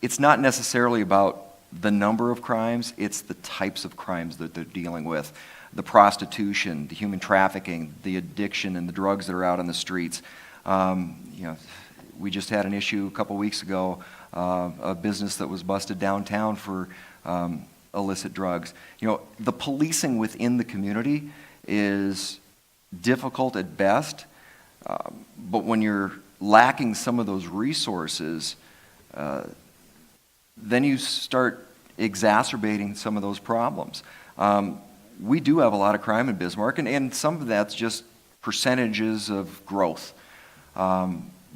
It's not necessarily about the number of crimes; it's the types of crimes that they're dealing with. The prostitution, the human trafficking, the addiction, and the drugs that are out on the streets. You know, we just had an issue a couple weeks ago, a business that was busted downtown for illicit drugs. You know, the policing within the community is difficult at best, but when you're lacking some of those resources, then you start exacerbating some of those problems. We do have a lot of crime in Bismarck, and some of that's just percentages of growth.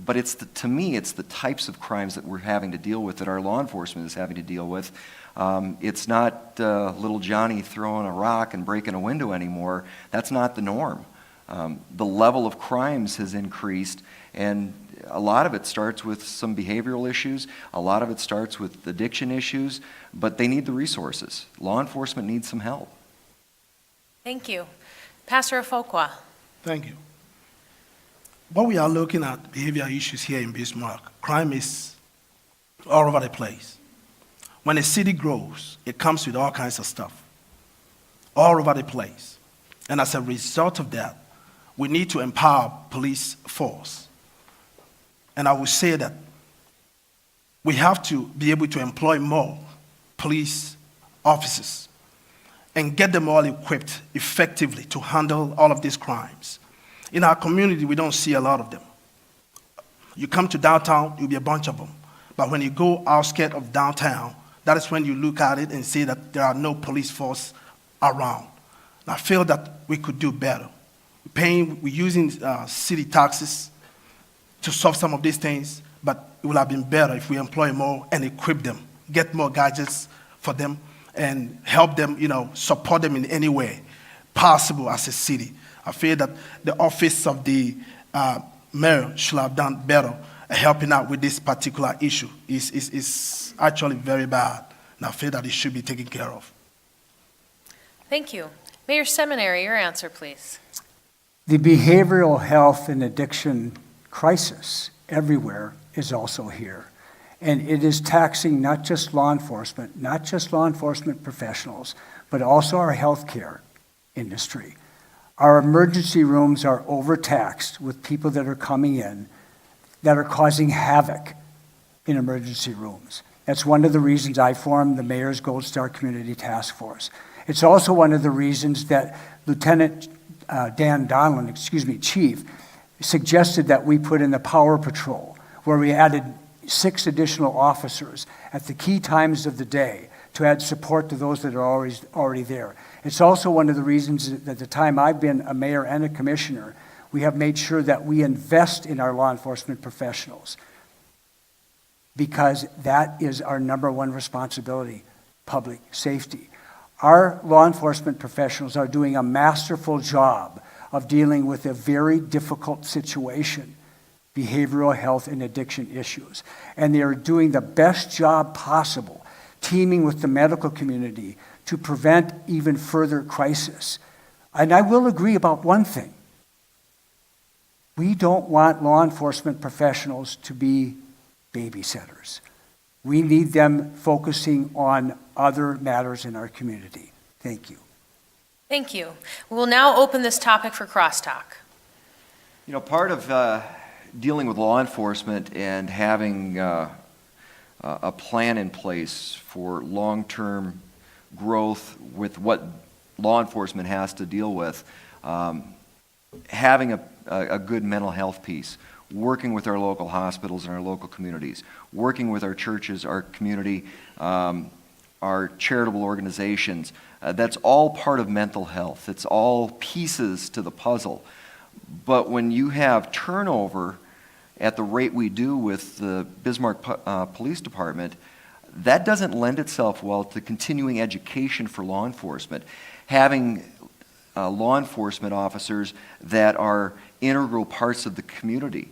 But to me, it's the types of crimes that we're having to deal with, that our law enforcement is having to deal with. It's not little Johnny throwing a rock and breaking a window anymore. That's not the norm. The level of crimes has increased, and a lot of it starts with some behavioral issues. A lot of it starts with addiction issues, but they need the resources. Law enforcement needs some help. Thank you. Pastor Afokwa. Thank you. What we are looking at, behavior issues here in Bismarck, crime is all over the place. When a city grows, it comes with all kinds of stuff, all over the place. And as a result of that, we need to empower police force. And I would say that we have to be able to employ more police officers and get them all equipped effectively to handle all of these crimes. In our community, we don't see a lot of them. You come to downtown, you'll be a bunch of them. But when you go outskirts of downtown, that is when you look at it and see that there are no police force around. And I feel that we could do better. We're using city taxes to solve some of these things, but it would have been better if we employ more and equip them, get more gadgets for them, and help them, support them in any way possible as a city. I feel that the office of the mayor should have done better at helping out with this particular issue. It's actually very bad, and I feel that it should be taken care of. Thank you. Mayor Seminary, your answer, please. The behavioral health and addiction crisis everywhere is also here. And it is taxing not just law enforcement professionals, but also our healthcare industry. Our emergency rooms are overtaxed with people that are coming in that are causing havoc in emergency rooms. That's one of the reasons I formed the Mayor's Gold Star Community Task Force. It's also one of the reasons that Lieutenant Dan Donlin, Chief, suggested that we put in the Power Patrol, where we added 6 additional officers at the key times of the day to add support to those that are already there. It's also one of the reasons that at the time I've been a mayor and a commissioner, we have made sure that we invest in our law enforcement professionals, because that is our number one responsibility, public safety. Our law enforcement professionals are doing a masterful job of dealing with a very difficult situation, behavioral health and addiction issues. And they are doing the best job possible, teaming with the medical community to prevent even further crisis. And I will agree about one thing. We don't want law enforcement professionals to be babysitters. We need them focusing on other matters in our community. Thank you. Thank you. We will now open this topic for crosstalk. You know, part of dealing with law enforcement and having a plan in place for long-term growth with what law enforcement has to deal with, having a good mental health piece, working with our local hospitals and our local communities, working with our churches, our community, our charitable organizations, that's all part of mental health. It's all pieces to the puzzle. But when you have turnover at the rate we do with the Bismarck Police Department, that doesn't lend itself well to continuing education for law enforcement. Having law enforcement officers that are integral parts of the community,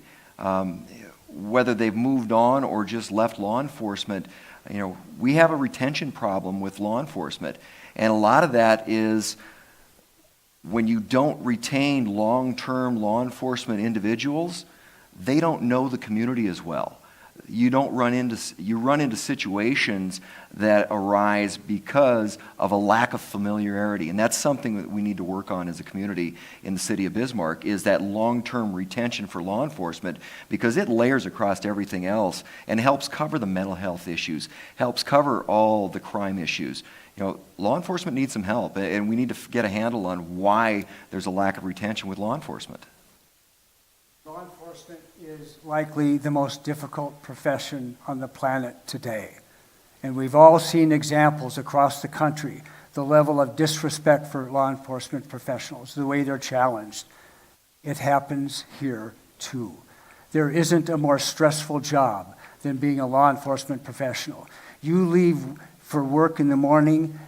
whether they've moved on or just left law enforcement, you know, we have a retention problem with law enforcement. And a lot of that is when you don't retain long-term law enforcement individuals, they don't know the community as well. You run into situations that arise because of a lack of familiarity, and that's something that we need to work on as a community in the city of Bismarck, is that long-term retention for law enforcement, because it layers across everything else and helps cover the mental health issues, helps cover all the crime issues. You know, law enforcement needs some help, and we need to get a handle on why there's a lack of retention with law enforcement. Law enforcement is likely the most difficult profession on the planet today. And we've all seen examples across the country, the level of disrespect for law enforcement professionals, the way they're challenged. It happens here too. There isn't a more stressful job than being a law enforcement professional. You leave for work in the morning,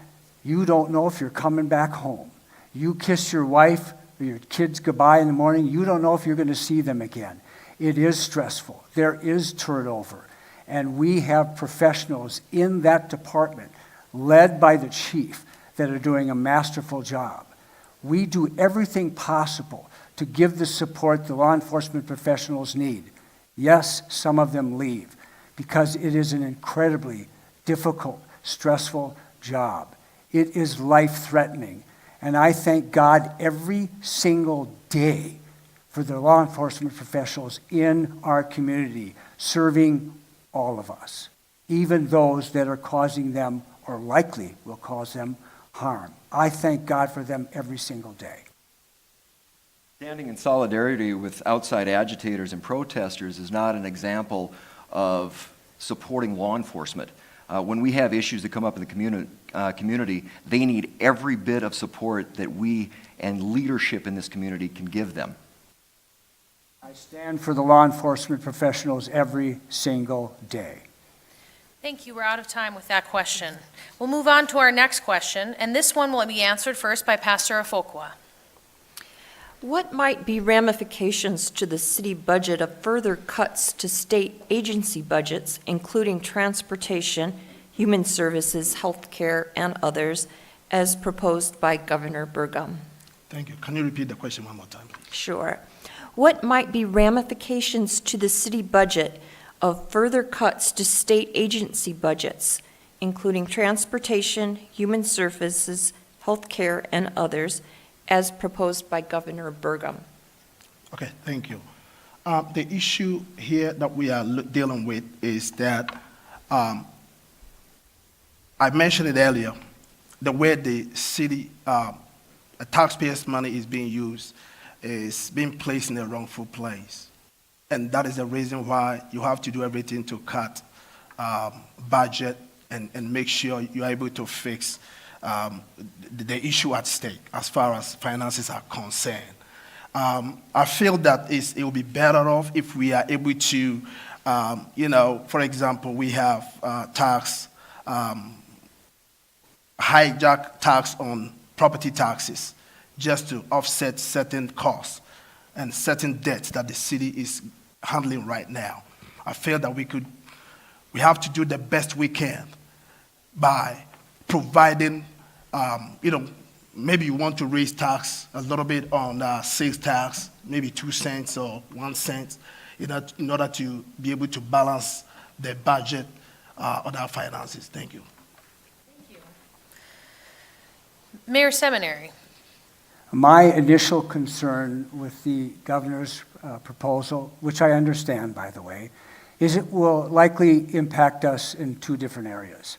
you don't know if you're coming back home. You kiss your wife or your kids goodbye in the morning, you don't know if you're going to see them again. It is stressful. There is turnover. And we have professionals in that department, led by the chief, that are doing a masterful job. We do everything possible to give the support the law enforcement professionals need. Yes, some of them leave because it is an incredibly difficult, stressful job. It is life-threatening. And I thank God every single day for the law enforcement professionals in our community, serving all of us, even those that are causing them or likely will cause them harm. I thank God for them every single day. Standing in solidarity with outside agitators and protesters is not an example of supporting law enforcement. When we have issues that come up in the community, they need every bit of support that we and leadership in this community can give them. I stand for the law enforcement professionals every single day. Thank you. We're out of time with that question. We'll move on to our next question, and this one will be answered first by Pastor Afokwa. What might be ramifications to the city budget of further cuts to state agency budgets, including transportation, human services, healthcare, and others, as proposed by Governor Burgum? Thank you. Can you repeat the question one more time, please? Sure. What might be ramifications to the city budget of further cuts to state agency budgets, including transportation, human services, healthcare, and others, as proposed by Governor Burgum? Okay, thank you. The issue here that we are dealing with is that I mentioned it earlier, the way the city taxpayers' money is being used is being placed in the wrongful place. And that is the reason why you have to do everything to cut budget and make sure you're able to fix the issue at stake as far as finances are concerned. I feel that it will be better off if we are able to, for example, we have hijack tax on property taxes just to offset certain costs and certain debts that the city is handling right now. I feel that we have to do the best we can by providing, maybe you want to raise tax a little bit on sales tax, maybe 2 cents or 1 cent, in order to be able to balance their budget, other finances. Thank you. Mayor Seminary. My initial concern with the governor's proposal, which I understand, by the way, is it will likely impact us in two different areas.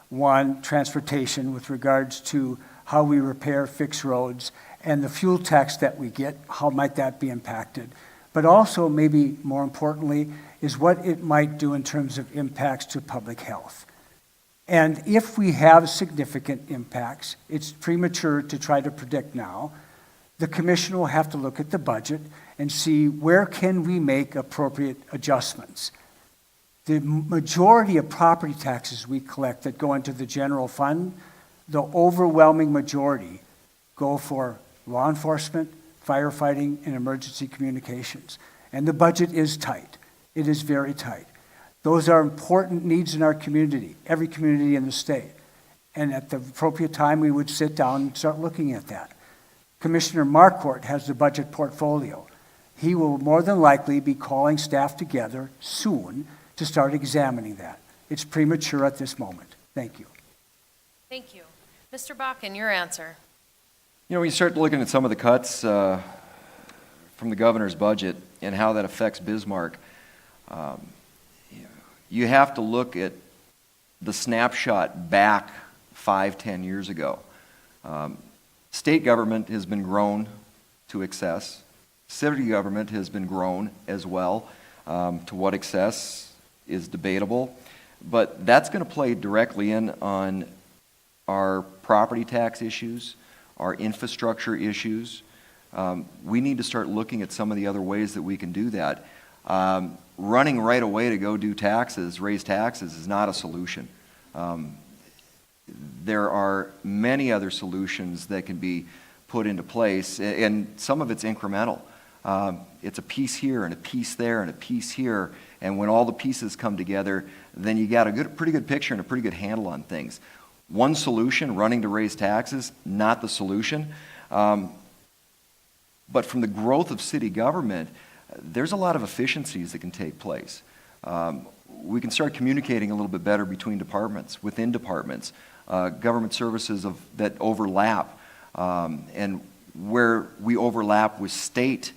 One, transportation with regards to how we repair, fix roads, and the fuel tax that we get, how might that be impacted? But also, maybe more importantly, is what it might do in terms of impacts to public health. And if we have significant impacts, it's premature to try to predict now. The commission will have to look at the budget and see where can we make appropriate adjustments. The majority of property taxes we collect that go into the general fund, the overwhelming majority go for law enforcement, firefighting, and emergency communications. And the budget is tight. It is very tight. Those are important needs in our community, every community in the state. And at the appropriate time, we would sit down and start looking at that. Commissioner Marquardt has the budget portfolio. He will more than likely be calling staff together soon to start examining that. It's premature at this moment. Thank you. Thank you. Mr. Bakken, your answer. You know, when you start looking at some of the cuts from the governor's budget and how that affects Bismarck, you have to look at the snapshot back 5-10 years ago. State government has been grown to excess. City government has been grown as well. To what excess is debatable. But that's going to play directly in on our property tax issues, our infrastructure issues. We need to start looking at some of the other ways that we can do that. Running right away to go do taxes, raise taxes, is not a solution. There are many other solutions that can be put into place, and some of it's incremental. It's a piece here and a piece there and a piece here, and when all the pieces come together, then you got a pretty good picture and a pretty good handle on things. One solution, running to raise taxes, not the solution. But from the growth of city government, there's a lot of efficiencies that can take place. We can start communicating a little bit better between departments, within departments, government services that overlap, and where we overlap with state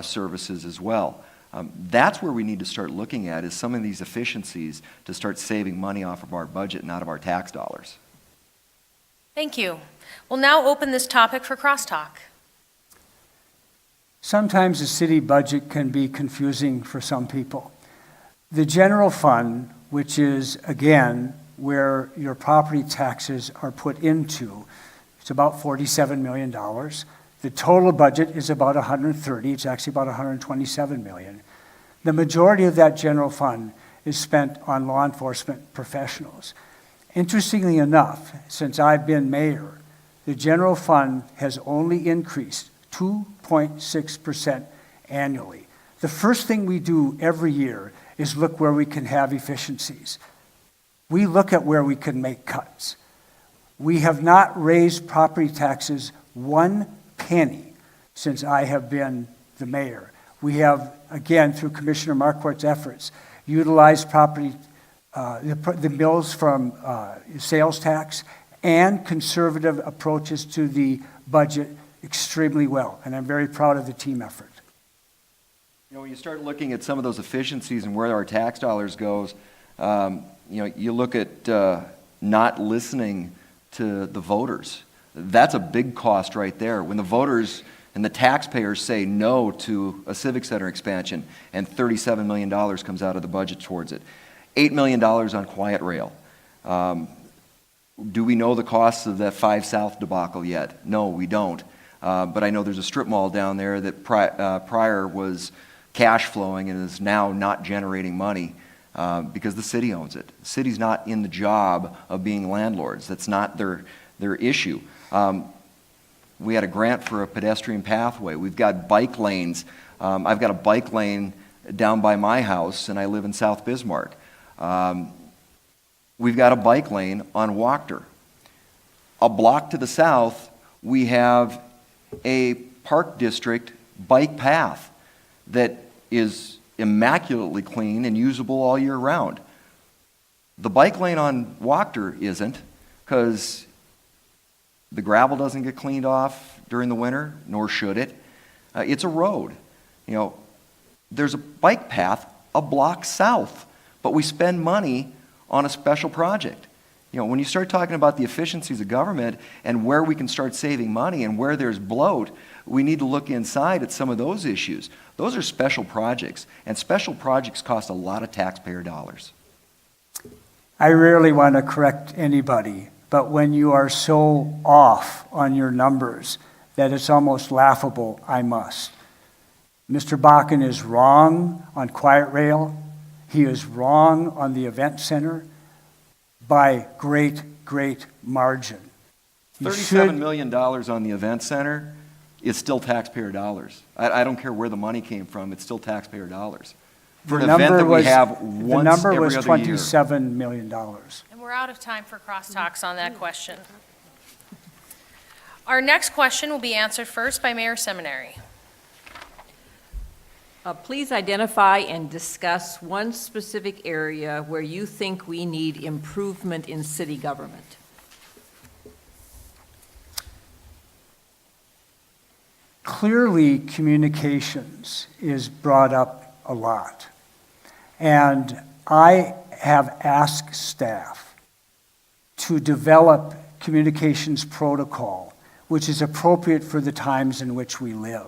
services as well. That's where we need to start looking at, is some of these efficiencies to start saving money off of our budget and out of our tax dollars. Thank you. We'll now open this topic for crosstalk. Sometimes the city budget can be confusing for some people. The general fund, which is, again, where your property taxes are put into, it's about $47 million. The total budget is about 130. It's actually about 127 million. The majority of that general fund is spent on law enforcement professionals. Interestingly enough, since I've been mayor, the general fund has only increased 2.6% annually. The first thing we do every year is look where we can have efficiencies. We look at where we can make cuts. We have not raised property taxes one penny since I have been the mayor. We have, again, through Commissioner Marquardt's efforts, utilized the mills from sales tax and conservative approaches to the budget extremely well, and I'm very proud of the team effort. You know, when you start looking at some of those efficiencies and where our tax dollars goes, you look at not listening to the voters. That's a big cost right there. When the voters and the taxpayers say no to a civic center expansion and $37 million comes out of the budget towards it. $8 million on Quiet Rail. Do we know the costs of that 5 South debacle yet? No, we don't. But I know there's a strip mall down there that prior was cash flowing and is now not generating money because the city owns it. The city's not in the job of being landlords. That's not their issue. We had a grant for a pedestrian pathway. We've got bike lanes. I've got a bike lane down by my house, and I live in South Bismarck. We've got a bike lane on Wachter. A block to the south, we have a park district bike path that is immaculately clean and usable all year round. The bike lane on Wachter isn't, because the gravel doesn't get cleaned off during the winter, nor should it. It's a road. You know, there's a bike path a block south, but we spend money on a special project. You know, when you start talking about the efficiencies of government and where we can start saving money and where there's bloat, we need to look inside at some of those issues. Those are special projects, and special projects cost a lot of taxpayer dollars. I rarely want to correct anybody, but when you are so off on your numbers that it's almost laughable, I must. Mr. Bakken is wrong on Quiet Rail. He is wrong on the event center by great, great margin. You $37 million on the event center is still taxpayer dollars. I don't care where the money came from, it's still taxpayer dollars. For an event that we have once every other year. The number was $27 million. And we're out of time for crosstalks on that question. Our next question will be answered first by Mayor Seminary. Please identify and discuss one specific area where you think we need improvement in city government. Clearly, communications is brought up a lot. And I have asked staff to develop communications protocol, which is appropriate for the times in which we live.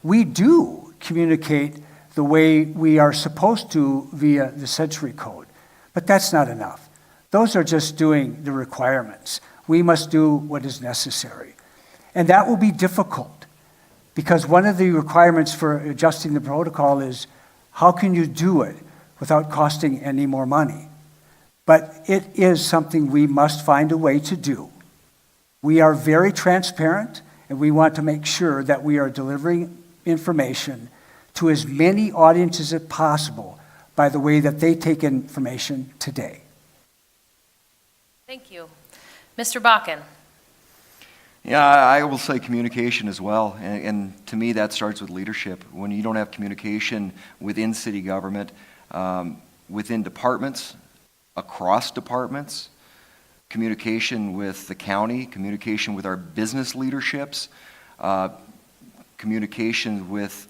We do communicate the way we are supposed to via the Century Code, but that's not enough. Those are just doing the requirements. We must do what is necessary. And that will be difficult, because one of the requirements for adjusting the protocol is how can you do it without costing any more money? But it is something we must find a way to do. We are very transparent, and we want to make sure that we are delivering information to as many audiences as possible by the way that they take information today. Thank you. Mr. Bakken. Yeah, I will say communication as well, and to me that starts with leadership. When you don't have communication within city government, within departments, across departments, communication with the county, communication with our business leaderships, communication with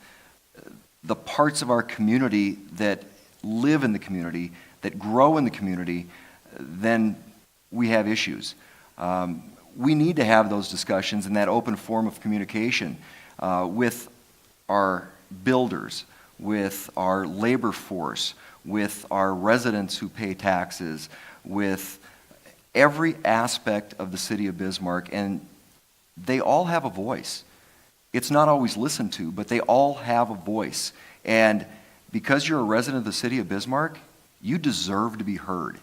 the parts of our community that live in the community, that grow in the community, then we have issues. We need to have those discussions in that open form of communication with our builders, with our labor force, with our residents who pay taxes, with every aspect of the city of Bismarck, and they all have a voice. It's not always listened to, but they all have a voice. And because you're a resident of the city of Bismarck, you deserve to be heard.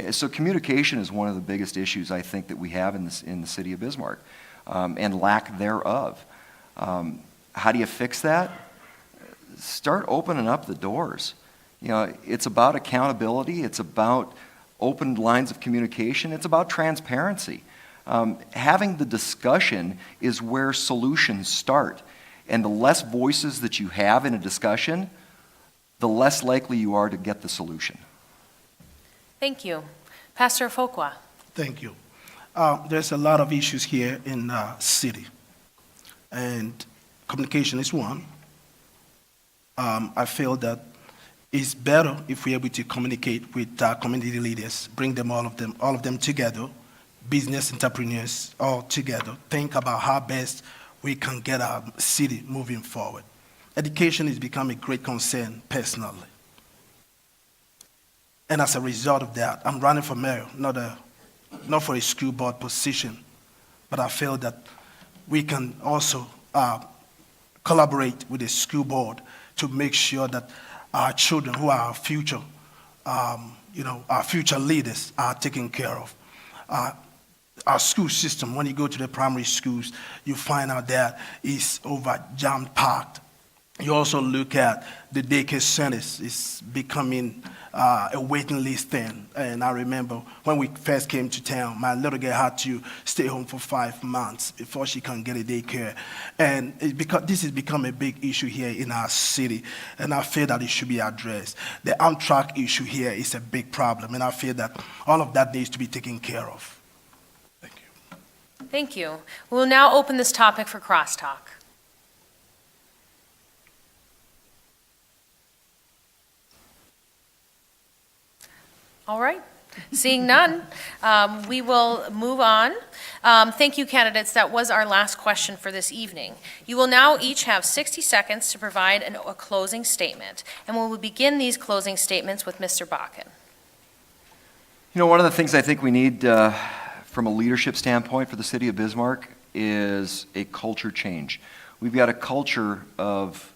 So communication is one of the biggest issues I think that we have in the city of Bismarck, and lack thereof. How do you fix that? Start opening up the doors. You know, it's about accountability. It's about open lines of communication. It's about transparency. Having the discussion is where solutions start. And the less voices that you have in a discussion, the less likely you are to get the solution. Thank you. Pastor Fuqua. Thank you. There's a lot of issues here in the city, and communication is one. I feel that it's better if we're able to communicate with community leaders, bring them all of them together, business entrepreneurs all together, think about how best we can get our city moving forward. Education has become a great concern personally. And as a result of that, I'm running for mayor, not for a school board position, but I feel that we can also collaborate with the school board to make sure that our children, who are our future, our future leaders, are taken care of. Our school system, when you go to the primary schools, you find out that it's over jam-packed. You also look at the daycare centers. It's becoming a waiting list thing. And I remember when we first came to town, my little girl had to stay home for 5 months before she can get a daycare. And this has become a big issue here in our city, and I feel that it should be addressed. The Amtrak issue here is a big problem, and I feel that all of that needs to be taken care of. Thank you. Thank you. We'll now open this topic for crosstalk. All right. Seeing none, we will move on. Thank you, candidates. That was our last question for this evening. You will now each have 60 seconds to provide a closing statement, and we will begin these closing statements with Mr. Bakken. You know, one of the things I think we need from a leadership standpoint for the city of Bismarck is a culture change. We've got a culture of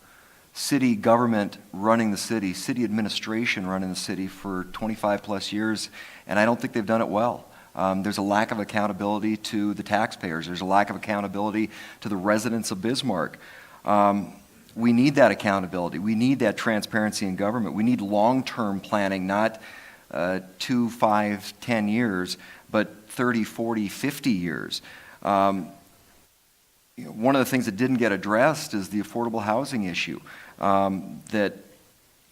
city government running the city administration running the city for 25 plus years, and I don't think they've done it well. There's a lack of accountability to the taxpayers. There's a lack of accountability to the residents of Bismarck. We need that accountability. We need that transparency in government. We need long-term planning, not 2, 5, 10 years, but 30, 40, 50 years. One of the things that didn't get addressed is the affordable housing issue. That,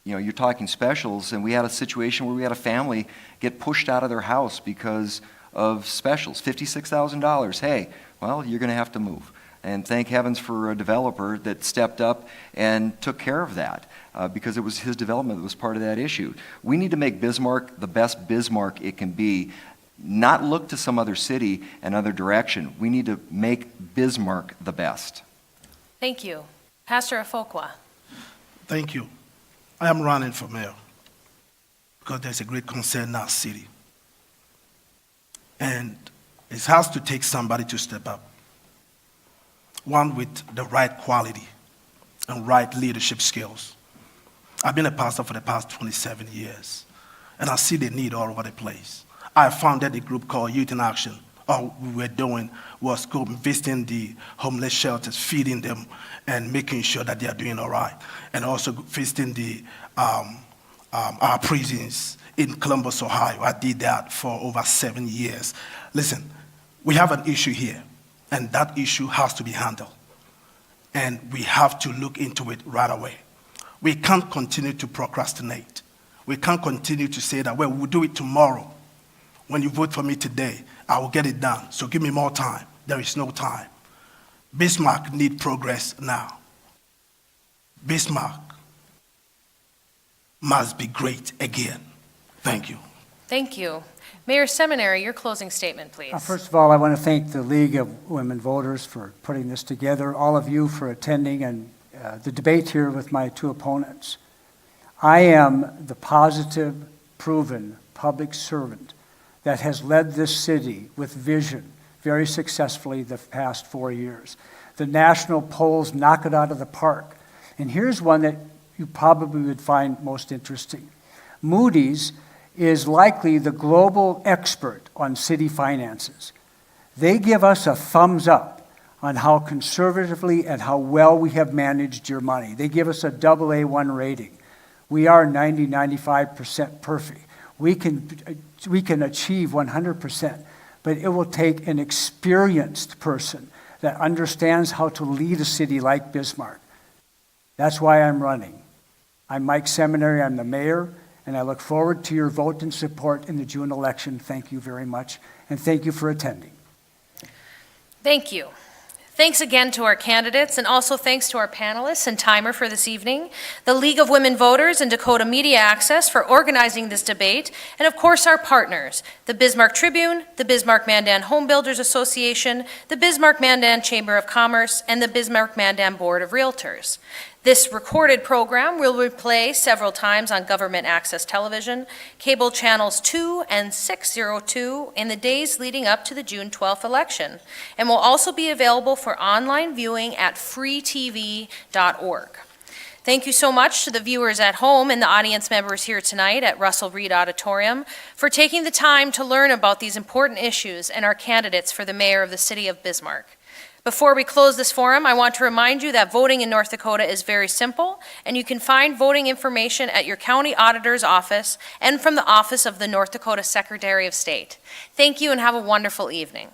you're talking specials, and we had a situation where we had a family get pushed out of their house because of specials, $56,000. Hey, well, you're going to have to move. And thank heavens for a developer that stepped up and took care of that because it was his development that was part of that issue. We need to make Bismarck the best Bismarck it can be, not look to some other city and other direction. We need to make Bismarck the best. Thank you. Pastor Afokwa. Thank you. I am running for mayor because there's a great concern in our city. And it has to take somebody to step up. One with the right quality and right leadership skills. I've been a pastor for the past 27 years, and I see the need all over the place. I founded a group called Youth in Action. All we were doing was visiting the homeless shelters, feeding them, and making sure that they are doing all right. And also visiting our prisons in Columbus, Ohio. I did that for over 7 years. Listen, we have an issue here, and that issue has to be handled. And we have to look into it right away. We can't continue to procrastinate. We can't continue to say that, well, we'll do it tomorrow. When you vote for me today, I will get it done. So give me more time. There is no time. Bismarck needs progress now. Bismarck must be great again. Thank you. Thank you. Mayor Seminary, your closing statement, please. First of all, I want to thank the League of Women Voters for putting this together, all of you for attending, and the debate here with my two opponents. I am the positive, proven public servant that has led this city with vision very successfully the past 4 years. The national polls knock it out of the park. And here's one that you probably would find most interesting. Moody's is likely the global expert on city finances. They give us a thumbs up on how conservatively and how well we have managed your money. They give us a AA1 rating. We are 90-95% perfect. We can achieve 100%, but it will take an experienced person that understands how to lead a city like Bismarck. That's why I'm running. I'm Mike Seminary, I'm the mayor, and I look forward to your vote and support in the June election. Thank you very much, and thank you for attending. Thank you. Thanks again to our candidates, and also thanks to our panelists and timer for this evening, the League of Women Voters and Dakota Media Access for organizing this debate, and of course our partners, the Bismarck Tribune, the Bismarck-Mandan Home Builders Association, the Bismarck-Mandan Chamber of Commerce, and the Bismarck-Mandan Board of Realtors. This recorded program will replay several times on government access television, cable channels 2 and 602 in the days leading up to the June 12th election, and will also be available for online viewing at freetv.org. Thank you so much to the viewers at home and the audience members here tonight at Russell Reed Auditorium for taking the time to learn about these important issues and our candidates for the mayor of the city of Bismarck. Before we close this forum, I want to remind you that voting in North Dakota is very simple, and you can find voting information at your county auditor's office and from the office of the North Dakota Secretary of State. Thank you and have a wonderful evening.